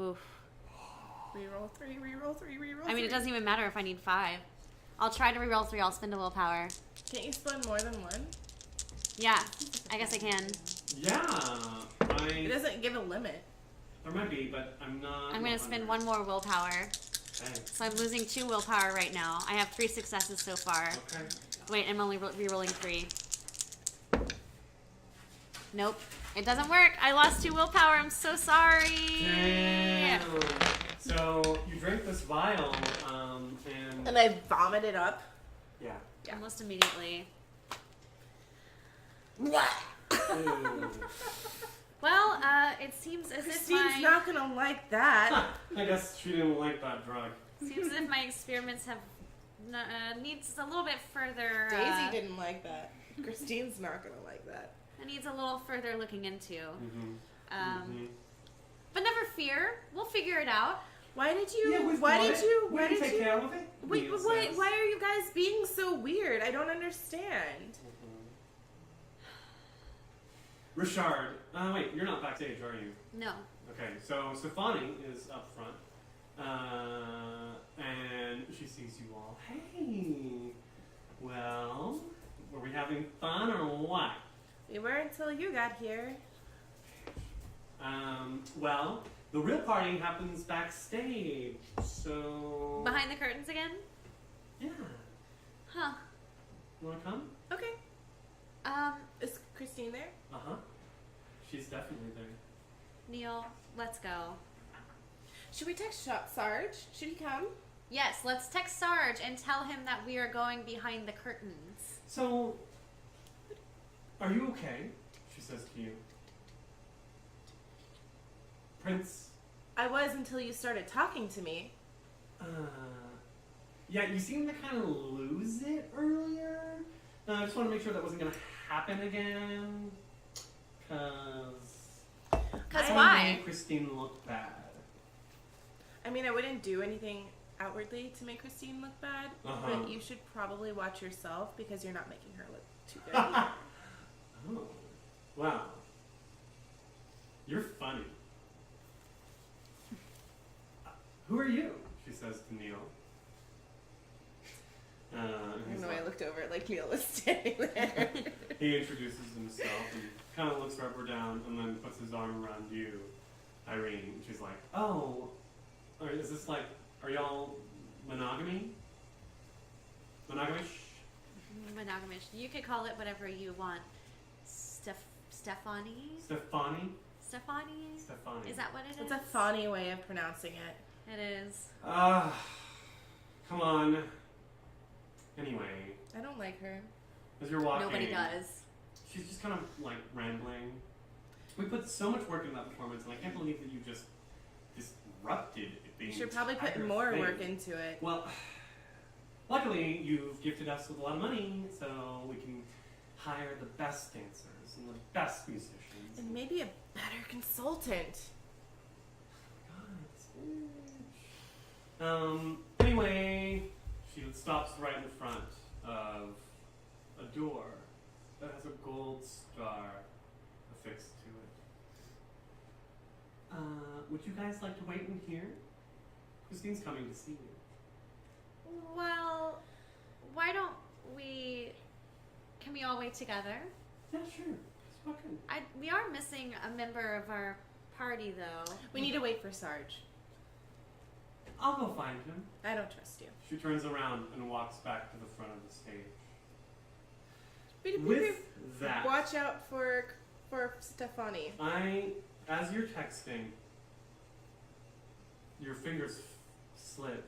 S3: Oof.
S2: Reroll 3, reroll 3, reroll 3.
S3: I mean, it doesn't even matter if I need 5. I'll try to reroll 3. I'll spend a willpower.
S2: Can't you spend more than one?
S3: Yeah, I guess I can.
S1: Yeah,
S2: It doesn't give a limit.
S1: there might be, but I'm not.
S3: I'm gonna spend 1 more willpower.
S1: Okay.
S3: So I'm losing 2 willpower right now. I have 3 successes so far.
S1: Okay.
S3: Wait, I'm only re-rolling 3. Nope, it doesn't work. I lost 2 willpower. I'm so sorry.
S1: Damn. So you drink this vial, and
S2: And I vomit it up.
S1: yeah.
S3: Almost immediately.
S1: Ew.
S3: Well, it seems as if
S2: Christine's not gonna like that.
S1: I guess she didn't like that drug.
S3: seems as if my experiments have needs a little bit further.
S2: Daisy didn't like that. Christine's not gonna like that.
S3: It needs a little further looking into.
S1: Mm-hmm.
S3: But never fear, we'll figure it out.
S2: Why did you?
S1: Yeah, we've
S2: why
S1: got
S2: did
S1: it.
S2: you?
S1: We
S2: Why
S1: can
S2: did
S1: take
S2: you?
S1: care of it.
S2: Wait,
S1: Neil
S2: but
S1: says.
S2: why are you guys being so weird? I don't understand.
S1: Richard, wait, you're not backstage, are you?
S3: No.
S1: Okay, so Stefani is up front, and she sees you all. Hey, well, were we having fun or what?
S2: We were until you got here.
S1: Well, the real party happens backstage, so...
S3: Behind the curtains again?
S1: Yeah.
S3: Huh.
S1: You wanna come?
S2: Okay. Is Christine there?
S1: Uh-huh. She's definitely there.
S3: Neil, let's go.
S2: Should we text Sarge? Should he come?
S3: Yes, let's text Sarge and tell him that we are going behind the curtains.
S1: So, are you okay? She says to you. Prince,
S2: I was until you started talking to me.
S1: yeah, you seemed to kind of lose it earlier. I just want to make sure that wasn't going to happen again. Because
S3: why?
S1: made Christine look bad.
S2: I mean, I wouldn't do anything outwardly to make Christine look bad, but you should probably watch yourself because you're not making her look too good.
S1: Oh, wow. You're funny. Who are you? She says to Neil.
S2: I don't know, I looked over like Neil was standing there.
S1: He introduces himself and kind of looks her up or down and then puts his arm around you, Irene. She's like, oh, is this like, are y'all monogamy? Monogamish?
S3: Monogamish. You could call it whatever you want. Stefani?
S1: Stefani?
S3: Stephanie?
S1: Stefani.
S3: Is that what it is?
S2: It's a funny way of pronouncing it.
S3: It is.
S1: Come on. Anyway,
S2: I don't like her.
S1: as you're walking,
S3: Nobody does.
S1: she's just kind of like rambling. We put so much work into that performance, and I can't believe that you just disrupted the
S2: You should probably put
S1: entire
S2: more
S1: thing.
S2: work into it.
S1: Well, luckily you've gifted us with a lot of money, so we can hire the best dancers and the best musicians.
S2: And maybe a better consultant.
S1: Anyway, she stops right in front of a door that has a gold star affixed to it. Would you guys like to wait in here? Christine's coming to see you.
S3: Well, why don't we... Can we all wait together?
S1: Yeah, sure. It's fucking...
S3: We are missing a member of our party, though.
S2: We need to wait for Sarge.
S1: I'll go find him.
S2: I don't trust you.
S1: She turns around and walks back to the front of the stage.
S2: Beep, beep,
S1: With
S2: beep.
S1: that,
S2: Watch out for Stefani.
S1: as you're texting, your fingers slip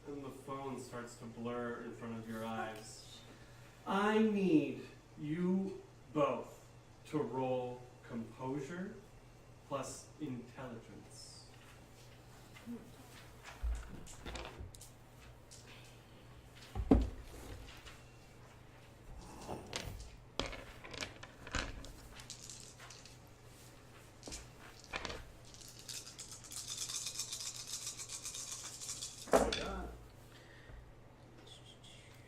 S1: and the phone starts to blur in front of your eyes. I need you both to roll composure plus intelligence.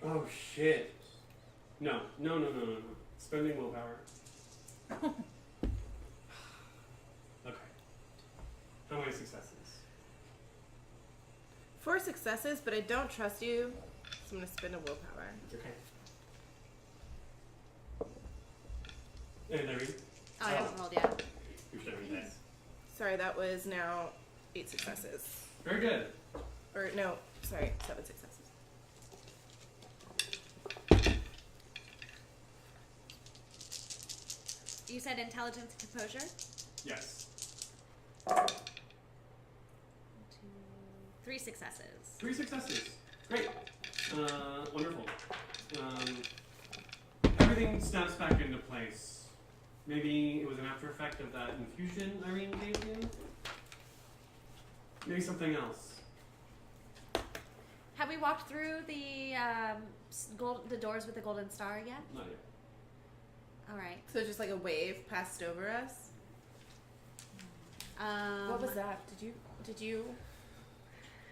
S1: Oh shit. No. Spending willpower. Okay. How many successes?
S2: 4 successes, but I don't trust you, so I'm gonna spend a willpower.
S1: Okay. And Irene?
S3: Oh, I haven't rolled yet.
S1: You're sharing dice.
S2: Sorry, that was now 8 successes.
S1: Very good.
S2: Or no, sorry, 7 successes.
S3: You said intelligence and composure?
S1: Yes.
S3: 1, 2, 3 successes.
S1: 3 successes. Great. Wonderful. Everything snaps back into place. Maybe it was an after effect of that infusion Irene gave you? Maybe something else.
S3: Have we walked through the doors with the golden star yet?
S1: Not yet.
S3: All right.
S2: So just like a wave passed over us. What was that? Did you?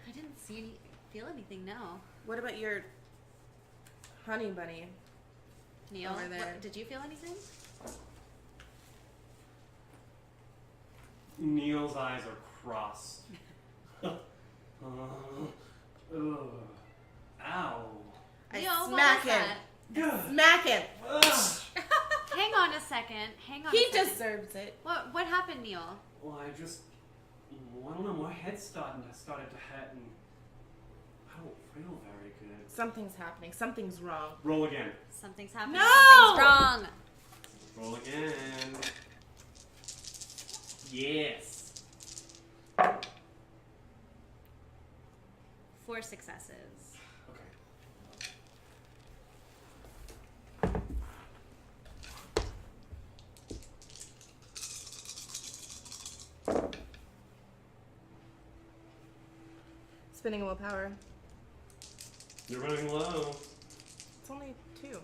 S3: I didn't feel anything. No.
S2: What about your honey bunny?
S3: Neil,
S2: Over there.
S3: did you feel anything?
S1: Neil's eyes are crossed. Ugh. Ow.
S2: I
S3: Neil, what
S2: smack
S3: was
S2: him.
S3: that?
S2: Smack him.
S1: Ugh.
S3: Hang on a second.
S2: He deserves it.
S3: What happened, Neil?
S1: Well, I don't know, my head started to hurt and I don't feel very good.
S2: Something's happening. Something's wrong.
S1: Roll again.
S3: Something's happening.
S2: No!
S3: Something's wrong.
S1: Roll again. Yes.
S3: 4 successes.
S1: Okay.
S2: Spinning a willpower.
S1: You're running low.
S2: It's only 2.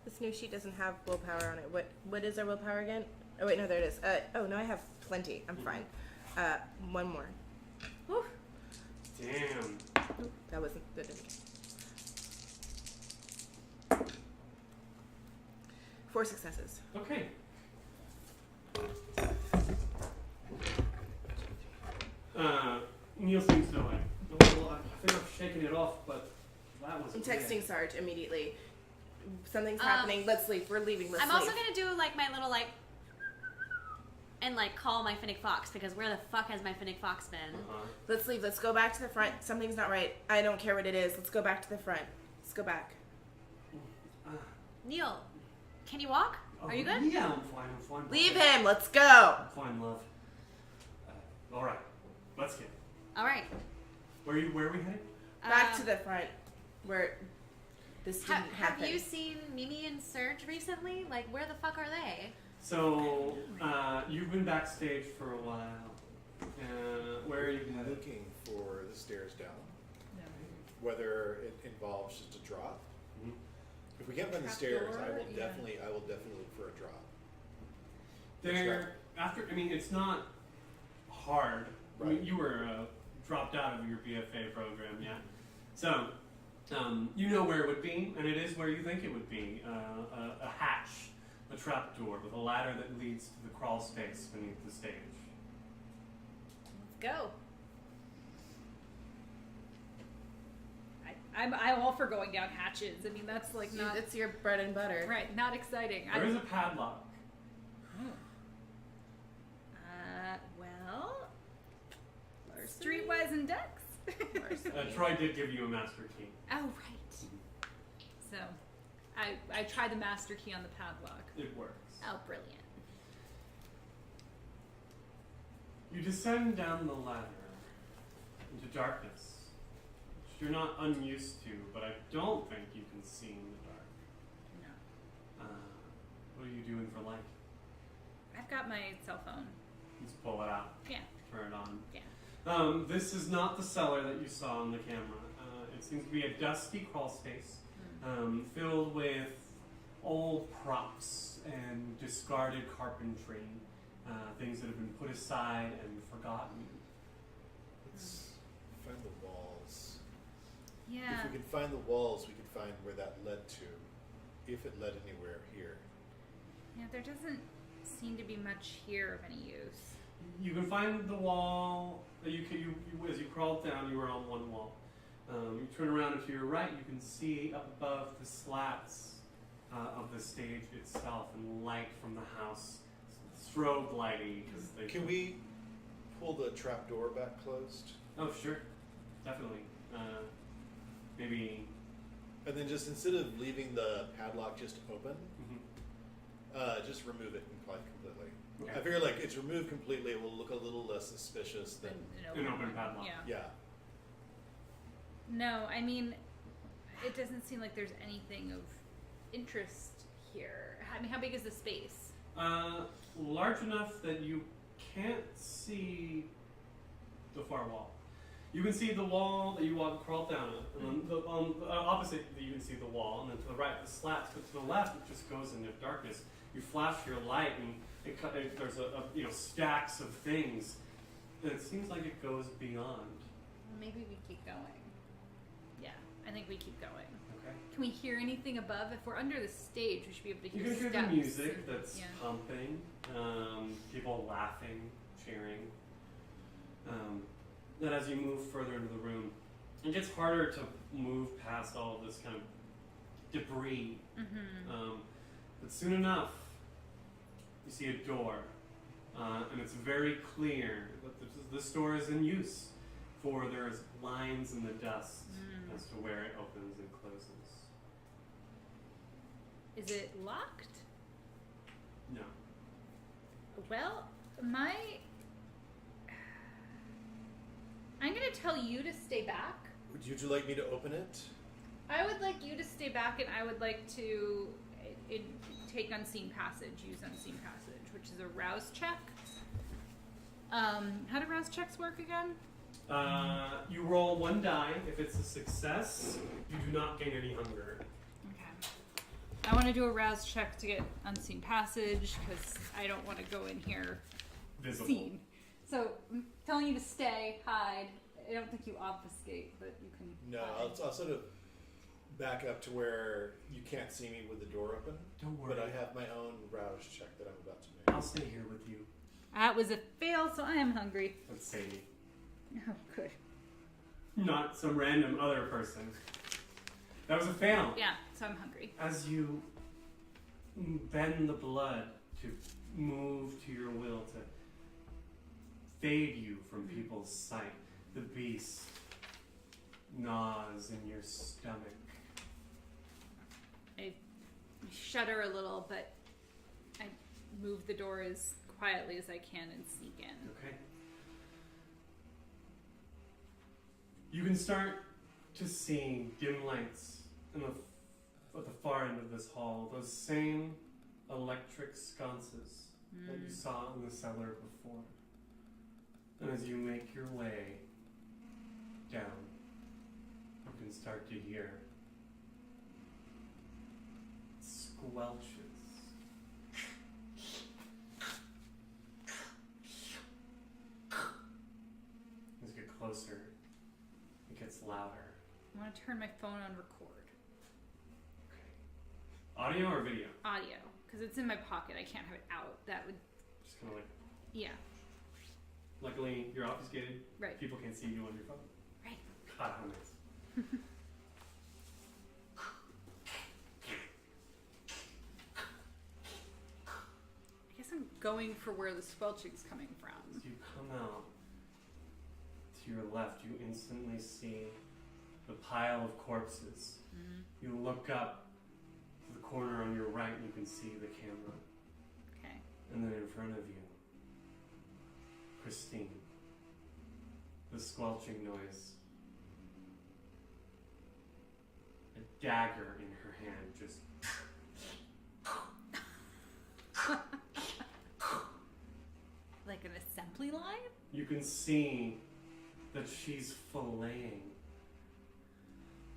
S2: This new sheet doesn't have willpower on it. What is our willpower again? Oh wait, no, there it is. Oh no, I have plenty. I'm fine. 1 more. Whew.
S1: Damn.
S2: Oop, that wasn't good. 4 successes.
S1: Okay. Neil seems to like, well, I think I've shaken it off, but that was
S2: I'm
S1: weird.
S2: texting Sarge immediately. Something's happening. Let's leave. We're leaving. Let's
S3: I'm
S2: leave.
S3: also gonna do like my little like and like call my Finnick Fox because where the fuck has my Finnick Fox been?
S2: Let's leave. Let's go back to the front. Something's not right. I don't care what it is. Let's go back to the front. Let's go back.
S3: Neil, can you walk? Are you good?
S1: Yeah, I'm fine.
S2: Leave him. Let's go.
S1: I'm fine, love. All right, let's get.
S3: All right.
S1: Where are we headed?
S2: Back to the front where this didn't happen.
S3: Have you seen Mimi and Serge recently? Like, where the fuck are they?
S1: So, you've been backstage for a while. Where are you
S5: I'm
S1: headed?
S5: looking for the stairs down. Whether it involves just a drop.
S1: Mhm.
S5: If we can't find the
S2: Trap
S5: stairs,
S2: door?
S5: I will
S2: Yeah.
S5: definitely look for a drop.
S1: It's not hard. I mean,
S5: Right.
S1: you were dropped out of your BFA program, yeah. So, You know where it would be, and it is where you think it would be. A hatch, a trapdoor with a ladder that leads to the crawl space beneath the stage.
S4: Let's go. I'm all for going down hatches. I mean, that's like not
S2: It's your bread and butter.
S4: right. Not exciting.
S1: There is a padlock.
S2: Well,
S4: Streetwise and ducks.
S1: Troy did give you a master key.
S4: Oh, right. So, I tried the master key on the padlock.
S1: It works.
S4: Oh, brilliant.
S1: You descend down the ladder into darkness, which you're not unused to, but I don't think you can see in the dark.
S4: No.
S1: What are you doing for light?
S4: I've got my cell phone.
S1: Just pull it out.
S4: Yeah.
S1: Turn it on.
S4: Yeah.
S1: This is not the cellar that you saw on the camera. It seems to be a dusty crawl space filled with old props and discarded carpentry, things that have been put aside and forgotten.
S5: Let's find the walls.
S4: Yeah.
S5: If we can find the walls, we can find where that led to, if it led anywhere here.
S4: Yeah, there doesn't seem to be much here of any use.
S1: You can find the wall. You as you crawled down, you were on one wall. You turn around and to your right, you can see up above the slats of the stage itself and light from the house, strobe lighting.
S5: Can we pull the trap door back closed?
S1: Oh, sure, definitely. Maybe.
S5: And then just instead of leaving the padlock just open, just remove it completely.
S1: Okay.
S5: I figure like it's removed completely, it will look a little less suspicious than.
S1: An open padlock.
S4: Yeah.
S5: Yeah.
S4: No, I mean, it doesn't seem like there's anything of interest here. I mean, how big is the space?
S1: Large enough that you can't see the far wall. You can see the wall that you crawled down it, and then on the opposite you can see the wall, and then to the right the slats, but to the left it just goes into darkness. You flash your light, and there's stacks of things, and it seems like it goes beyond.
S4: Maybe we keep going. Yeah, I think we keep going.
S1: Okay.
S4: Can we hear anything above? If we're under the stage, we should be able to hear
S1: You can hear
S4: steps
S1: the music
S4: and-
S1: that's
S4: yeah.
S1: pumping, people laughing, cheering. Then as you move further into the room, it gets harder to move past all of this kind of debris. But soon enough, you see a door, and it's very clear that this door is in use, for there's lines in the dust as to where it opens and closes.
S4: Is it locked?
S1: No.
S4: Well, I'm gonna tell you to stay back.
S5: Would you like me to open it?
S4: I would like you to stay back, and I would like to take unseen passage, use unseen passage, which is a rouse check. How do rouse checks work again?
S1: You roll one die. If it's a success, you do not gain any hunger.
S4: Okay. I want to do a rouse check to get unseen passage because I don't want to go in here
S1: Visible.
S4: seen. So I'm telling you to stay, hide. I don't think you obfuscate, but you can.
S5: No, I'll sort of back up to where you can't see me with the door open.
S1: Don't worry.
S5: But I have my own rouse check that I'm about to make.
S1: I'll stay here with you.
S4: That was a fail, so I am hungry.
S1: Let's Sadie.
S4: Oh, good.
S1: Not some random other person. That was a fail.
S4: Yeah, so I'm hungry.
S1: As you bend the blood to move to your will, to fade you from people's sight, the beast gnaws in your stomach.
S4: I shudder a little, but I move the door as quietly as I can and sneak in.
S1: Okay. You can start to see dim lights at the far end of this hall. Those same electric sconces that you saw in the cellar before. And as you make your way down, you can start to hear squelches. As you get closer, it gets louder.
S4: I want to turn my phone on record.
S1: Audio or video?
S4: Audio, because it's in my pocket. I can't have it out. That would,
S1: Just kind of like.
S4: yeah.
S1: Luckily, you're obfuscated.
S4: Right.
S1: People can't see you on your phone.
S4: Right.
S1: God, how nice.
S4: I guess I'm going for where the squelching's coming from.
S1: As you come out to your left, you instantly see the pile of corpses.
S4: Mm-hmm.
S1: You look up to the corner on your right, and you can see the camera.
S4: Okay.
S1: And then in front of you, Christine. The squelching noise. A dagger in her hand just.
S4: Like an assembly line?
S1: You can see that she's filleting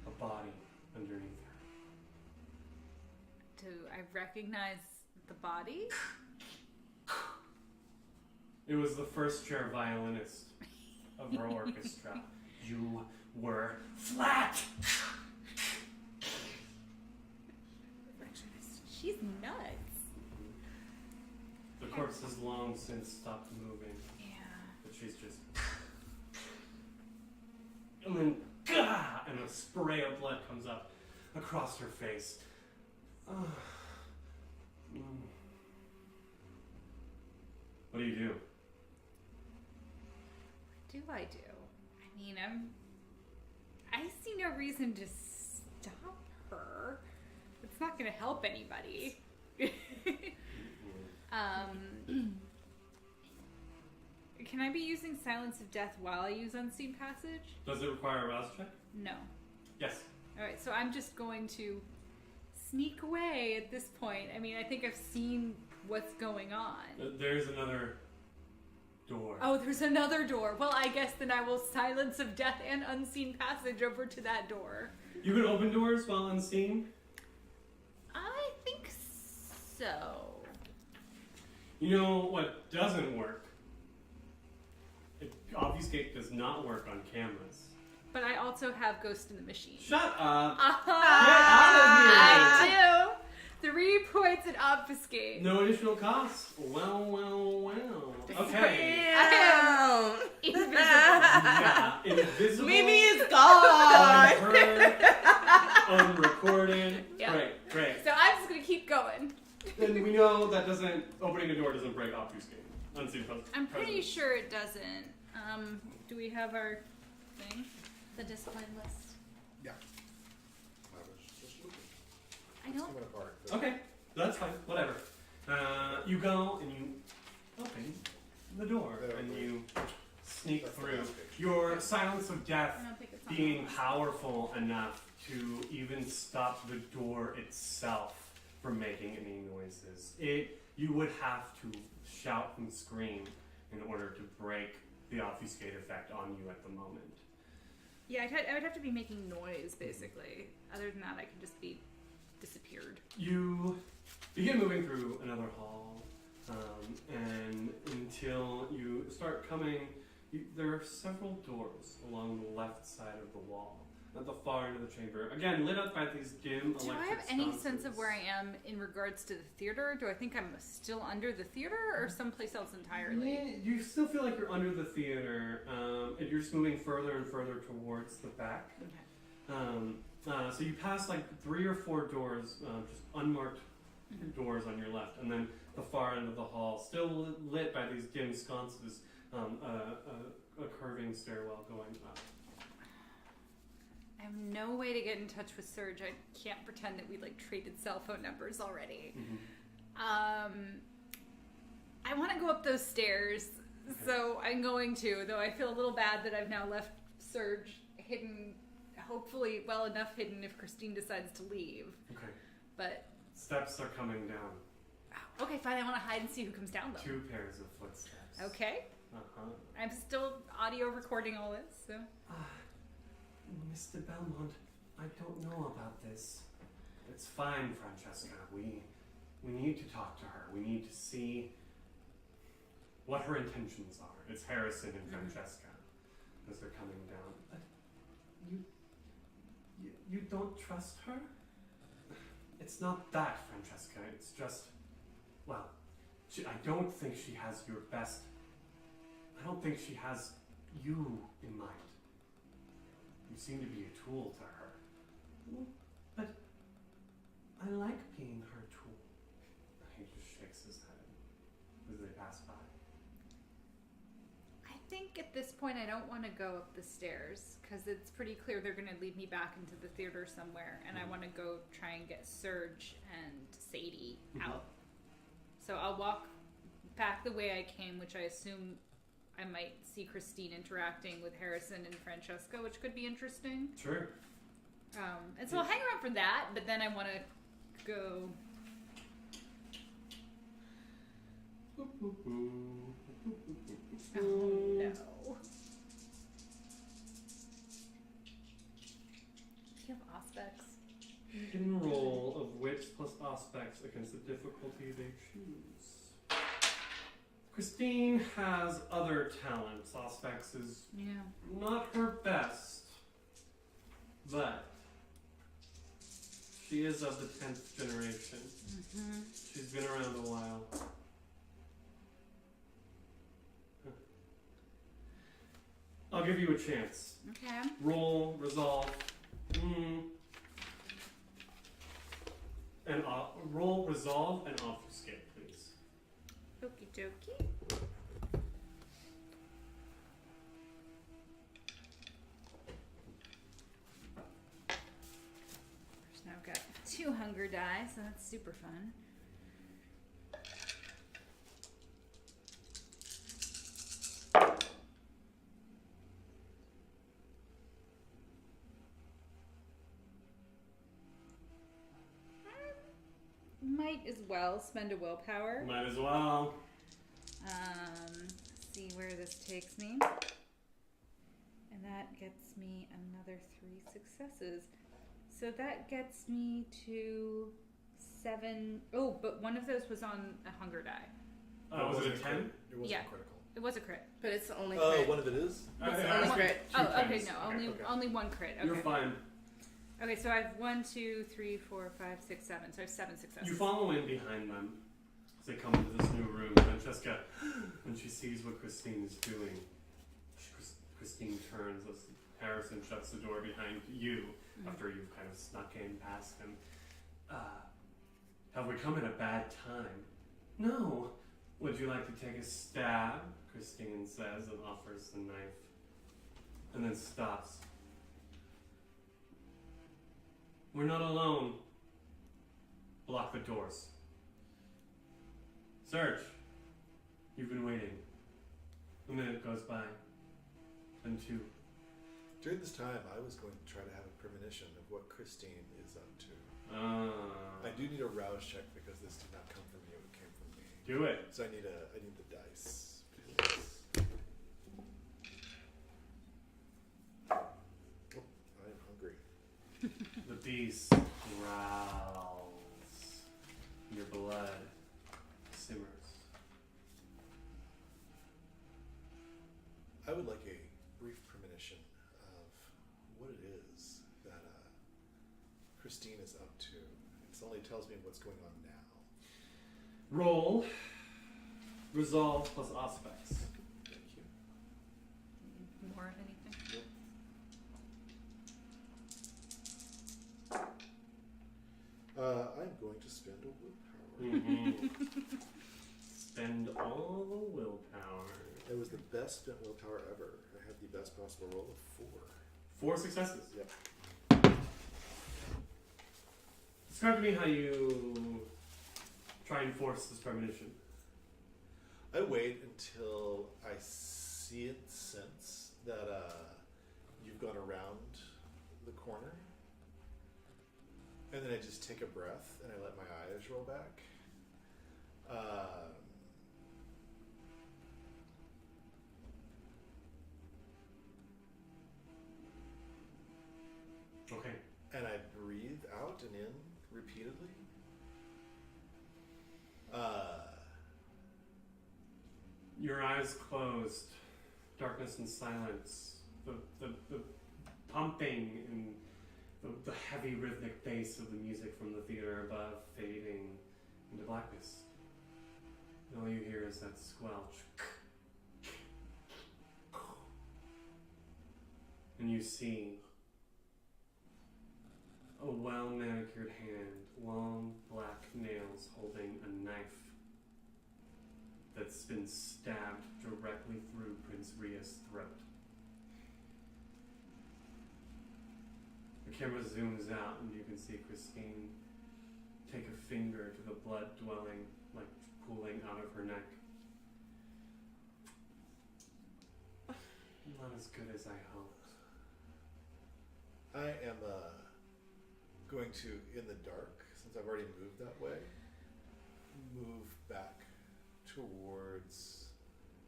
S1: a body underneath her.
S4: Do I recognize the body?
S1: It was the first chair violinist of her orchestra. You were flat!
S4: She's nuts.
S1: The corpse has long since stopped moving,
S4: Yeah.
S1: but she's just. And then, gah! And a spray of blood comes up across her face. What do you do?
S4: What do I do? I mean, I see no reason to stop her. It's not going to help anybody. Can I be using Silence of Death while I use Unseen Passage?
S1: Does it require a rouse check?
S4: No.
S1: Yes.
S4: Alright, so I'm just going to sneak away at this point. I mean, I think I've seen what's going on.
S1: There's another door.
S4: Oh, there's another door. Well, I guess then I will Silence of Death and Unseen Passage over to that door.
S1: You can open doors while unseen?
S4: I think so.
S1: You know what doesn't work? Obfuscate does not work on cameras.
S4: But I also have Ghost in the Machine.
S1: Shut up!
S4: I do! 3 points in Obfuscate.
S1: No additional cost. Well. Okay.
S2: Damn.
S4: Invisible.
S1: Yeah, invisible.
S2: Mimi is gone.
S1: Unheard, unrecorded.
S4: Yeah.
S1: Great.
S4: So I'm just gonna keep going.
S1: Then we know that opening a door doesn't break obfuscate. Unseen
S4: I'm pretty
S1: presence.
S4: sure it doesn't. Do we have our thing?
S3: The discipline list.
S5: Yeah. I was just looking.
S4: I don't.
S5: Coming apart.
S1: Okay, that's fine. Whatever. You go and you open the door and you sneak
S5: That's the
S1: through.
S5: last page.
S1: Your Silence of Death
S4: I don't think it's on
S1: being
S4: the list.
S1: powerful enough to even stop the door itself from making any noises. You would have to shout and scream in order to break the obfuscate effect on you at the moment.
S4: Yeah, I would have to be making noise, basically. Other than that, I can just be disappeared.
S1: You begin moving through another hall, and until you start coming, there are several doors along the left side of the wall, at the far end of the chamber. Again, lit up by these dim electric
S4: Do I have any
S1: sconces.
S4: sense of where I am in regards to the theater? Do I think I'm still under the theater or someplace else entirely?
S1: Yeah, you still feel like you're under the theater, and you're just moving further and further towards the back.
S4: Okay.
S1: So you pass like 3 or 4 doors, just unmarked doors on your left, and then the far end of the hall, still lit by these dim sconces, a curving stairwell going up.
S4: I have no way to get in touch with Serge. I can't pretend that we traded cell phone numbers already. I want to go up those stairs, so I'm going to, though I feel a little bad that I've now left Serge hidden, hopefully well enough hidden if Christine decides to leave.
S1: Okay.
S4: But,
S1: Steps are coming down.
S4: okay, fine, I want to hide and see who comes down, though.
S1: 2 pairs of footsteps.
S4: Okay.
S1: Uh-huh.
S4: I'm still audio recording all this, so.
S1: Mr. Belmont, I don't know about this. It's fine, Francesca. We need to talk to her. We need to see what her intentions are. It's Harrison and Francesca as they're coming down. But You don't trust her? It's not that, Francesca. It's just, well, I don't think she has your best. I don't think she has you in mind. You seem to be a tool to her. But I like being her tool. He just shakes his head as they pass by.
S4: I think at this point I don't want to go up the stairs because it's pretty clear they're going to lead me back into the theater somewhere, and I want to go try and get Serge and Sadie out. So I'll walk back the way I came, which I assume I might see Christine interacting with Harrison and Francesca, which could be interesting.
S1: Sure.
S4: And so I'll hang around for that, but then I want to go. Oh no. Do you have aspects?
S1: Hidden roll of wits plus aspects against the difficulty they choose. Christine has other talents. Aspects is not her best, but she is of the 10th generation. She's been around a while. I'll give you a chance.
S4: Okay.
S1: Roll, resolve, and roll, resolve, and obfuscate, please.
S4: Okie dokie. First, now I've got 2 hunger die, so that's super fun. Might as well spend a willpower.
S1: Might as well.
S4: See where this takes me. And that gets me another 3 successes. So that gets me to 7. Oh, but one of those was on a hunger die.
S1: Oh, was it a 10?
S5: It wasn't
S4: Yeah.
S5: critical.
S4: It was a crit.
S2: But it's the only
S5: Oh,
S2: crit.
S5: one of it is?
S2: It's the only crit.
S4: Oh, okay, no, only one crit. Okay.
S1: You're fine.
S4: Okay, so I have 1, 2, 3, 4, 5, 6, 7. So I have 7 successes.
S1: You follow in behind them as they come into this new room. Francesca, when she sees what Christine is doing, Christine turns as Harrison shuts the door behind you after you've kind of snuck in past him. Have we come at a bad time? No. Would you like to take a stab? Christine says and offers the knife. And then stops. We're not alone. Block the doors. Serge, you've been waiting. A minute goes by. Then 2.
S5: During this time, I was going to try to have a premonition of what Christine is up to. I do need a rouse check because this did not come from you, it came from me.
S1: Do it.
S5: So I need the dice, please. Oh, I am hungry.
S1: The beast growls. Your blood simmers.
S5: I would like a brief premonition of what it is that Christine is up to. It only tells me what's going on now.
S1: Roll. Resolve plus aspects.
S5: Thank you.
S4: More of anything?
S5: I'm going to spend a willpower.
S1: Spend all the willpower.
S5: It was the best spent willpower ever. I had the best possible roll of 4.
S1: 4 successes.
S5: Yep.
S1: Describe to me how you try and force this premonition.
S5: I wait until I see it, sense that you've gone around the corner. And then I just take a breath and I let my eyes roll back.
S1: Okay.
S5: And I breathe out and in repeatedly.
S1: Your eyes closed. Darkness and silence. The pumping and the heavy rhythmic bass of the music from the theater above fading into blackness. And all you hear is that squelch. And you see a well-manicured hand, long black nails holding a knife that's been stabbed directly through Prince Ria's throat. The camera zooms out and you can see Christine take a finger to the blood dwelling, like pooling out of her neck. Not as good as I hoped.
S5: I am going to, in the dark, since I've already moved that way, move back towards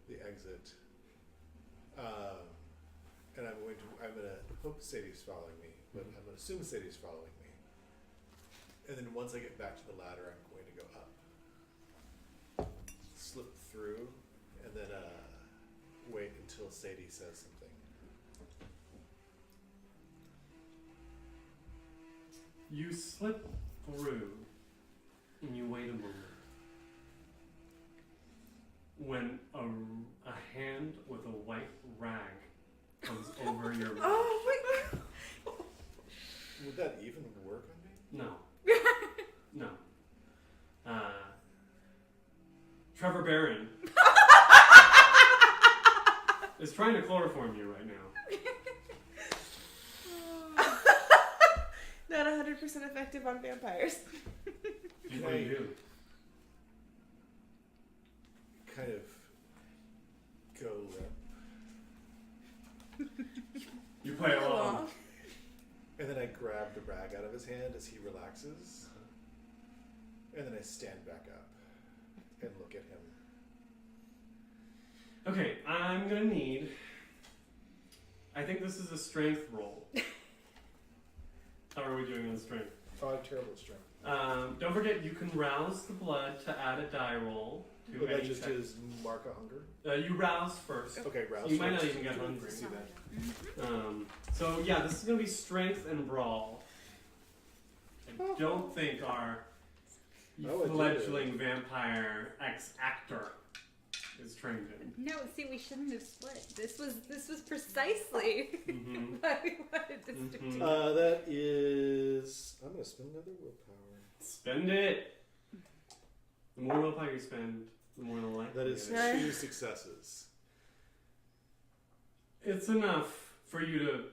S5: the exit. And I'm gonna hope Sadie's following me, but I'm gonna assume Sadie's following me. And then once I get back to the ladder, I'm going to go up, slip through, and then wait until Sadie says something.
S1: You slip through and you wait a moment. When a hand with a white rag comes over your mouth.
S2: Oh my god!
S5: Would that even work on me?
S1: No. No. Trevor Barron is trying to chloroform you right now.
S2: Not 100% effective on vampires.
S1: What do you do?
S5: Kind of go limp.
S1: You play along.
S5: And then I grab the rag out of his hand as he relaxes. And then I stand back up and look at him.
S1: Okay, I'm gonna need. I think this is a strength roll. How are we doing on strength?
S5: Oh, I have terrible strength.
S1: Don't forget, you can rouse the blood to add a die roll to
S5: But that
S1: any
S5: just
S1: check.
S5: is mark a hunger?
S1: You rouse first.
S5: Okay, rouse
S1: You might
S5: first.
S1: not even get hungry.
S5: See that.
S1: So yeah, this is gonna be strength and brawl. I don't think our
S5: Oh, I did
S1: fledgling vampire ex-actor is trained in.
S4: No, see, we shouldn't have split. This was precisely
S1: Mm-hmm.
S4: what we wanted to stick
S1: Mhm.
S4: to.
S5: That is... I'm going to spend another willpower.
S1: Spend it. The more willpower you spend, the more likely
S5: That is
S1: it is.
S5: 2 successes.
S1: It's enough for you to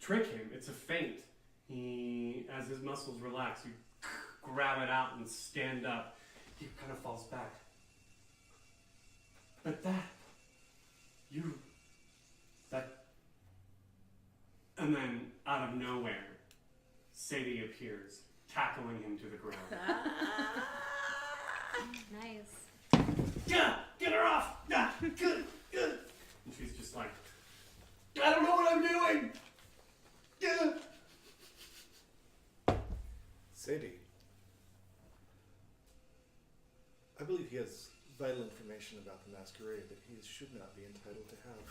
S1: trick him. It's a feint. He, as his muscles relax, you grab it out and stand up. He kind of falls back. But that, and then out of nowhere, Sadie appears, tackling him to the ground.
S3: Nice.
S1: Yeah, get her off! Yeah, good. And she's just like, I don't know what I'm doing! Yeah.
S5: Sadie. I believe he has vital information about the masquerade that he should not be entitled to have.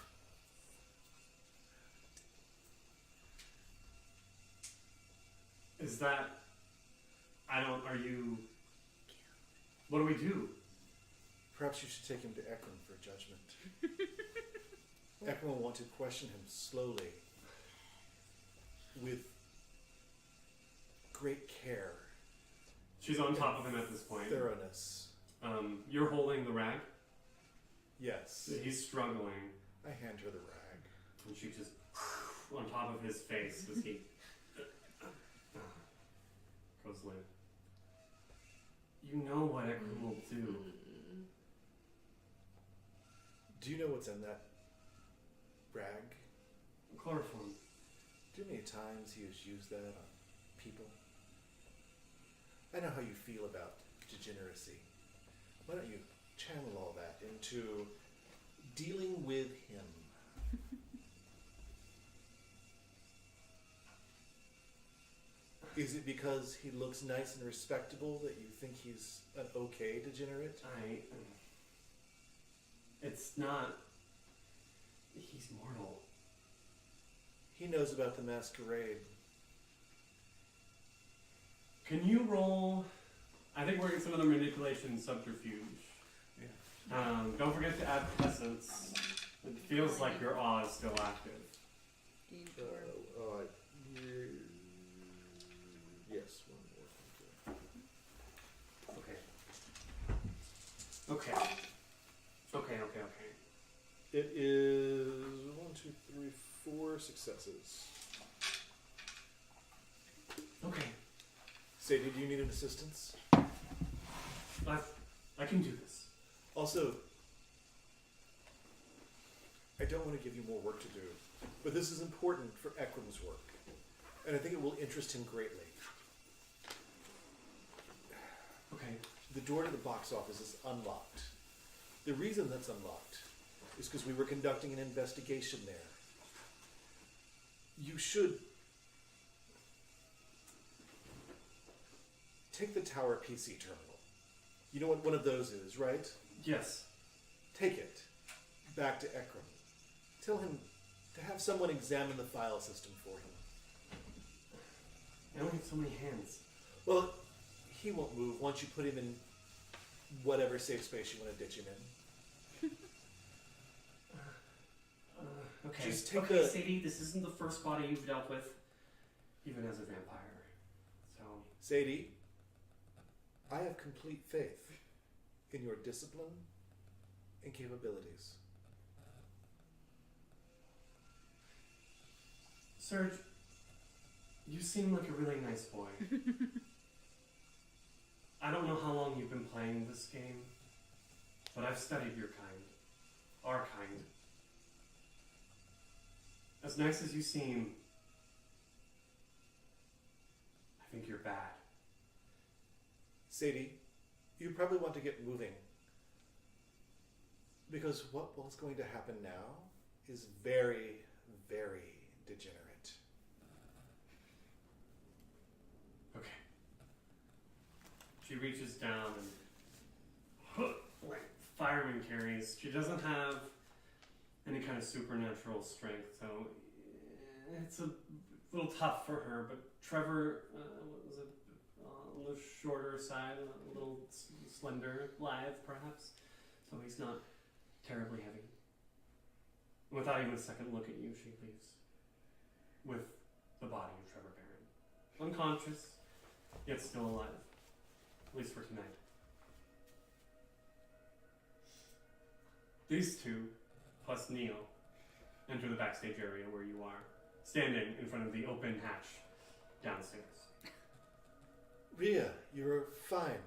S1: Is that, what do we do?
S5: Perhaps you should take him to Ekram for judgment. Ekram will want to question him slowly, with great care,
S1: She's on top of him at this point.
S5: thoroughness.
S1: You're holding the rag.
S5: Yes.
S1: He's struggling,
S5: I hand her the rag.
S1: and she just on top of his face as he goes limp. You know what Ekram will do.
S5: Do you know what's in that rag?
S1: Chloroform.
S5: Do you know how many times he has used that on people? I know how you feel about degeneracy. Why don't you channel all that into dealing with him? Is it because he looks nice and respectable that you think he's an okay degenerate?
S1: It's not. He's mortal.
S5: He knows about the masquerade.
S1: Can you roll? I think we're in some other manipulation subterfuge.
S5: Yeah.
S1: Don't forget to add presence. It feels like your awe is still active.
S5: Yes, one more.
S1: Okay.
S5: It is 1, 2, 3, 4 successes.
S1: Okay.
S5: Sadie, do you need an assistance?
S1: I can do this.
S5: Also, I don't want to give you more work to do, but this is important for Ekram's work, and I think it will interest him greatly.
S1: Okay.
S5: The door to the box office is unlocked. The reason that's unlocked is because we were conducting an investigation there. You should take the tower PC terminal. You know what one of those is, right?
S1: Yes.
S5: Take it back to Ekram. Tell him to have someone examine the file system for him.
S1: I only have so many hands.
S5: Well, he won't move once you put him in whatever safe space you want to ditch him in.
S1: Okay.
S5: Just take
S1: okay,
S5: the-
S1: Sadie, this isn't the first body you've dealt with, even as a vampire. So,
S5: Sadie, I have complete faith in your discipline and capabilities.
S1: Serge, you seem like a really nice boy. I don't know how long you've been playing this game, but I've studied your kind. Our kind. As nice as you seem, I think you're bad.
S5: Sadie, you probably want to get moving, because what's going to happen now is very, very degenerate.
S1: Okay. She reaches down and, like fireman carries. She doesn't have any kind of supernatural strength, so it's a little tough for her. But Trevor was on the shorter side, a little slender, lithe perhaps, so he's not terribly heavy. Without even a second look at you, she leaves with the body of Trevor Barron, unconscious, yet still alive, at least for tonight. These two, plus Neil, enter the backstage area where you are, standing in front of the open hatch downstairs.
S5: Rhea, you're fine.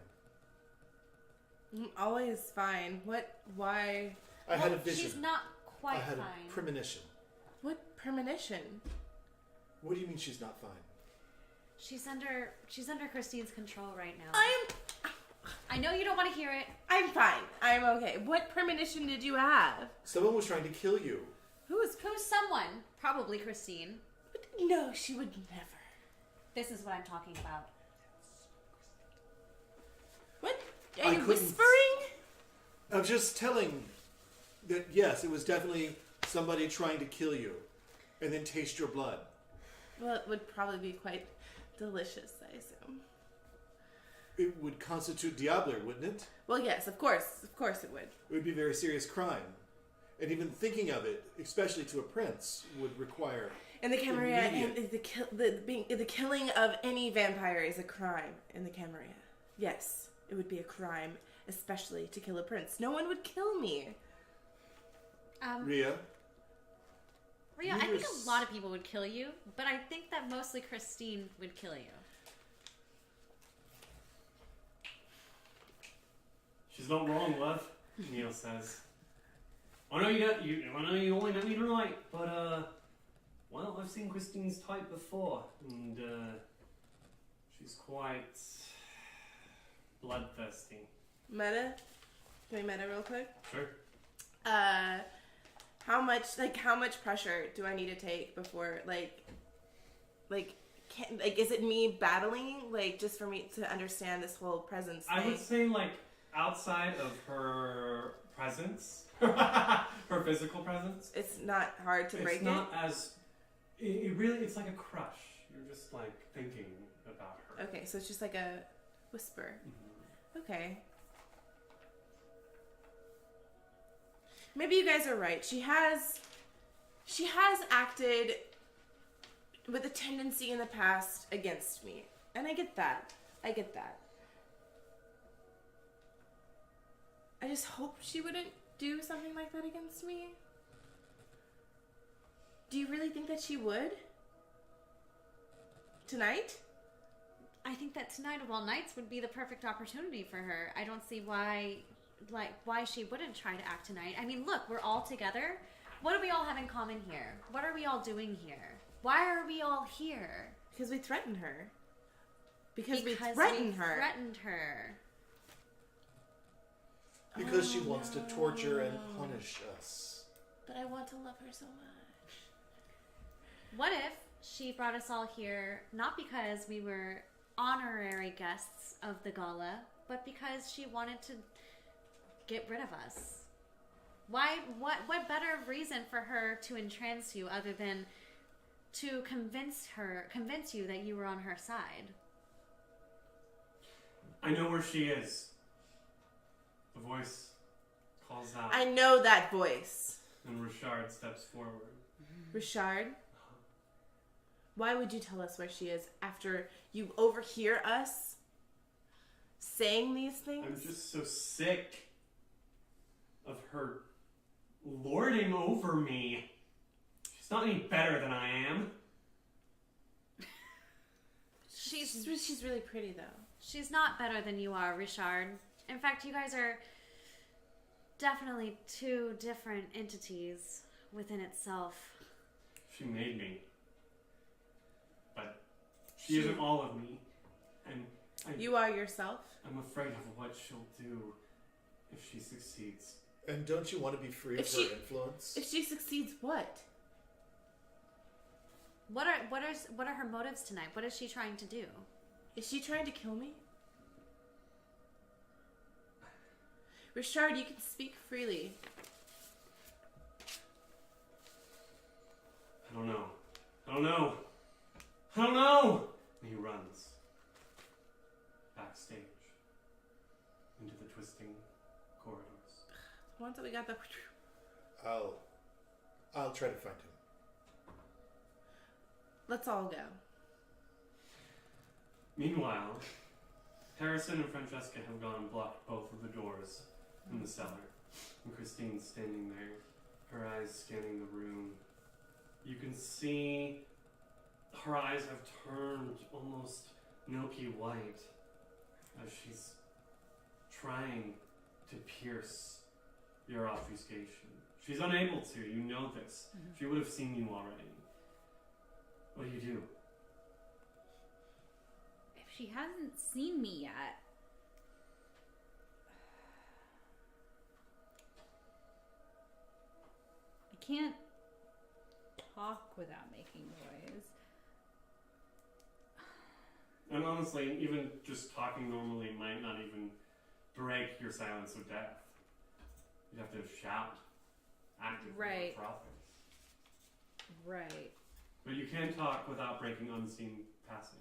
S2: I'm always fine. What? Why?
S5: I had a vision.
S3: She's not quite
S5: I had
S3: fine.
S5: a premonition.
S2: What premonition?
S5: What do you mean she's not fine?
S3: She's under Christine's control right now.
S2: I'm
S3: I know you don't want to hear it.
S2: fine. I'm okay. What premonition did you have?
S5: Someone was trying to kill you.
S3: Who's someone? Probably Christine.
S2: No, she would never.
S3: This is what I'm talking about.
S2: What?
S5: I
S2: Are you
S5: couldn't-
S2: whispering?
S5: I'm just telling that, yes, it was definitely somebody trying to kill you and then taste your blood.
S2: Well, it would probably be quite delicious, I assume.
S5: It would constitute Diablo, wouldn't it?
S2: Well, yes, of course it would.
S5: It would be a very serious crime. And even thinking of it, especially to a prince, would require...
S2: In the Camarilla, and
S5: Immediate.
S2: the killing of any vampire is a crime in the Camarilla. Yes, it would be a crime, especially to kill a prince. No one would kill me.
S5: Rhea?
S3: Rhea, I think a lot of people would kill you, but I think that mostly Christine would kill you.
S1: She's not wrong, love, Neil says. I know you only met me tonight, but well, I've seen Christine's type before, and she's quite bloodthirsty.
S2: Meta? Can we meta real quick?
S1: Sure.
S2: How much pressure do I need to take before, is it me battling, just for me to understand this whole presence thing?
S1: I would say, outside of her presence, her physical presence,
S2: It's not hard to break
S1: it's not as... It really, it's like a crush. You're just, thinking about her.
S2: Okay, so it's just like a whisper. Okay. Maybe you guys are right. She has acted with a tendency in the past against me. And I get that. I just hope she wouldn't do something like that against me. Do you really think that she would? Tonight?
S3: I think that tonight of all nights would be the perfect opportunity for her. I don't see why she wouldn't try to act tonight. I mean, look, we're all together. What do we all have in common here? What are we all doing here? Why are we all here?
S2: Because we threatened her. Because we threatened her.
S5: Because she wants to torture and punish us.
S2: But I want to love her so much.
S3: What if she brought us all here not because we were honorary guests of the gala, but because she wanted to get rid of us? Why? What better reason for her to entrance you other than to convince you that you were on her side?
S1: I know where she is. The voice calls out.
S2: I know that voice.
S1: And Richard steps forward.
S2: Richard? Why would you tell us where she is after you overhear us saying these things?
S1: I'm just so sick of her lording over me. She's not any better than I am.
S2: She's really pretty, though.
S3: She's not better than you are, Richard. In fact, you guys are definitely two different entities within itself.
S1: She made me. But she isn't all of me. And
S2: you are yourself?
S1: I'm afraid of what she'll do if she succeeds.
S5: And don't you want to be free of her influence?
S2: If she succeeds, what?
S3: What are her motives tonight? What is she trying to do?
S2: Is she trying to kill me? Richard, you can speak freely.
S1: I don't know. And he runs backstage into the twisting corridors.
S2: Once we got the...
S5: I'll try to find him.
S2: Let's all go.
S1: Meanwhile, Harrison and Francesca have gone and blocked both of the doors in the cellar. And Christine's standing there, her eyes scanning the room. You can see her eyes have turned almost milky white as she's trying to pierce your obfuscation. She's unable to, you know this. She would have seen you already. What do?
S4: If she hasn't seen me yet, I can't talk without making noise.
S1: And honestly, even just talking normally might not even break your silence of death. You'd have to shout actively
S4: Right.
S1: for others.
S4: Right.
S1: But you can talk without breaking unseen passage.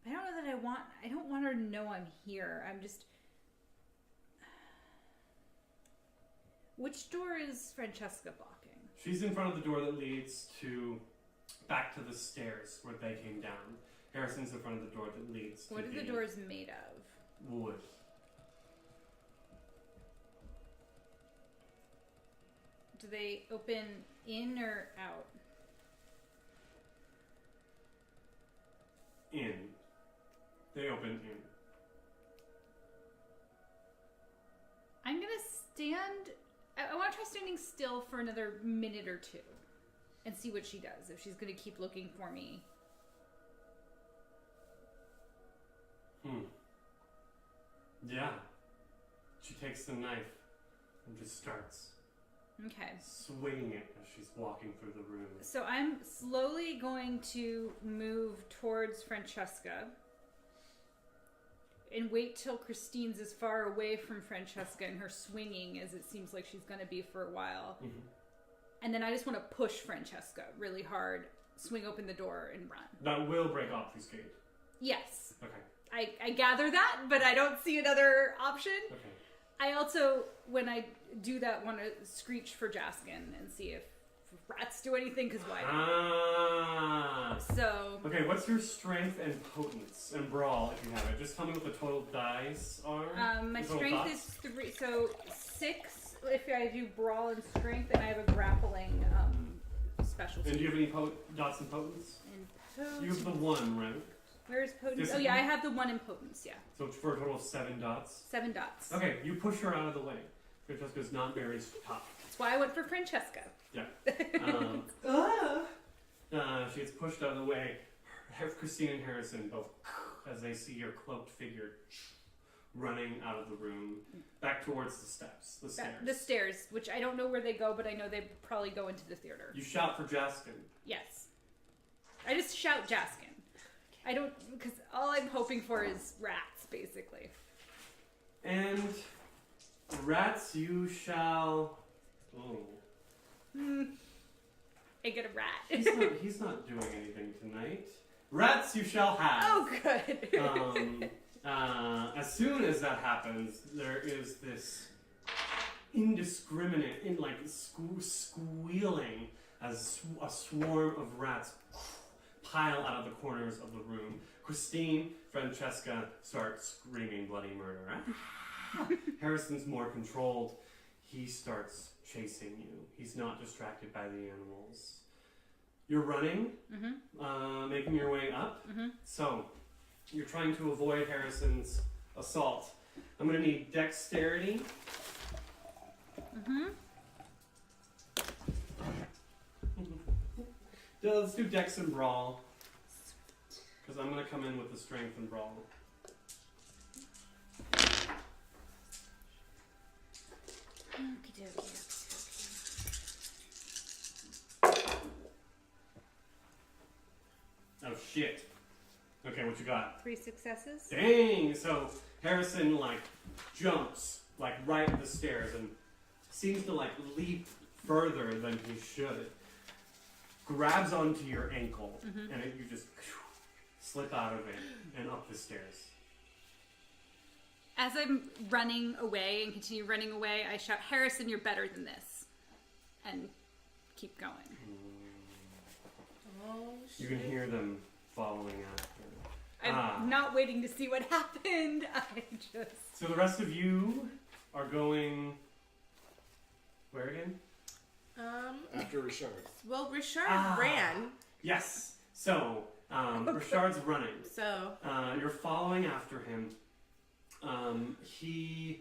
S4: I don't know that I don't want her to know I'm here. I'm just... Which door is Francesca blocking?
S1: She's in front of the door that leads back to the stairs where they came down. Harrison's in front of the door that leads to
S4: What are the doors made of?
S1: wood.
S4: Do they open in or out?
S1: In. They open in.
S4: I'm gonna stand... I want to try standing still for another minute or two and see what she does, if she's gonna keep looking for me.
S1: Yeah. She takes the knife and just starts
S4: Okay.
S1: swinging it as she's walking through the room.
S4: So I'm slowly going to move towards Francesca and wait till Christine's as far away from Francesca and her swinging as it seems like she's going to be for a while. and then I just want to push Francesca really hard, swing open the door, and run.
S1: That will break obfuscate.
S4: Yes.
S1: Okay.
S4: I gather that, but I don't see another option.
S1: Okay.
S4: I also, when I do that, want to screech for Jaskin and see if rats do anything, because why not?
S1: Ah.
S4: So...
S1: Okay, what's your strength and potence and brawl if you have it? Just tell me what the total dice are.
S4: my
S1: The total
S4: strength
S1: dots?
S4: is 3, so 6 if I do brawl and strength, and I have a grappling specialty.
S1: And do you have any dots and potence?
S4: And
S1: You have the 1, right?
S4: Where's potence?
S1: Just
S4: Oh yeah,
S1: one?
S4: I have the 1 in potence, yeah.
S1: So it's for a total of 7 dots.
S4: 7 dots.
S1: Okay, you push her out of the way. Francesca's not very tough.
S4: That's why I went for Francesca.
S1: Yeah. She gets pushed out of the way. Christine and Harrison both, as they see your cloaked figure running out of the room, back towards the steps, the stairs.
S4: The stairs, which I don't know where they go, but I know they probably go into the theater.
S1: You shout for Jaskin.
S4: Yes. I just shout Jaskin. I don't, because all I'm hoping for is rats, basically.
S1: And rats you shall... Oh.
S4: I get a rat.
S1: He's not doing anything tonight. Rats you shall have.
S4: Oh, good.
S1: As soon as that happens, there is this indiscriminate, squealing as a swarm of rats pile out of the corners of the room. Christine, Francesca start screaming bloody murder. Harrison's more controlled. He starts chasing you. He's not distracted by the animals. You're running, making your way up. So, you're trying to avoid Harrison's assault. I'm going to need dexterity. Let's do dex and brawl. Because I'm going to come in with the strength and brawl. Oh shit. Okay, what you got?
S4: 3 successes.
S1: Dang! So Harrison jumps right at the stairs and seems to leap further than he should. Grabs onto your ankle and you just slip out of it and up the stairs.
S4: As I'm running away and continue running away, I shout, Harrison, you're better than this. And keep going.
S2: Oh,
S1: You can hear them following after.
S4: I'm not waiting to see what happened. I just...
S1: So the rest of you are going... Where again?
S5: After Richard.
S2: Well, Richard
S1: Ah.
S2: ran,
S1: Yes! So, Richard's running.
S2: so
S1: You're following after him. He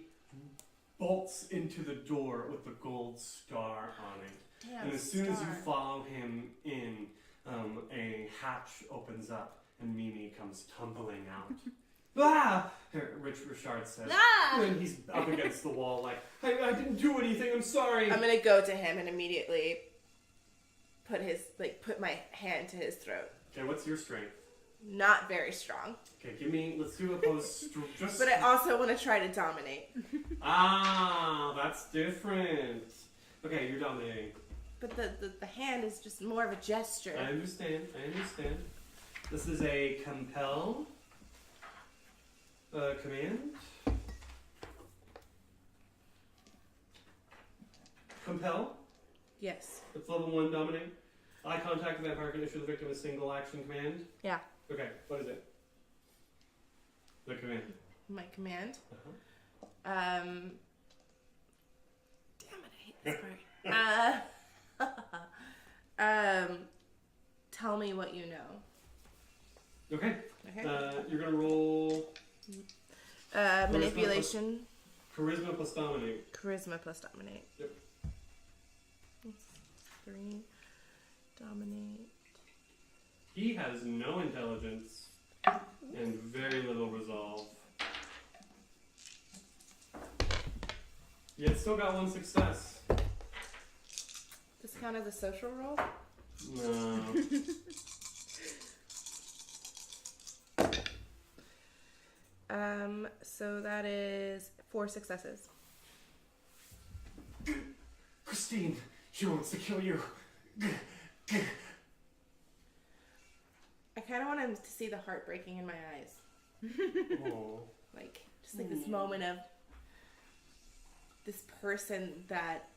S1: bolts into the door with the gold star on it.
S2: damn.
S1: And as soon as you
S2: star.
S1: follow him in, a hatch opens up and Mimi comes tumbling out. Ah! Richard says.
S4: Ah!
S1: And he's up against the wall I didn't do anything, I'm sorry.
S2: I'm gonna go to him and immediately put my hand to his throat.
S1: Okay, what's your strength?
S2: Not very strong,
S1: Okay, let's do opposed. Just.
S2: but I also want to try to dominate.
S1: Ah, that's different. Okay, you're dominating.
S2: But the hand is just more of a gesture.
S1: I understand. This is a compel command. Compel.
S2: Yes.
S1: It's level 1 dominate. Eye contact with vampire can issue the victim a single action command.
S2: Yeah.
S1: Okay, what is it? The command.
S2: My command.
S1: Uh-huh.
S2: Damn it, I hate this part. Tell me what you know.
S1: Okay.
S2: Okay.
S1: You're gonna roll
S2: Manipulation.
S1: charisma plus dominate.
S2: Charisma plus dominate.
S1: Yep.
S2: 3. Dominate.
S1: He has no intelligence and very little resolve. Yet still got 1 success.
S2: This count as a social roll?
S1: No.
S2: So that is 4 successes.
S1: Christine, She wants to kill you.
S2: I kind of want him to see the heart breaking in my eyes.
S1: Oh.
S2: Like, just like this moment of this person that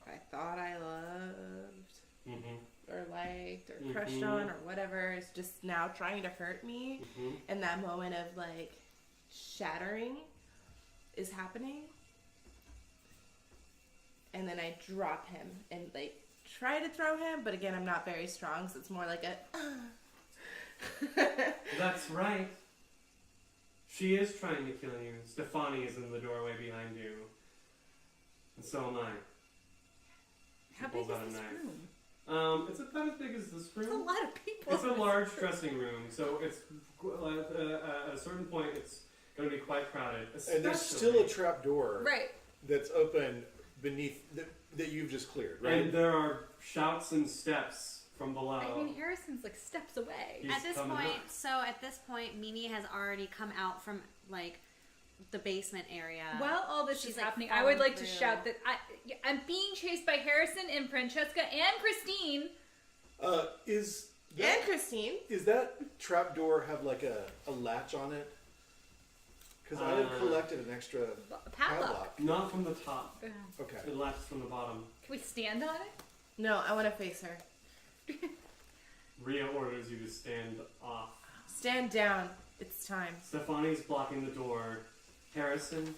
S2: I thought I loved or liked or crushed on or whatever is just now trying to hurt me. And that moment of like shattering is happening. And then I drop him and like try to throw him, but again, I'm not very strong, so it's more like a
S1: That's right. She is trying to kill you. Stefani is in the doorway behind you. And so am I.
S4: How big is this room?
S1: It's about as big as this room.
S4: It's a lot of people.
S1: It's a large dressing room, so it's at a certain point it's going to be quite crowded.
S5: And there's still a trap door
S4: Right.
S5: that's open beneath that you've just cleared, right?
S1: And there are shouts and steps from below.
S4: I mean, Harrison's like steps away.
S1: He's
S3: At this
S1: coming
S3: point,
S1: up.
S3: at this point, Mimi has already come out from like the basement area.
S4: While all this
S3: She's,
S4: is
S3: like,
S4: happening, I would like to
S3: falling
S4: shout that I'm being chased by Harrison and Francesca and Christine.
S2: and Christine.
S5: Is that trap door have like a latch on it? Because I had collected an extra padlock.
S1: Not from the top.
S5: Okay.
S1: It latches from the bottom.
S4: Can we stand on it?
S2: No, I want to face her.
S1: Rhea orders you to stand off.
S2: Stand down. It's time.
S1: Stefani's blocking the door. Harrison.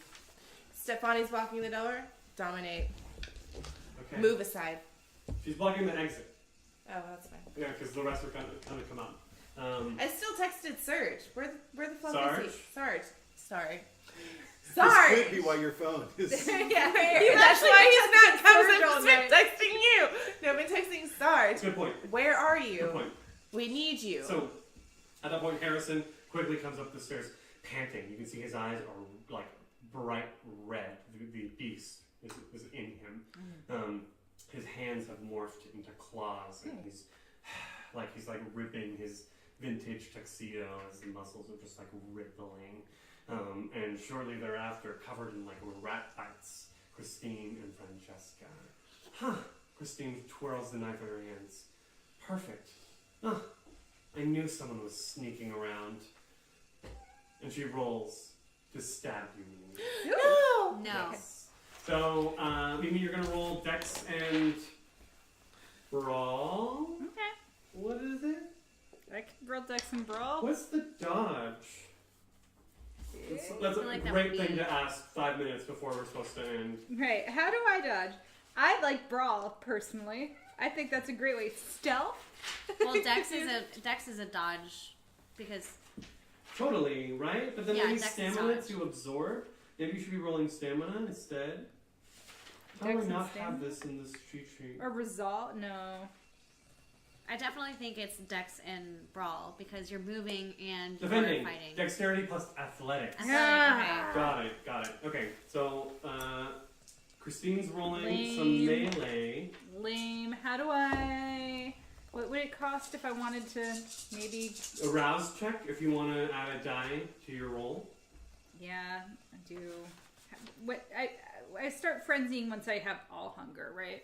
S2: Stefani's blocking the door. Dominate.
S1: Okay.
S2: Move aside.
S1: She's blocking the exit.
S2: Oh, that's fine.
S1: Yeah, because the rest are going to come out.
S2: I still texted Serge. Where the fuck
S1: Sarge?
S2: is he? Sarge. Sorry.
S5: This
S2: Sarge!
S5: could be why your phone is...
S2: Yeah, that's why he's not
S4: Sarge all
S2: coming. I've
S4: night.
S2: been texting you. No, I've been texting Sarge.
S1: Good point.
S2: Where are
S1: Good
S2: you?
S1: point.
S2: We need you.
S1: So, at that point, Harrison quickly comes up the stairs, panting. You can see his eyes are like bright red. The beast is in him. His hands have morphed into claws, and he's ripping his vintage tuxedo as the muscles are just like rippling. And shortly thereafter, covered in like rat bites, Christine and Francesca. Christine twirls the knife in her hands. Perfect. I knew someone was sneaking around. And she rolls to stab you, Mimi.
S2: No!
S3: No.
S1: Yes. So, Mimi, you're gonna roll Dex and Brawl.
S4: Okay.
S1: What is it?
S4: I can roll Dex and Brawl.
S1: What's the dodge? That's
S3: I feel
S1: a
S3: like that
S1: great
S3: would
S1: thing
S3: be-
S1: to ask 5 minutes before we're supposed to end.
S4: Right. How do I dodge? I like Brawl personally. I think that's a great way. Stealth.
S3: Well, Dex is a dodge because
S1: Totally, right? But then
S3: Yeah,
S1: maybe
S3: Dex is
S1: stamina
S3: dodge.
S1: to absorb? Maybe you should be rolling stamina instead? How do
S4: Dex
S1: I
S4: and
S1: not have
S4: stamina?
S1: this in this cheat sheet?
S4: Or Resolve. No.
S3: I definitely think it's Dex and Brawl because you're moving and you're
S1: Defending.
S3: fighting.
S1: Dexterity plus athletics.
S3: Athletic,
S1: Got it. Okay, so Christine's rolling
S4: Lame.
S1: some melee.
S4: Lame. How do I... What would it cost if I wanted to maybe...
S1: A rouse check if you want to add a die to your roll.
S4: Yeah, I do. What I start frenzying once I have all hunger, right?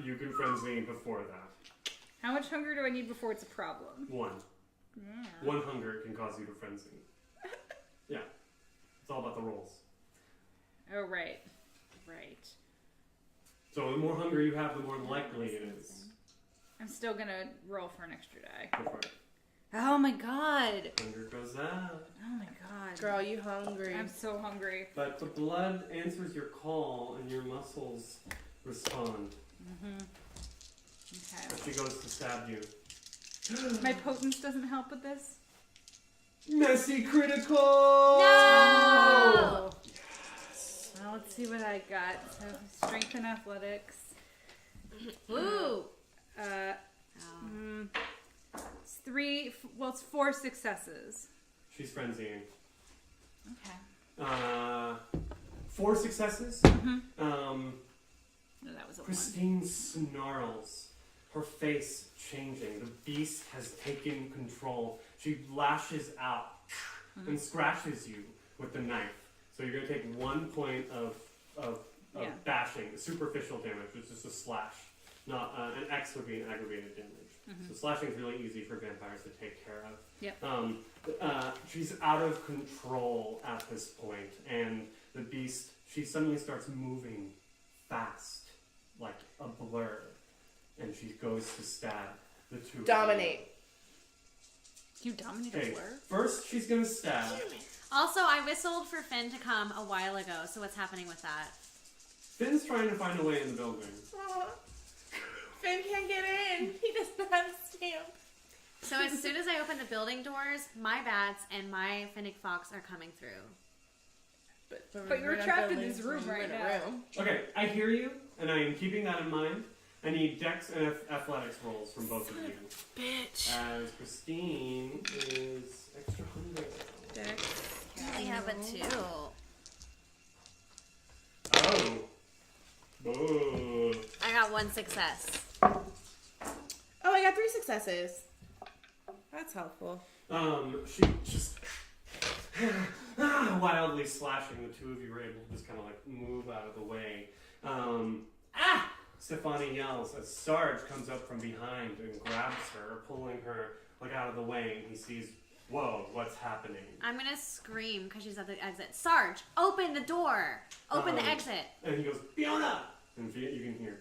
S1: You can frenzy before that.
S4: How much hunger do I need before it's a problem?
S1: 1.
S4: Yeah.
S1: 1 hunger can cause you to frenzy. Yeah. It's all about the rolls.
S4: Oh, right. Right.
S1: So the more hunger you have, the more likely it is.
S4: I'm still gonna roll for an extra die.
S1: Go for it.
S4: Oh my god!
S1: Hunger goes out.
S4: Oh my god.
S2: Girl, you hungry.
S4: I'm so hungry.
S1: But the blood answers your call and your muscles respond.
S4: Okay.
S1: As she goes to stab you.
S4: My potence doesn't help with this?
S1: Messy critical!
S3: No!
S4: Well, let's see what I got. So, strength and athletics.
S3: Woo!
S4: It's 3, well, it's 4 successes.
S1: She's frenzying.
S4: Okay.
S1: 4 successes.
S4: No, that was a 1.
S1: Christine snarls, her face changing. The beast has taken control. She lashes out and scratches you with the knife. So you're going to take 1 point of
S4: Yeah.
S1: bashing, superficial damage, which is just a slash. Not an X would be an aggravated damage. So slashing is really easy for vampires to take care of.
S4: Yep.
S1: She's out of control at this point, and the beast, she suddenly starts moving fast, like a blur, and she goes to stab the two.
S2: Dominate.
S4: You dominate
S1: Okay,
S4: a blur?
S1: first she's gonna stab.
S3: Also, I whistled for Finn to come a while ago, so what's happening with that?
S1: Finn's trying to find a way in the building.
S2: Aw. Finn can't get in. He doesn't have a stamp.
S3: So as soon as I open the building doors, my bats and my Finnick Fox are coming through.
S4: But you're trapped in this room right now.
S1: Okay, I hear you, and I am keeping that in mind. I need Dex and Athletics rolls from both of you.
S2: Bitch.
S1: As Christine is extra hungry.
S2: Dex.
S3: I only have a 2.
S1: Oh. Boo.
S3: I got 1 success.
S2: Oh, I got 3 successes. That's helpful.
S1: She just wildly slashing. The two of you were able to just kind of like move out of the way. Stefani yells as Sarge comes up from behind and grabs her, pulling her like out of the way, and he sees, whoa, what's happening?
S3: I'm gonna scream because she's at the exit. Sarge, open the door! Open the exit!
S1: And he goes, Fiona! And you can hear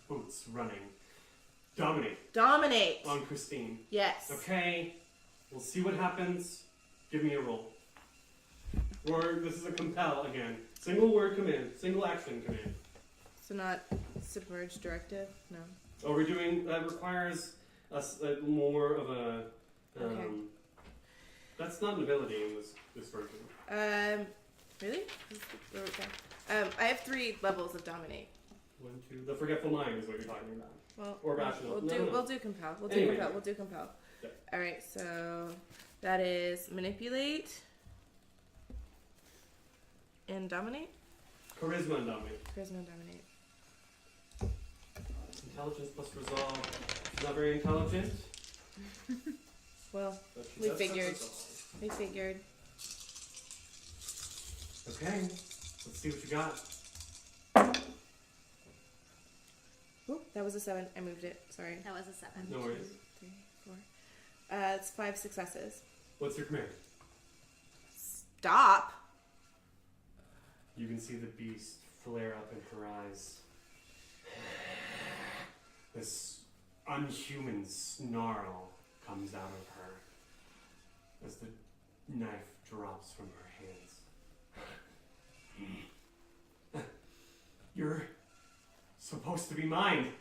S1: boots running. Dominate on Christine.
S2: Yes.
S1: Okay, we'll see what happens. Give me a roll. This is a compel again. Single word command, single action command.
S2: So not submerged directive? No.
S1: Oh, we're doing, that requires more of a,
S2: Okay.
S1: That's not an ability in this version.
S2: Really? Okay. I have 3 levels of dominate.
S1: 1, 2, the forgetful mind is what you're talking about.
S2: Well,
S1: Or rational.
S2: We'll do compel.
S1: Anyway.
S2: We'll do compel.
S1: Yeah.
S2: All right. So that is manipulate and dominate.
S1: Charisma and dominate.
S2: Charisma and dominate.
S1: Intelligence plus resolve. She's not very intelligent.
S2: Well,
S1: But she
S2: We
S1: does
S2: figured.
S1: resolve.
S2: we figured.
S1: Okay, let's see what you got.
S2: Oh, that was a 7. I moved it. Sorry.
S3: That was a 7.
S1: No worries.
S2: 3, 4. It's 5 successes.
S1: What's your command?
S2: Stop.
S1: You can see the beast flare up in her eyes. This unhuman snarl comes out of her as the knife drops from her hands. You're supposed to be mine.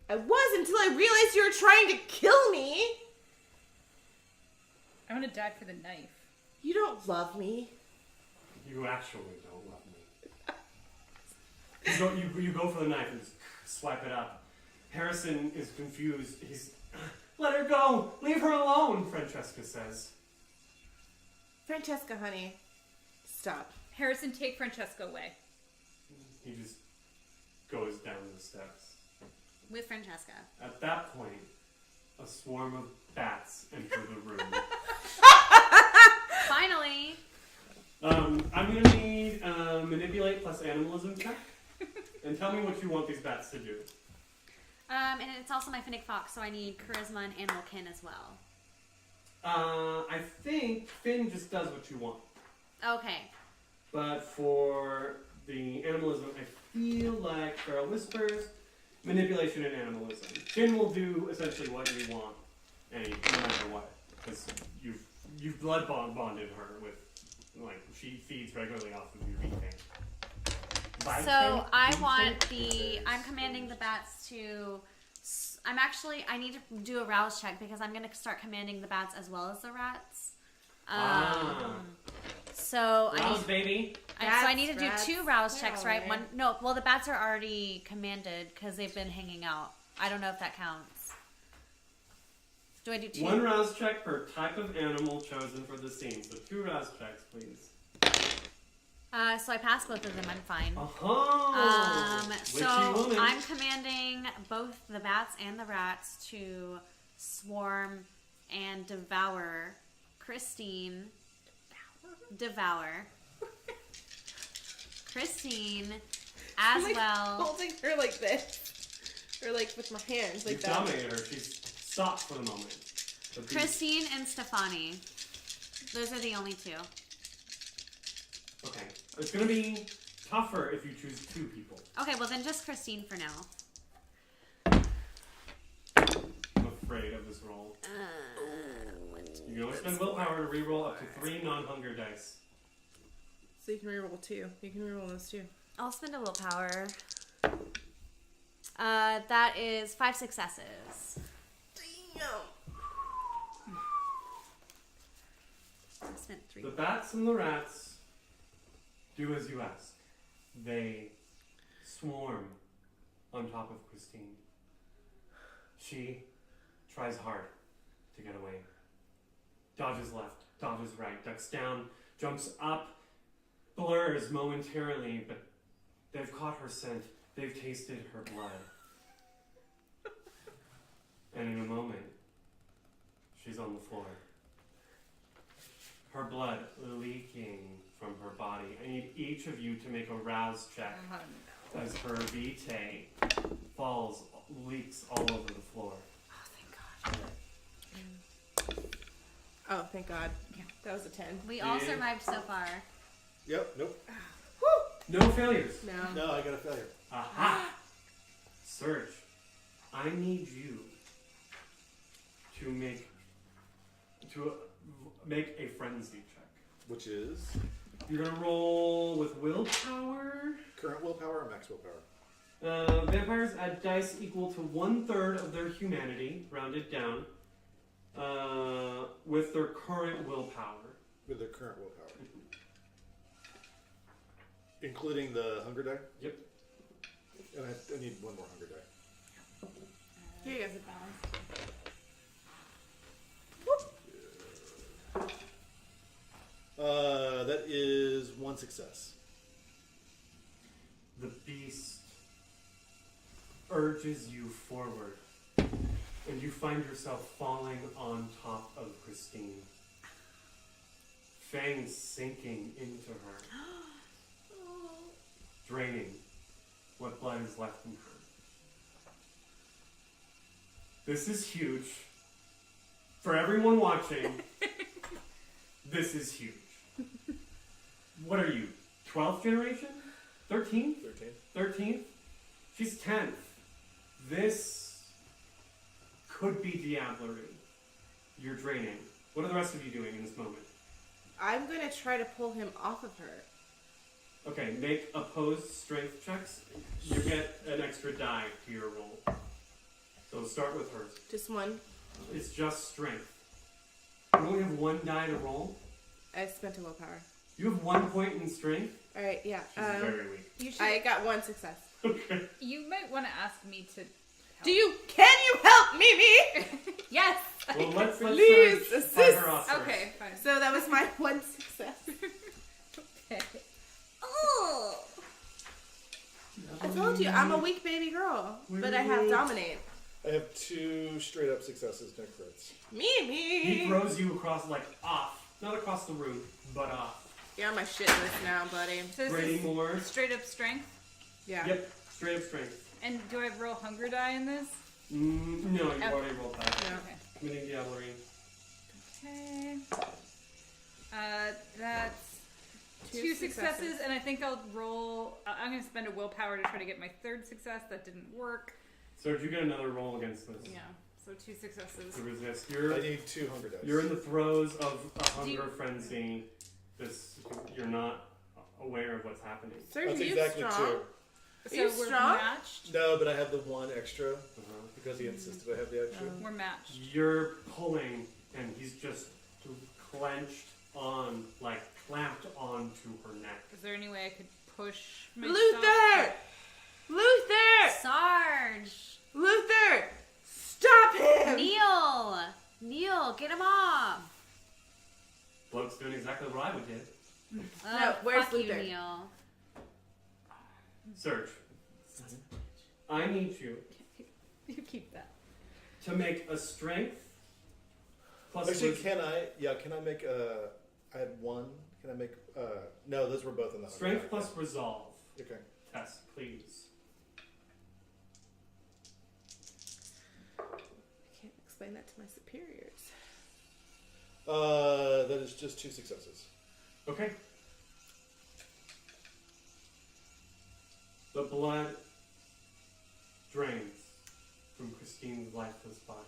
S2: I was until I realized you were trying to kill me.
S4: I'm gonna die for the knife.
S2: You don't love me.
S1: You actually don't love me. You go for the knife and just swipe it up. Harrison is confused. He's, let her go! Leave her alone, Francesca says.
S2: Francesca, honey. Stop.
S4: Harrison, take Francesca away.
S1: He just goes down the steps.
S3: With Francesca.
S1: At that point, a swarm of bats enter the room.
S3: Finally!
S1: I'm gonna need manipulate plus animalism check. And tell me what you want these bats to do.
S3: And it's also my Finnick Fox, so I need charisma and animal kin as well.
S1: I think Finn just does what you want.
S3: Okay.
S1: But for the animalism, I feel like Feral Whispers, manipulation and animalism. Finn will do essentially what you want, no matter what. Because you've blood bonded her with, like, she feeds regularly off of your bee tank.
S3: So I'm commanding the bats to, I need to do a rouse check because I'm going to start commanding the bats as well as the rats. So
S1: Rouse, baby.
S3: I need to do
S2: Rats,
S3: 2 rouse
S2: they're
S3: checks,
S2: all
S3: right?
S2: right.
S3: The bats are already commanded because they've been hanging out. I don't know if that counts. Do I do 2?
S1: 1 rouse check per type of animal chosen for the scene. So 2 rouse checks, please.
S3: So I passed both of them. I'm fine.
S1: Witchy
S3: So
S1: woman.
S3: I'm commanding both the bats and the rats to swarm and devour Christine. Devour Christine as
S2: I'm, like,
S3: well.
S2: holding her like this. Or like with my hands like
S1: You've
S2: that.
S1: dominated her. She's stopped for the moment. The beast-
S3: Christine and Stefani. Those are the only two.
S1: Okay. It's gonna be tougher if you choose 2 people.
S3: Okay, well then just Christine for now.
S1: I'm afraid of this roll. You can only spend willpower to reroll up to 3 non-hunger dice.
S2: So you can reroll 2. You can reroll those 2.
S3: I'll spend a willpower. That is 5 successes.
S2: Damn.
S3: I spent 3.
S1: The bats and the rats do as you ask. They swarm on top of Christine. She tries hard to get away. Dodges left, dodges right, ducks down, jumps up, blurs momentarily, but they've caught her scent. They've tasted her blood. And in a moment, she's on the floor. Her blood leaking from her body. I need each of you to make a rouse check as her vitae falls, leaks all over the floor.
S2: Oh, thank God. Yeah. That was a 10.
S3: We all
S1: Yeah.
S3: survived so far.
S5: Yep. Nope.
S1: No failures.
S2: No.
S5: No, I got a failure.
S1: Aha! Serge, I need you to make a frenzy check.
S5: Which is
S1: You're gonna roll with willpower.
S5: current willpower or max willpower?
S1: Vampires add dice equal to 1/3 of their humanity, rounded down, with their current willpower.
S5: With their current willpower. Including the hunger die?
S1: Yep.
S5: And I need 1 more hunger die.
S2: Here you go.
S5: That is 1 success.
S1: The beast urges you forward, and you find yourself falling on top of Christine. Fangs sinking into her, draining what blood is left in her. This is huge. For everyone watching, this is huge. What are you, 12th generation? 13th? 13th? She's 10th. This could be diablerie. You're draining. What are the rest of you doing in this moment?
S2: I'm going to try to pull him off of her.
S1: Okay, make opposed strength checks. You get an extra die to your roll. So start with hers.
S2: Just 1.
S1: It's just strength. You only have 1 die to roll.
S2: I spent a willpower.
S1: You have 1 point in strength.
S2: All right, yeah.
S1: She's very weak.
S4: You should.
S2: I got 1 success.
S1: Okay.
S4: You might want to ask me to. Help.
S2: Can you help Mimi?
S4: Yes.
S1: Well, let's
S2: Please
S1: search
S2: assist.
S1: by her Oscars.
S4: Okay, fine.
S2: So that was my 1 success.
S4: Okay.
S2: Oh! I told you, I'm a weak baby girl. But I have dominate.
S5: I have 2 straight up successes, no crits.
S2: Mimi!
S1: He throws you across, like, off. Not across the room, but off.
S2: You're on my shit list now, buddy.
S4: So this
S1: Brady
S4: is
S1: Moore.
S4: straight up strength.
S2: Yeah.
S1: Yep, straight up strength.
S4: And do I roll hunger die in this?
S1: No, you
S4: Okay.
S1: already rolled that.
S2: No.
S4: Okay.
S1: Committing diablerie.
S4: Okay. That's
S2: 2
S4: 2 successes, and I think I'll roll. I'm going to spend a willpower to try to get my 3rd success. That didn't work.
S1: So did you get another roll against this?
S4: Yeah. So 2 successes.
S1: To resist.
S5: I
S1: You're
S5: need 2 hunger dice.
S1: in the throes of a
S4: Do you-
S1: hunger frenzy. You're not aware of what's happening.
S2: Sir,
S5: That's
S2: you
S5: exactly
S2: strong?
S5: 2.
S4: So
S2: you
S4: we're
S2: strong?
S4: matched.
S5: No, but I have the 1 extra
S1: Uh-huh.
S5: because he insisted I have the extra.
S4: We're matched.
S1: You're pulling, and he's just clenched on, like clamped onto her neck.
S4: Is there any way I could push myself?
S2: Luther! Luther!
S3: Sarge!
S2: Luther! Stop him!
S3: Neil, get him off!
S1: Bloke's doing exactly what I would do.
S2: No, where's
S3: fuck
S2: Luther?
S3: you, Neil.
S1: Serge, I need you
S4: You keep that.
S1: to make a strength plus
S5: Actually,
S1: wisdom.
S5: can I make a... I had 1. Can Can I make? No, those were both in the
S1: Strength plus resolve.
S5: Okay.
S1: Test, please.
S2: I can't explain that to my superiors.
S5: That is just 2 successes.
S1: Okay. The blood drains from Christine's lifeless body.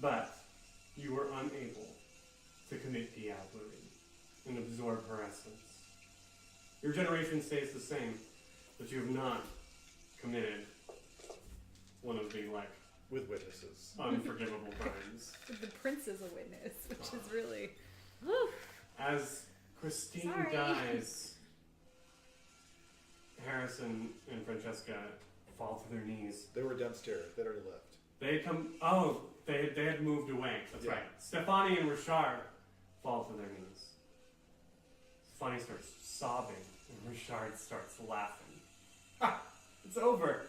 S1: But you were unable to commit diablerie and absorb her essence. Your generation stays the same, but you have not committed one of the,
S5: With witnesses.
S1: unforgivable crimes.
S4: The prince is a witness, which is really.
S1: As Christine
S3: Sorry.
S1: dies, Harrison and Francesca fall to their knees.
S5: They were downstairs. They'd already left.
S1: They come. Oh, they had moved away. That's
S5: Yeah.
S1: right. Stefani and Richard fall to their knees. Stefani starts sobbing, and Richard starts laughing. Ha! It's over.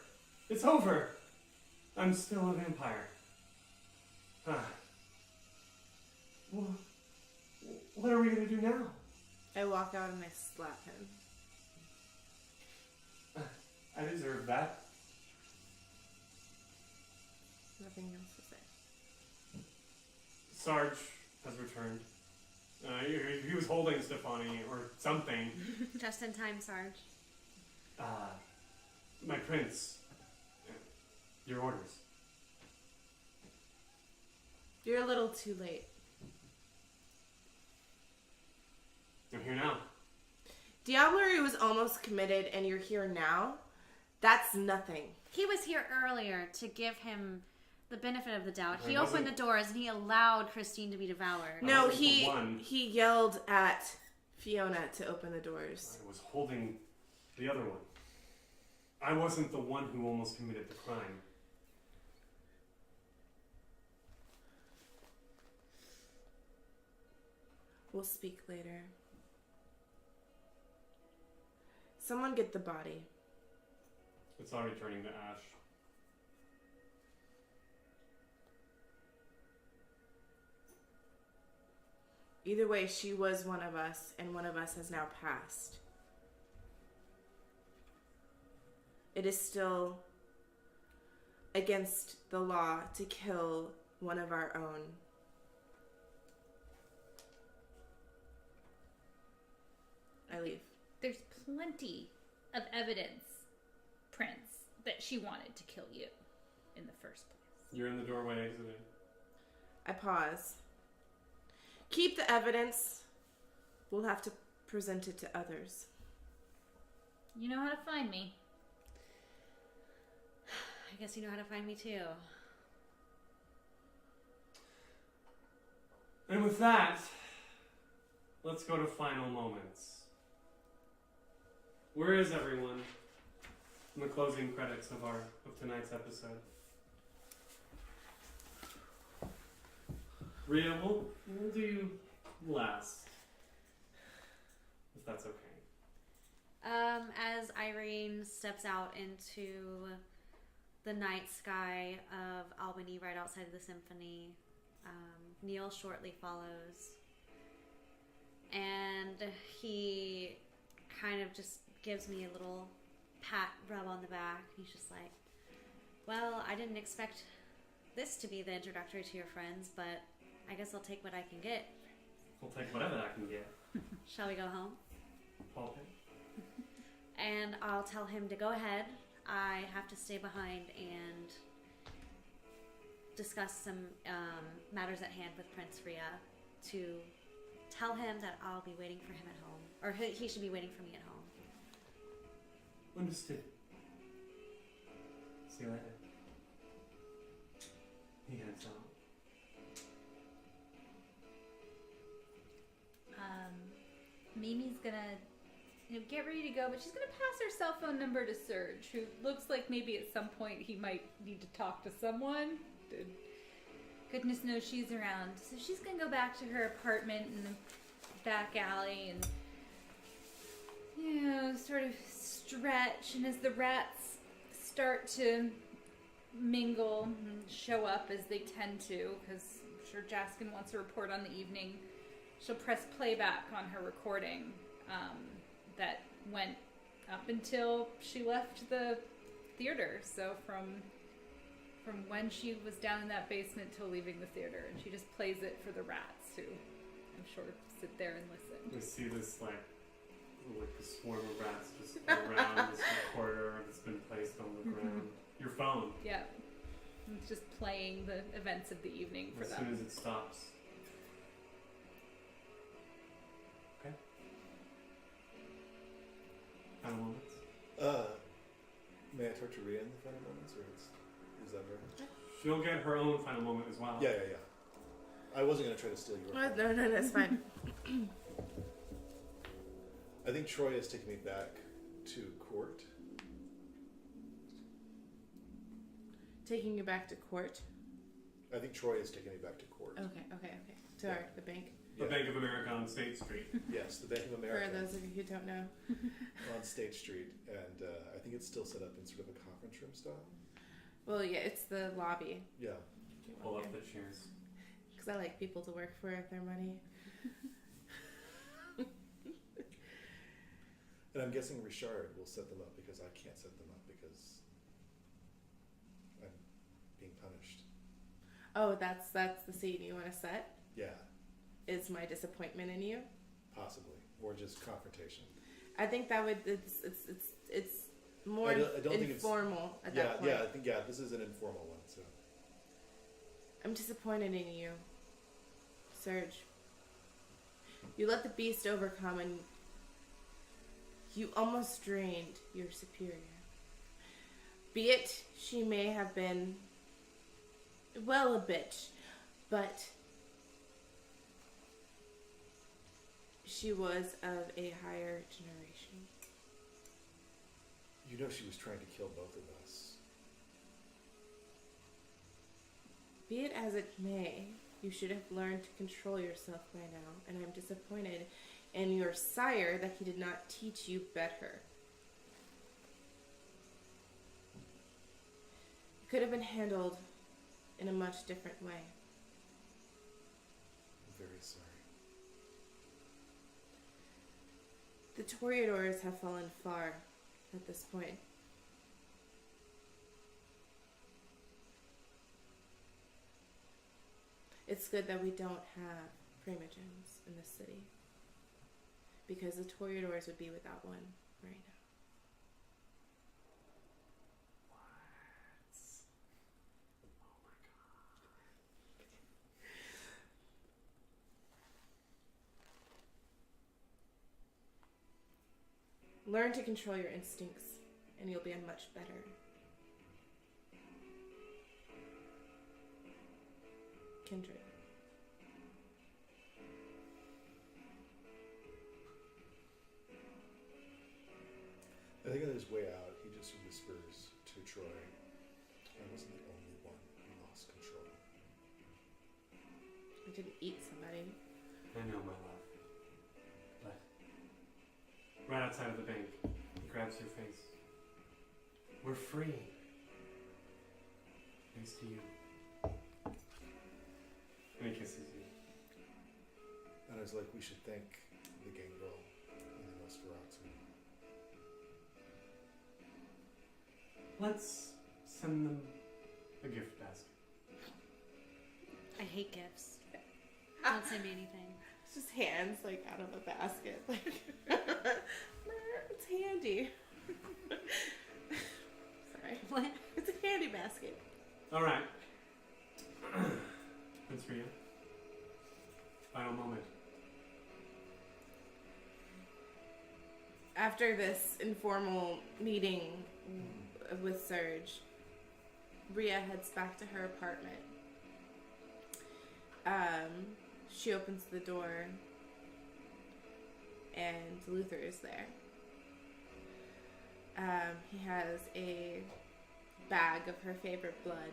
S1: It's over. I'm still a vampire. Ah. Well, what are we gonna do now?
S2: I walk out and I slap him.
S1: I deserve that.
S2: Nothing else to say.
S1: Sarge has returned. He was holding Stefani or something.
S3: Just in time, Sarge.
S1: My prince. Your orders.
S2: You're a little too late.
S1: I'm here now.
S2: Diablerie was almost committed and you're here now? That's nothing.
S3: He was here earlier to give him the benefit of the doubt. He
S1: I
S3: opened
S1: wasn't-
S3: the doors and he allowed Christine to be devoured.
S2: No,
S1: wasn't the one.
S2: he yelled at Fiona to open the doors.
S1: I was holding the other one. I wasn't the one who almost committed the crime.
S2: We'll speak later. Someone get the body.
S1: It's already turning to ash.
S2: Either way, she was one of us, and one of us has now passed. It is still against the law to kill one of our own. I leave.
S4: There's plenty of evidence, Prince, that she wanted to kill you in the first place.
S1: You're in the doorway exiting.
S2: I pause. Keep the evidence. We'll have to present it to others.
S4: You know how to find me.
S3: I guess you know how to find me too.
S1: And with that, let's go to final moments. Where is everyone in the closing credits of tonight's episode? Rhea, we'll do you last, if that's okay.
S3: As Irene steps out into the night sky of Albany right outside of the symphony, Neil shortly follows. And he kind of just gives me a little rub on the back. He's just like, well, I didn't expect this to be the introductory to your friends, but I guess I'll take what I can get.
S1: We'll take whatever I can get.
S3: Shall we go home?
S1: Paul.
S3: And I'll tell him to go ahead. I have to stay behind and discuss some matters at hand with Prince Rhea to tell him that I'll be waiting for him at home. Or he should be waiting for me at home.
S1: Understood. See you later. He heads out.
S4: Mimi's gonna get ready to go, but she's gonna pass her cell phone number to Serge, who looks like maybe at some point he might need to talk to someone. Goodness knows she's around. So she's gonna go back to her apartment in the back alley and, you know, sort of stretch. And as the rats start to mingle and show up as they tend to, because I'm sure Jaskin wants to report on the evening, she'll press playback on her recording that went up until she left the theater. So from when she was down in that basement till leaving the theater, and she just plays it for the rats who, I'm sure, sit there and listen.
S1: We see this like a swarm of rats just around this recorder that's been placed on the ground. Your phone.
S4: Yeah. It's just playing the events of the evening for
S1: As
S4: them.
S1: soon as it stops. Okay. Final moments.
S5: May I torture Rhea in the final moments, or is that right?
S1: She'll get her own final moment as well.
S5: Yeah. I wasn't going to try to steal your
S2: Oh, no, it's fine.
S5: I think Troy is taking me back to court.
S2: Taking you back to court.
S5: I think Troy is taking me back to court.
S2: Okay. To the bank.
S1: The Bank of America on State Street.
S5: Yes, the Bank of
S2: For
S5: America
S2: those of you who don't know.
S5: on State Street, and I think it's still set up in sort of a conference room style.
S2: Well, yeah, it's the lobby.
S5: Yeah.
S1: Pull up the chairs.
S2: Because I like people to work for their money.
S5: And I'm guessing Richard will set them up because I can't set them up because I'm being punished.
S2: Oh, that's the scene you want to set?
S5: Yeah,
S2: Is my disappointment in you?
S5: possibly, or just confrontation.
S2: I think that would it's more
S5: I don't think it's-
S2: informal at that point.
S5: I think this is an informal one. So
S2: I'm disappointed in you, Serge. You let the beast overcome and you almost drained your superior. Be it she may have been, well, a bitch, but she was of a higher generation.
S5: you know she was trying to kill both of us.
S2: Be it as it may, you should have learned to control yourself by now, and I'm disappointed in your sire that he did not teach you better. It could have been handled in a much different way.
S5: I'm very sorry.
S2: The Toreadors have fallen far at this point. It's good that we don't have primogens in this city, because the Toreadors would be without one right now. Learn to control your instincts, and you'll be a much better kindred.
S5: I think on his way out, he just whispers to Troy, I wasn't the only one who lost control.
S2: I didn't eat somebody.
S1: I know, my love. But right outside of the bank, he grabs your face. We're free. Thanks to you. And he kisses you.
S5: And I was like, we should thank the gangrel and the Nosferatu.
S1: Let's send them a gift basket.
S3: I hate gifts. Don't send me anything.
S2: It's just hands like out of a basket. Like it's handy. Sorry.
S3: What?
S2: It's a handy basket.
S1: All right. Prince Rhea. Final moment.
S2: After this informal meeting with Serge, Rhea heads back to her apartment. She opens the door, and Luther is there. He has a bag of her favorite blood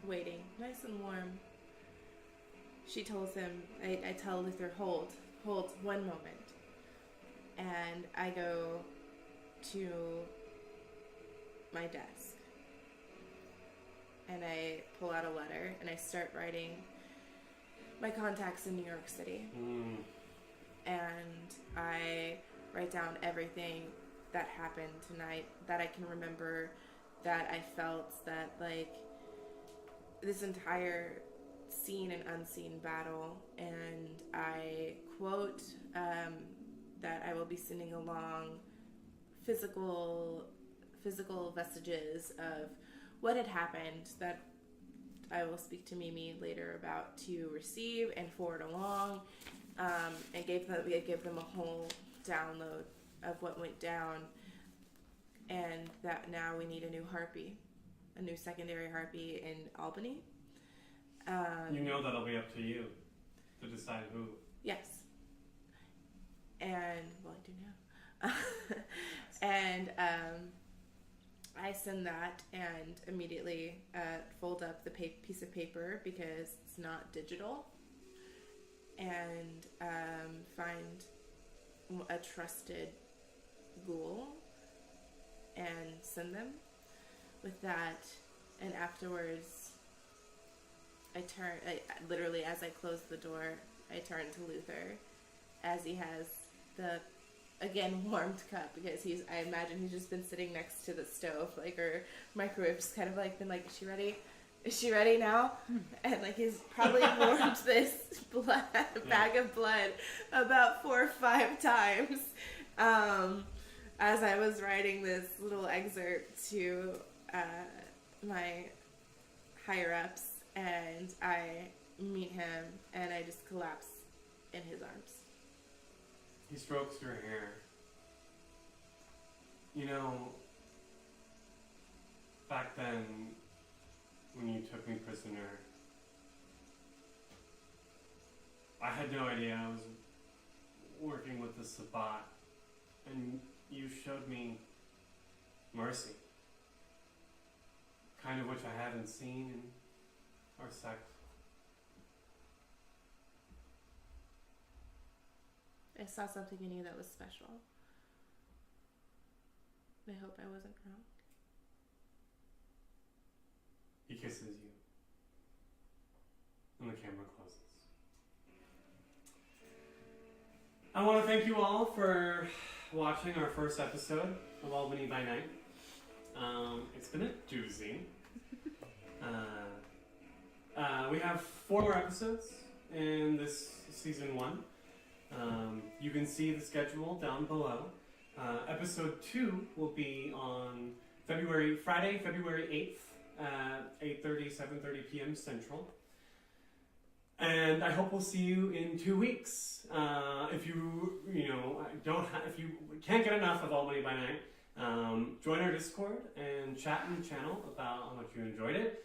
S2: waiting, nice and warm. She tells him, I tell Luther, hold one moment. And I go to my desk. And I pull out a letter and I start writing my contacts in New York City. And I write down everything that happened tonight that I can remember, that I felt, that like this entire seen and unseen battle. And I quote that I will be sending along physical vestiges of what had happened that I will speak to Mimi later about to receive and forward along. And gave them a whole download of what went down, and that now we need a new harpy, a new secondary harpy in Albany.
S1: You know that'll be up to you to decide who.
S2: Yes. And, well, I do know. And I send that and immediately fold up the piece of paper because it's not digital, and find a trusted ghoul and send them with that. And afterwards, I literally, as I close the door, I turn to Luther as he has the, again, warmed cup, because I imagine he's just been sitting next to the stove, like, or microwave, just kind of like been like, is she ready? Is she ready now? And like he's probably warmed this bag of blood about 4 or 5 times as I was writing this little excerpt to my higher ups, and I meet him and I just collapse in his arms.
S1: He strokes your hair. You know, back then, when you took me prisoner, I had no idea I was working with the Sabbat, and you showed me mercy, kind of which I haven't seen in our sect.
S2: I saw something in you that was special. I hope I wasn't wrong.
S1: He kisses you, and the camera closes. I want to thank you all for watching our first episode of Albany by Night. It's been a doozy. We have 4 more episodes in this season 1. You can see the schedule down below. Episode 2 will be on Friday, February 8th. 8:30, 7:30 p.m. Central. And I hope we'll see you in 2 weeks. If you can't get enough of Albany by Night, join our Discord and chat in the channel about how much you enjoyed it.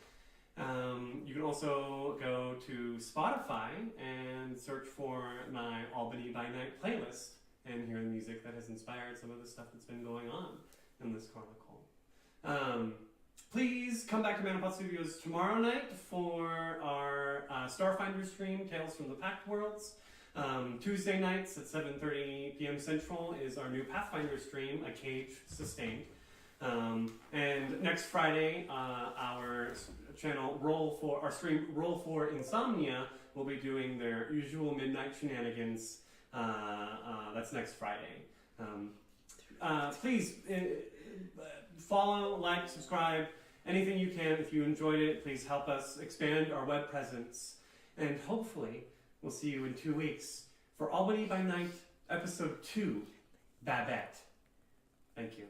S1: You can also go to Spotify and search for my Albany by Night playlist and hear the music that has inspired some of the stuff that's been going on in this chronicle. Please come back to Manapod Studios tomorrow night for our Starfinder stream, Tales from the Pact Worlds. Tuesday nights at 7:30 p.m. Central is our new Pathfinder stream, A Cage Sustained. And next Friday, our channel our stream Roll for Insomnia will be doing their usual midnight shenanigans. That's next Friday. Please follow, like, subscribe, anything you can. If you enjoyed it, please help us expand our web presence. And hopefully, we'll see you in 2 weeks for Albany by Night, Episode 2, Babette. Thank you.